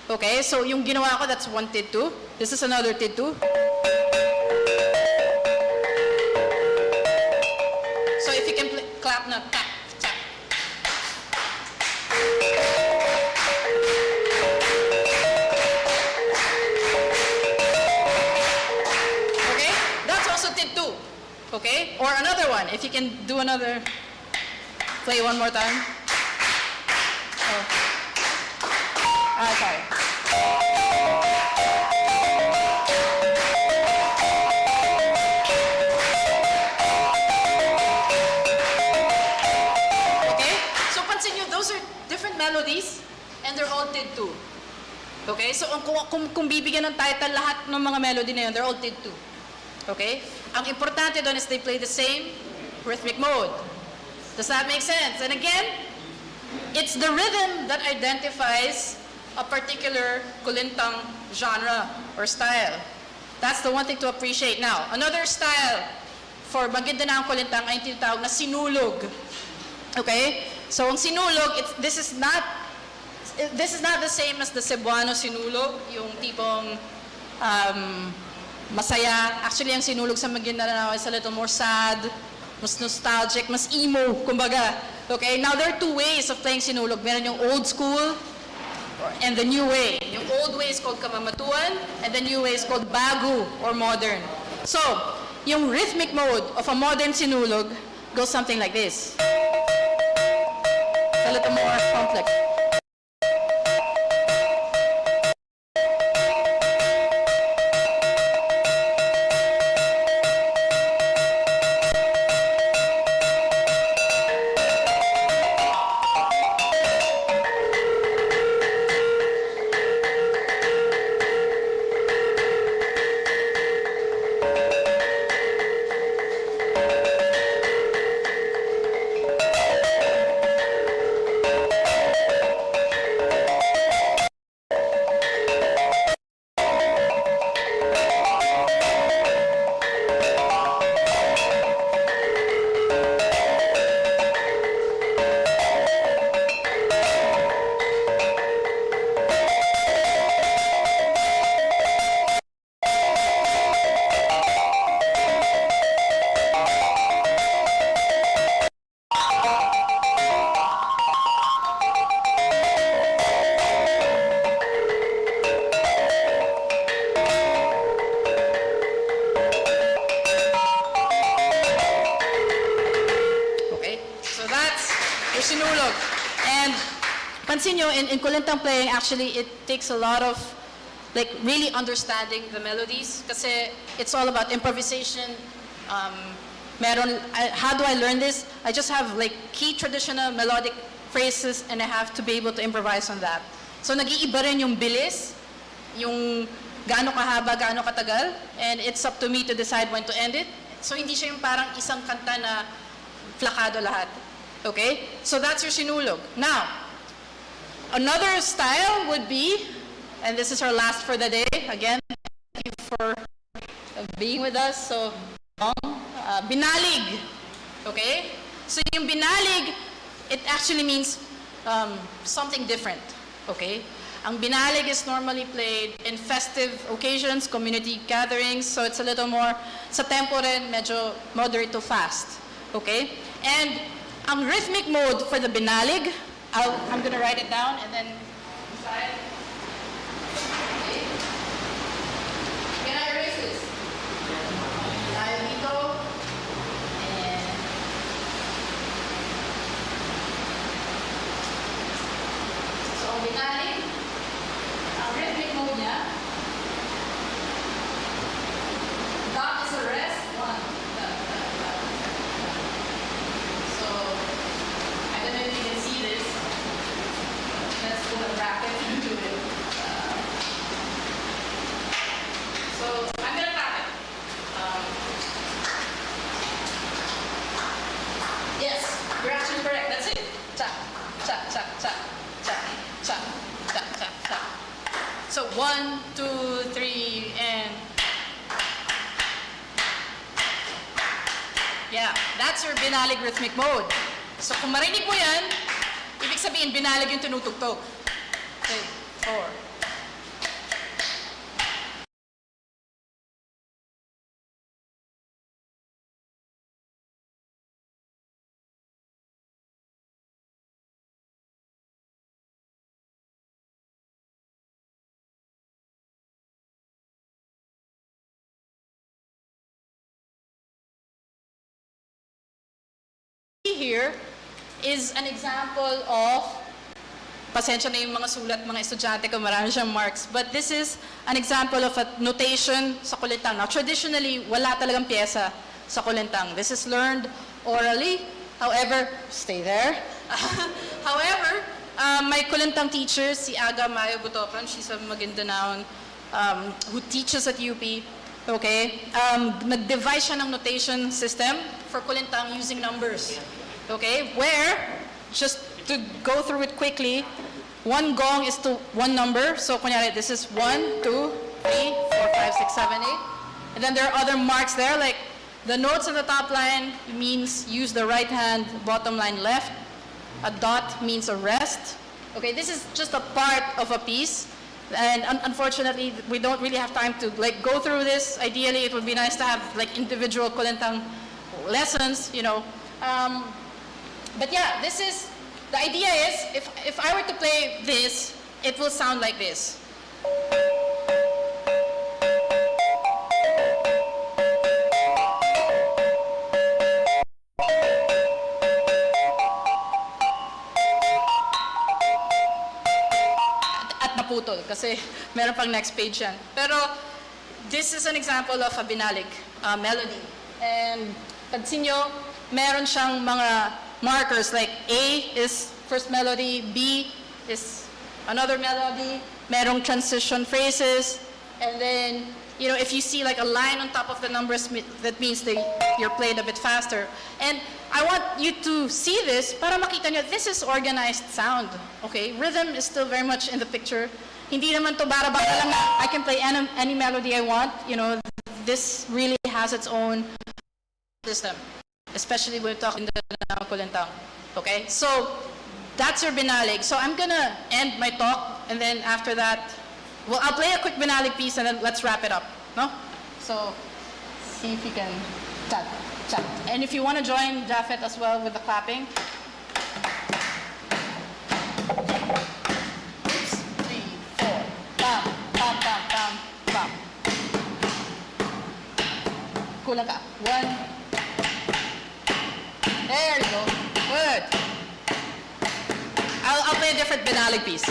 Okay, so yung ginawa ko, that's one Tidtu. This is another Tidtu. can clap na tap, tap. Okay? That's also tip 2. Okay? Or another one, if you can do another, play one more time. Oh. Sorry. Okay? So pansin nyo, those are different melodies and they're all tid 2. Okay? So kung bibigyan ng title lahat ng mga melody na yun, they're all tid 2. Okay? Ang importante doon is they play the same rhythmic mode. Does that make sense? And again, it's the rhythm that identifies a particular kulintang genre or style. That's the one thing to appreciate. Now, another style for Maguindanao kulintang ay tinatawag na sinulog. Okay? So ang sinulog, this is not the same as the Cebuano sinulog, yung tipong masaya. Actually, ang sinulog sa Maguindanao is a little more sad, mas nostalgic, mas emo, kumbaga. Okay? Now, there are two ways of playing sinulog. Meron yung old school and the new way. Yung old way is called kamamatuan, and the new way is called bagu or modern. So, yung rhythmic mode of a modern sinulog goes something like this. It's a little more complex. sinulog. And pansin nyo, in kulintang playing, actually, it takes a lot of, like, really understanding the melodies. Kasi it's all about improvisation. How do I learn this? I just have, like, key traditional melodic phrases, and I have to be able to improvise on that. So, nag-iiba rin yung bilis, yung gaano kahaba, gaano katagal, and it's up to me to decide when to end it. So, hindi siya yung parang isang kanta na flakado lahat. Okay? So, that's your sinulog. Now, another style would be, and this is our last for the day. Again, thank you for being with us so long. Binalig. Okay? So, yung binalig, it actually means something different. Okay? Ang binalig is normally played in festive occasions, community gatherings, so it's a little more, sa tempo rin, medyo moderate to fast. Okay? And ang rhythmic mode for the binalig, I'm gonna write it down and then decide. Okay. Can I erase this? Tayo dito. And so, ang binalig, ang rhythmic mode niya, dot is a rest, one. So, I don't know if you can see this. Let's put a bracket into it. So, I'm gonna tap it. Yes, you're actually correct. That's it. Tap, tap, tap, tap, tap, tap, tap, tap, tap. So, 1, 2, 3, and yeah, that's your binalig rhythmic mode. So, kung marinig mo yan, ibig sabihin, binalig yung tinutugtog. 3, 4, here is an example of, pasensya na yung mga sulat, mga estudyante ko, marami siyang marks. But this is an example of a notation sa kulintang. Now, traditionally, wala talagang pyesa sa kulintang. This is learned orally. However, stay there. However, my kulintang teacher, si Aga Mayo Butokan, she's a Maguindanaon, who teaches at UP, okay? Nag-devise siya ng notation system for kulintang using numbers, okay? Where, just to go through it quickly, one gong is to one number. So, kunyari, this is 1, 2, 3, 4, 5, 6, 7, 8. And then there are other marks there, like the notes on the top line means use the right hand, bottom line left. A dot means a rest. Okay, this is just a part of a piece. And unfortunately, we don't really have time to like go through this. Ideally, it would be nice to have like individual kulintang lessons, you know. But yeah, this is, the idea is, if I were to play this, it will sound like this. At naputol, kasi meron pang next page yan. Pero, this is an example of a binalig melody. And, pansin nyo, meron siyang mga markers, like A is first melody, B is another melody, merong transition phrases, and then, you know, if you see like a line on top of the numbers, that means you're played a bit faster. And I want you to see this para makita nyo, this is organized sound, okay? Rhythm is still very much in the picture. Hindi naman to bara-bara lang na I can play any melody I want, you know, this really has its own system. Especially when we're talking about kulintang. Okay? So, that's your binalig. So, I'm gonna end my talk, and then after that, well, I'll play a quick binalig piece, and then let's wrap it up. No? So, see if you can chat. And if you want to join Jafet as well with the clapping. Oops. 3, 4. Bam, bam, bam, bam, bam. Kulang ka. 1. There you go. Good. I'll play a different binalig piece.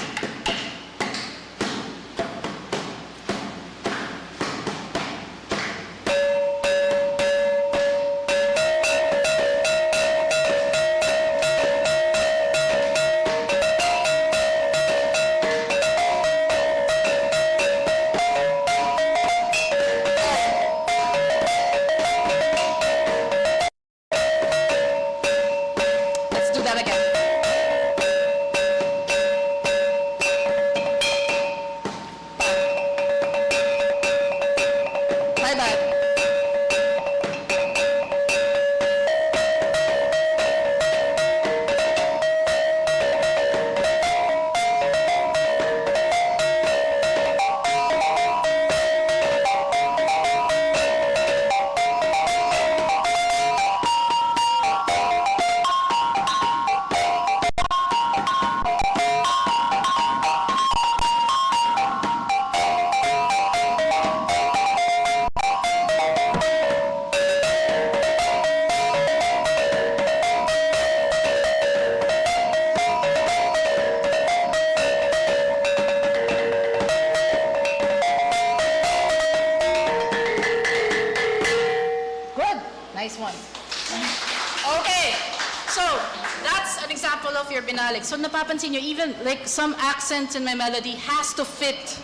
of your binalig. So napapansin nyo, even like some accents in my melody has to fit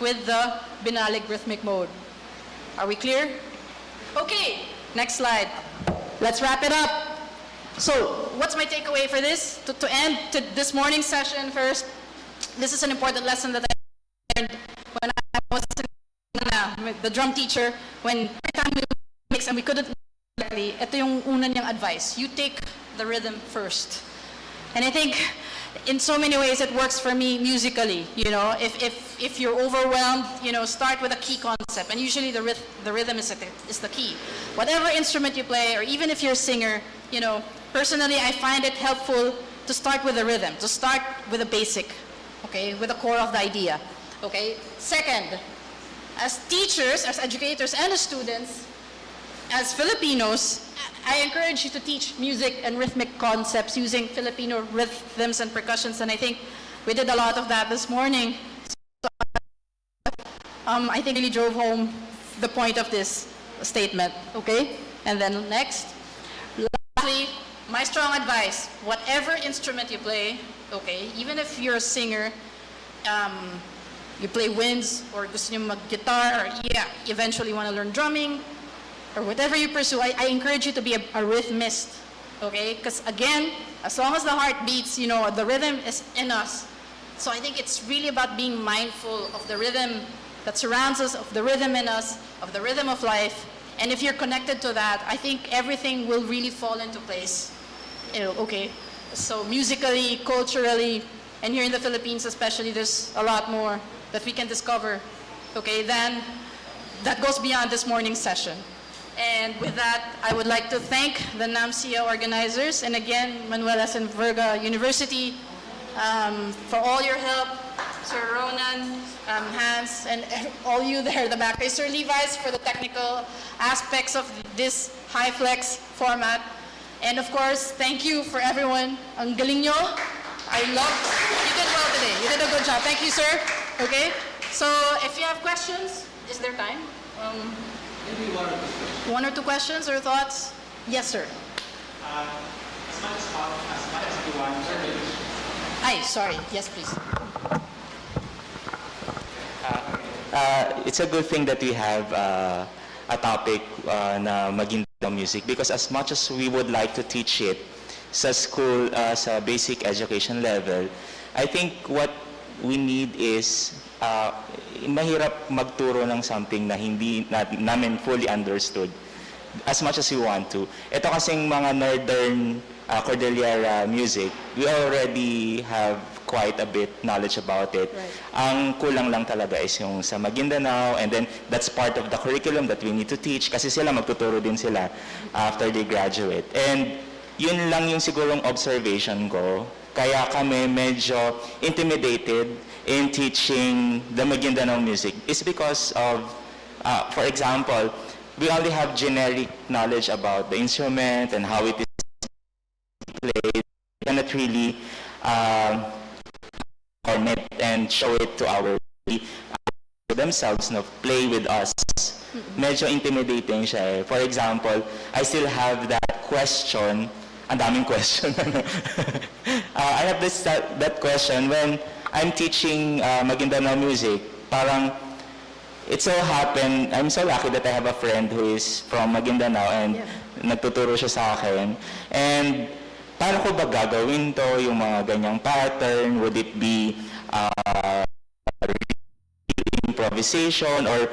with the binalig rhythmic mode. Are we clear? Okay, next slide. Let's wrap it up. So, what's my takeaway for this? To end this morning's session first, this is an important lesson that I learned when I was the drum teacher, when every time we mix and we couldn't correctly, ito yung una niyang advice. You take the rhythm first. And I think in so many ways it works for me musically, you know. If you're overwhelmed, you know, start with a key concept. And usually the rhythm is the key. Whatever instrument you play, or even if you're a singer, you know, personally I find it helpful to start with the rhythm, to start with the basic, okay, with the core of the idea, okay. Second, as teachers, as educators, and as students, as Filipinos, I encourage you to teach music and rhythmic concepts using Filipino rhythms and percussions, and I think we did a lot of that this morning. So, I think really drove home the point of this statement, okay? And then next, lastly, my strong advice, whatever instrument you play, okay, even if you're a singer, you play winds, or gusto niyo mag-guitar, or eventually want to learn drumming, or whatever you pursue, I encourage you to be a rhythmist, okay? Because again, as long as the heart beats, you know, the rhythm is in us. So I think it's really about being mindful of the rhythm that surrounds us, of the rhythm in us, of the rhythm of life. And if you're connected to that, I think everything will really fall into place. Okay? So musically, culturally, and here in the Philippines especially, there's a lot more that we can discover. Okay? Then that goes beyond this morning's session. And with that, I would like to thank the NAMCYA organizers, and again, Manuel at Enverga University, for all your help, Sir Ronan, Hans, and all you there at the back. Sir Levi's for the technical aspects of this high flex format. And of course, thank you for everyone. Ang galing nyo. You did well today. You did a good job. Thank you, sir. Okay? So, if you have questions, is there time? Maybe One or two questions or thoughts? Yes, sir. as much as you want, Ay, sorry. Yes, please. It's a good thing that we have a topic na Maguindanao music, because as much as we would like to teach it sa school, sa basic education level, I think what we need is mahirap magturo ng something na hindi namin fully understood as much as we want to. Ito kasing mga northern Cordillera music, we already have quite a bit knowledge about it. Right. Ang kulang lang talaga is yung sa Maguindanao, and then that's part of the curriculum that we need to teach kasi sila magtuturo din sila after they graduate. And yun lang yung sigurong observation ko. Kaya kami medyo intimidated in teaching the Maguindanao music is because of, for example, we only have generic knowledge about the instrument and how it is played. We cannot really format and show it to our themselves, no, play with us. Medyo intimidating siya eh. For example, I still have that question. Ang daming question. I have that question when I'm teaching Maguindanao music. Parang it so happened, I'm so lucky that I have a friend who is from Maguindanao and nagtuturo siya sa akin. And paano ko ba gagawin to, yung mga ganyang pattern? Would it be improvisation or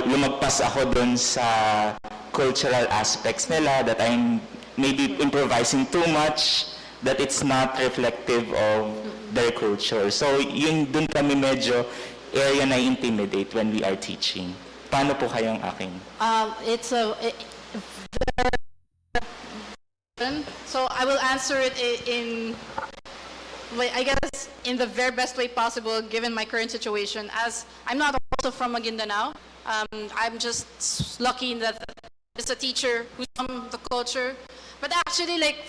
lumagpas ako dun sa cultural aspects nila that I'm maybe improvising too much, that it's not reflective of their culture. So yun dun kami medyo area na intimidate when we are teaching. Paano po kayong aking? So I will answer it in, I guess, in the very best way possible given my current situation. As I'm not also from Maguindanao, I'm just lucky that it's a teacher who's from the culture. But actually, like,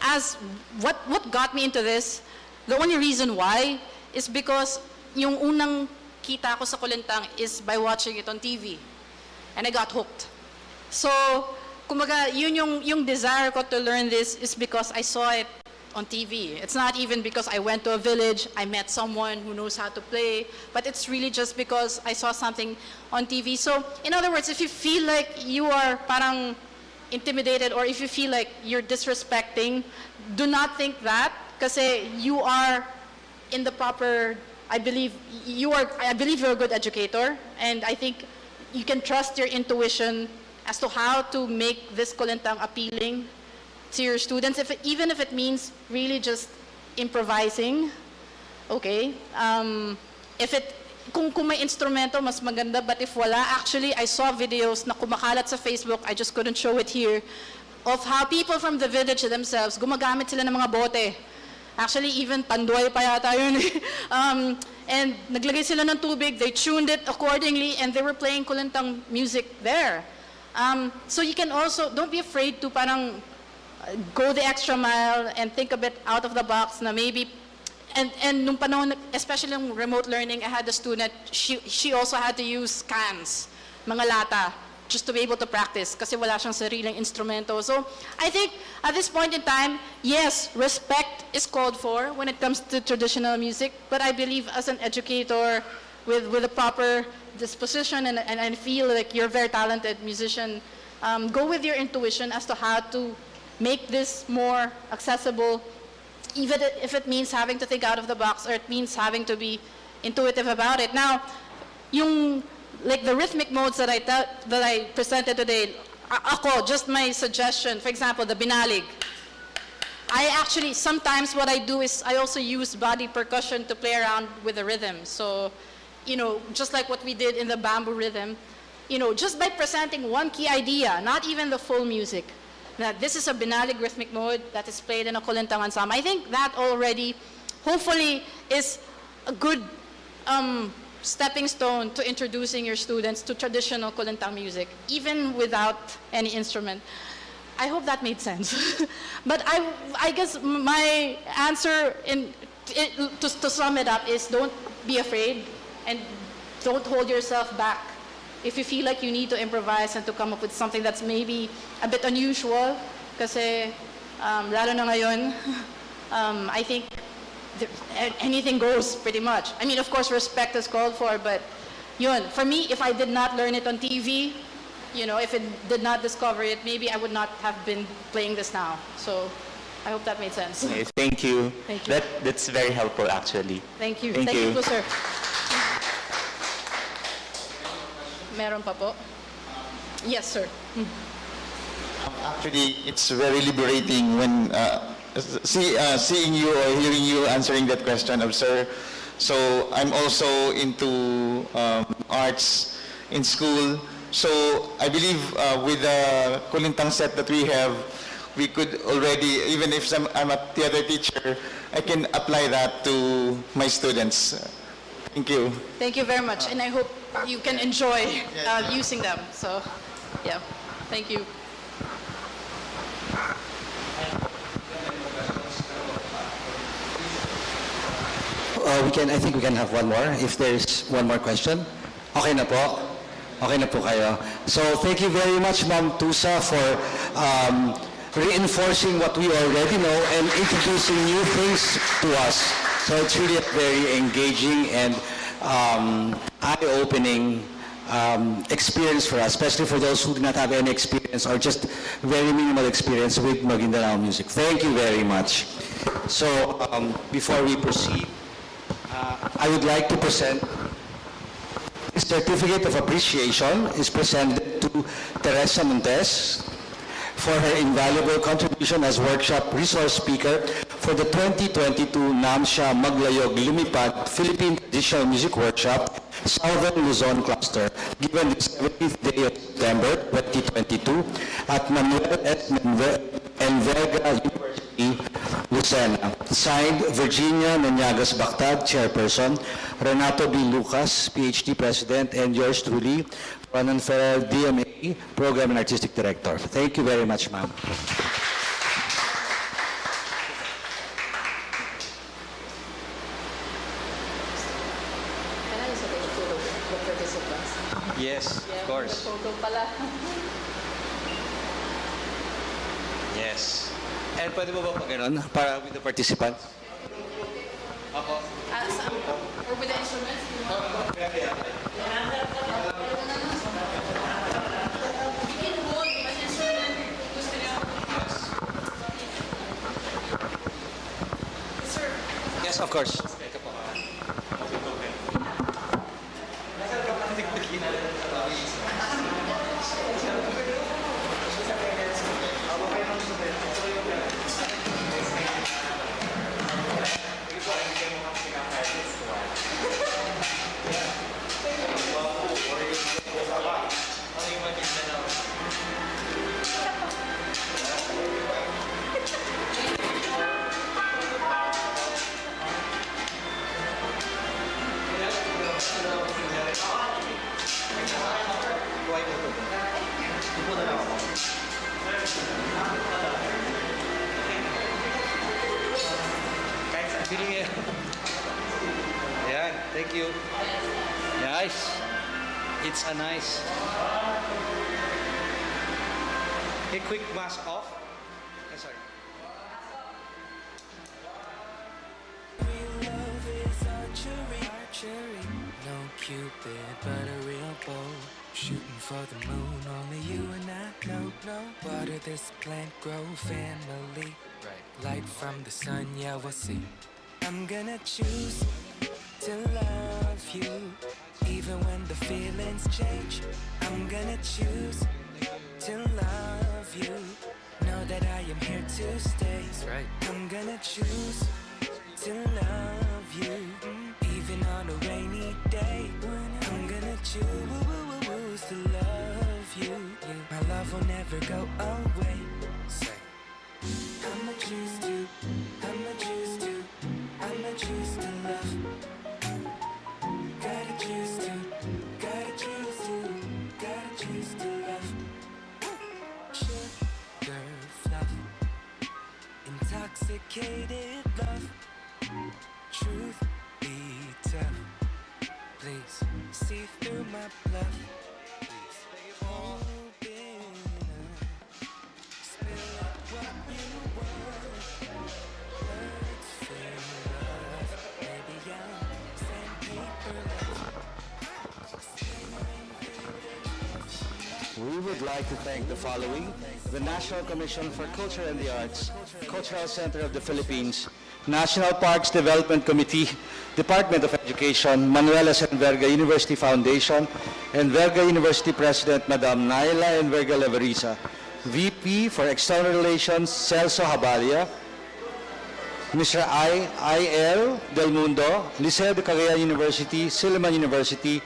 as what got me into this, the only reason why is because yung unang kita ko sa Kulintang is by watching it on TV. And I got hooked. So, kumaga, yun yung desire ko to learn this is because I saw it on TV. It's not even because I went to a village, I met someone who knows how to play, but it's really just because I saw something on TV. So, in other words, if you feel like you are parang intimidated or if you feel like you're disrespecting, do not think that kasi you are in the proper, I believe you're a good educator, and I think you can trust your intuition as to how to make this Kulintang appealing to your students, even if it means really just improvising. Okay? Kung may instrumento, mas maganda, but if wala, actually, I saw videos na kumakalat sa Facebook, I just couldn't show it here, of how people from the village themselves, gumagamit sila ng mga bote. Actually, even pandoy pa yata yun. And naglagay sila ng tubig, they tuned it accordingly, and they were playing Kulintang music there. So you can also, don't be afraid to parang go the extra mile and think a bit out of the box na maybe, and nung panahon, especially in remote learning, I had a student, she also had to use cans, mga lata, just to be able to practice kasi wala siyang sariling instrumento. So I think at this point in time, yes, respect is called for when it comes to traditional music, but I believe as an educator with a proper disposition and I feel like you're a very talented musician, go with your intuition as to how to make this more accessible, even if it means having to think out of the box or it means having to be intuitive about it. Now, like the rhythmic modes that I presented today, ako, just my suggestion, for example, the binalig. I actually, sometimes what I do is I also use body percussion to play around with the rhythm. So, just like what we did in the bamboo rhythm, just by presenting one key idea, not even the full music, that this is a binalig rhythmic mode that is played in a kulintang ensemble. I think that already, hopefully, is a good stepping stone to introducing your students to traditional kulintang music, even without any instrument. I hope that made sense. But I guess my answer to sum it up is don't be afraid and don't hold yourself back. If you feel like you need to improvise and to come up with something that's maybe a bit unusual, kasi lalo na ngayon, I think anything goes pretty much. I mean, of course, respect is called for, but yun, for me, if I did not learn it on TV, if it did not discover it, maybe I would not have been playing this now. So I hope that made sense. Okay, thank you. Thank you. That's very helpful, actually. Thank you. Thank you. Thank you, sir. Meron pa po? Yes, sir. Actually, it's very liberating when seeing you or hearing you answering that question of sir. So I'm also into arts in school. So I believe with the kulintang set that we have, we could already, even if I'm a theater teacher, I can apply that to my students. Thank you. Thank you very much, and I hope you can enjoy using them. So, yeah, thank you. I think we can have one more, if there's one more question. Okay na po? Okay na po kayo. So, thank you very much, Ma'am Tusa, for reinforcing what we already know and introducing new things to us. So, it's really a very engaging and eye-opening experience for us, especially for those who do not have any experience or just very minimal experience with Maguindanao music. Thank you very much. So, before we proceed, I would like to present a certificate of appreciation is presented to Teresa Montes for her invaluable contribution as workshop resource speaker for the 2022 NAMCYA Maglayog Lumipad Philippine Traditional Music Workshop, Southern Luzon Cluster, given the 17th day of September 2022 at Manuel Enverga University, Lucena. Signed, Virginia Naniagas Bactad, Chairperson, Renato B. Lucas, PhD President, and yours truly, Ronan Ferrer, DMA, Program and Artistic Director. Thank you very much, ma'am. Yes, of course. Yes. And pwede mo ba pag ganun? Para with the participants? Ako. Or with the instruments? Yes, of course. Feeling it. Ayan, thank you. Nice. It's a nice. A quick mask off. Sorry. Real love is archery. No Cupid, but a real bow. Shooting for the moon, only you and I know. Water this plant, grow family. Right. Light from the sun, yeah, we'll see. I'm gonna choose to love you, even when the feelings change. I'm gonna choose to love you. Know that I am here to stay. That's right. I'm gonna choose to love you, even on a rainy day. I'm gonna choose to love you. My love will never go away. Say, I'ma choose to, I'ma choose to, I'ma choose to love. Gotta choose to, gotta choose to, gotta choose to love. Sugar fluff, intoxicated love. Truth be tough, please see through my bluff. Please open up, spill out what you want. Words fill up, maybe I'll sandpaper love. We would like to thank the following: the National Commission for Culture and the Arts, Cultural Center of the Philippines, National Parks Development Committee, Department of Education, Manuel Enverga University Foundation, Enverga University President Madam Naila Enverga Leverisa, VP for External Relations Celso Habalia, Mr. I.L. Del Mundo, Liceo de Cagayan University, Silliman University,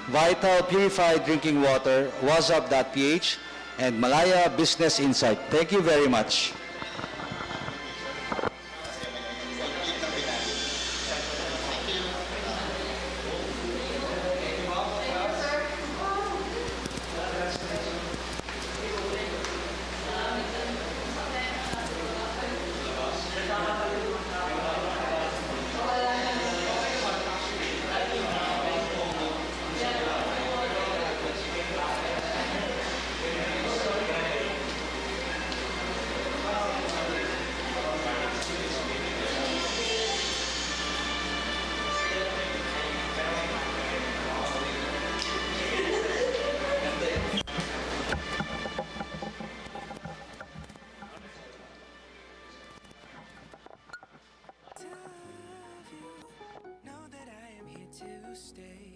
Vital Purified Drinking Water, WhatsApp.ph, and Malaya Business Insight. Thank you very much. Know that I am here to stay.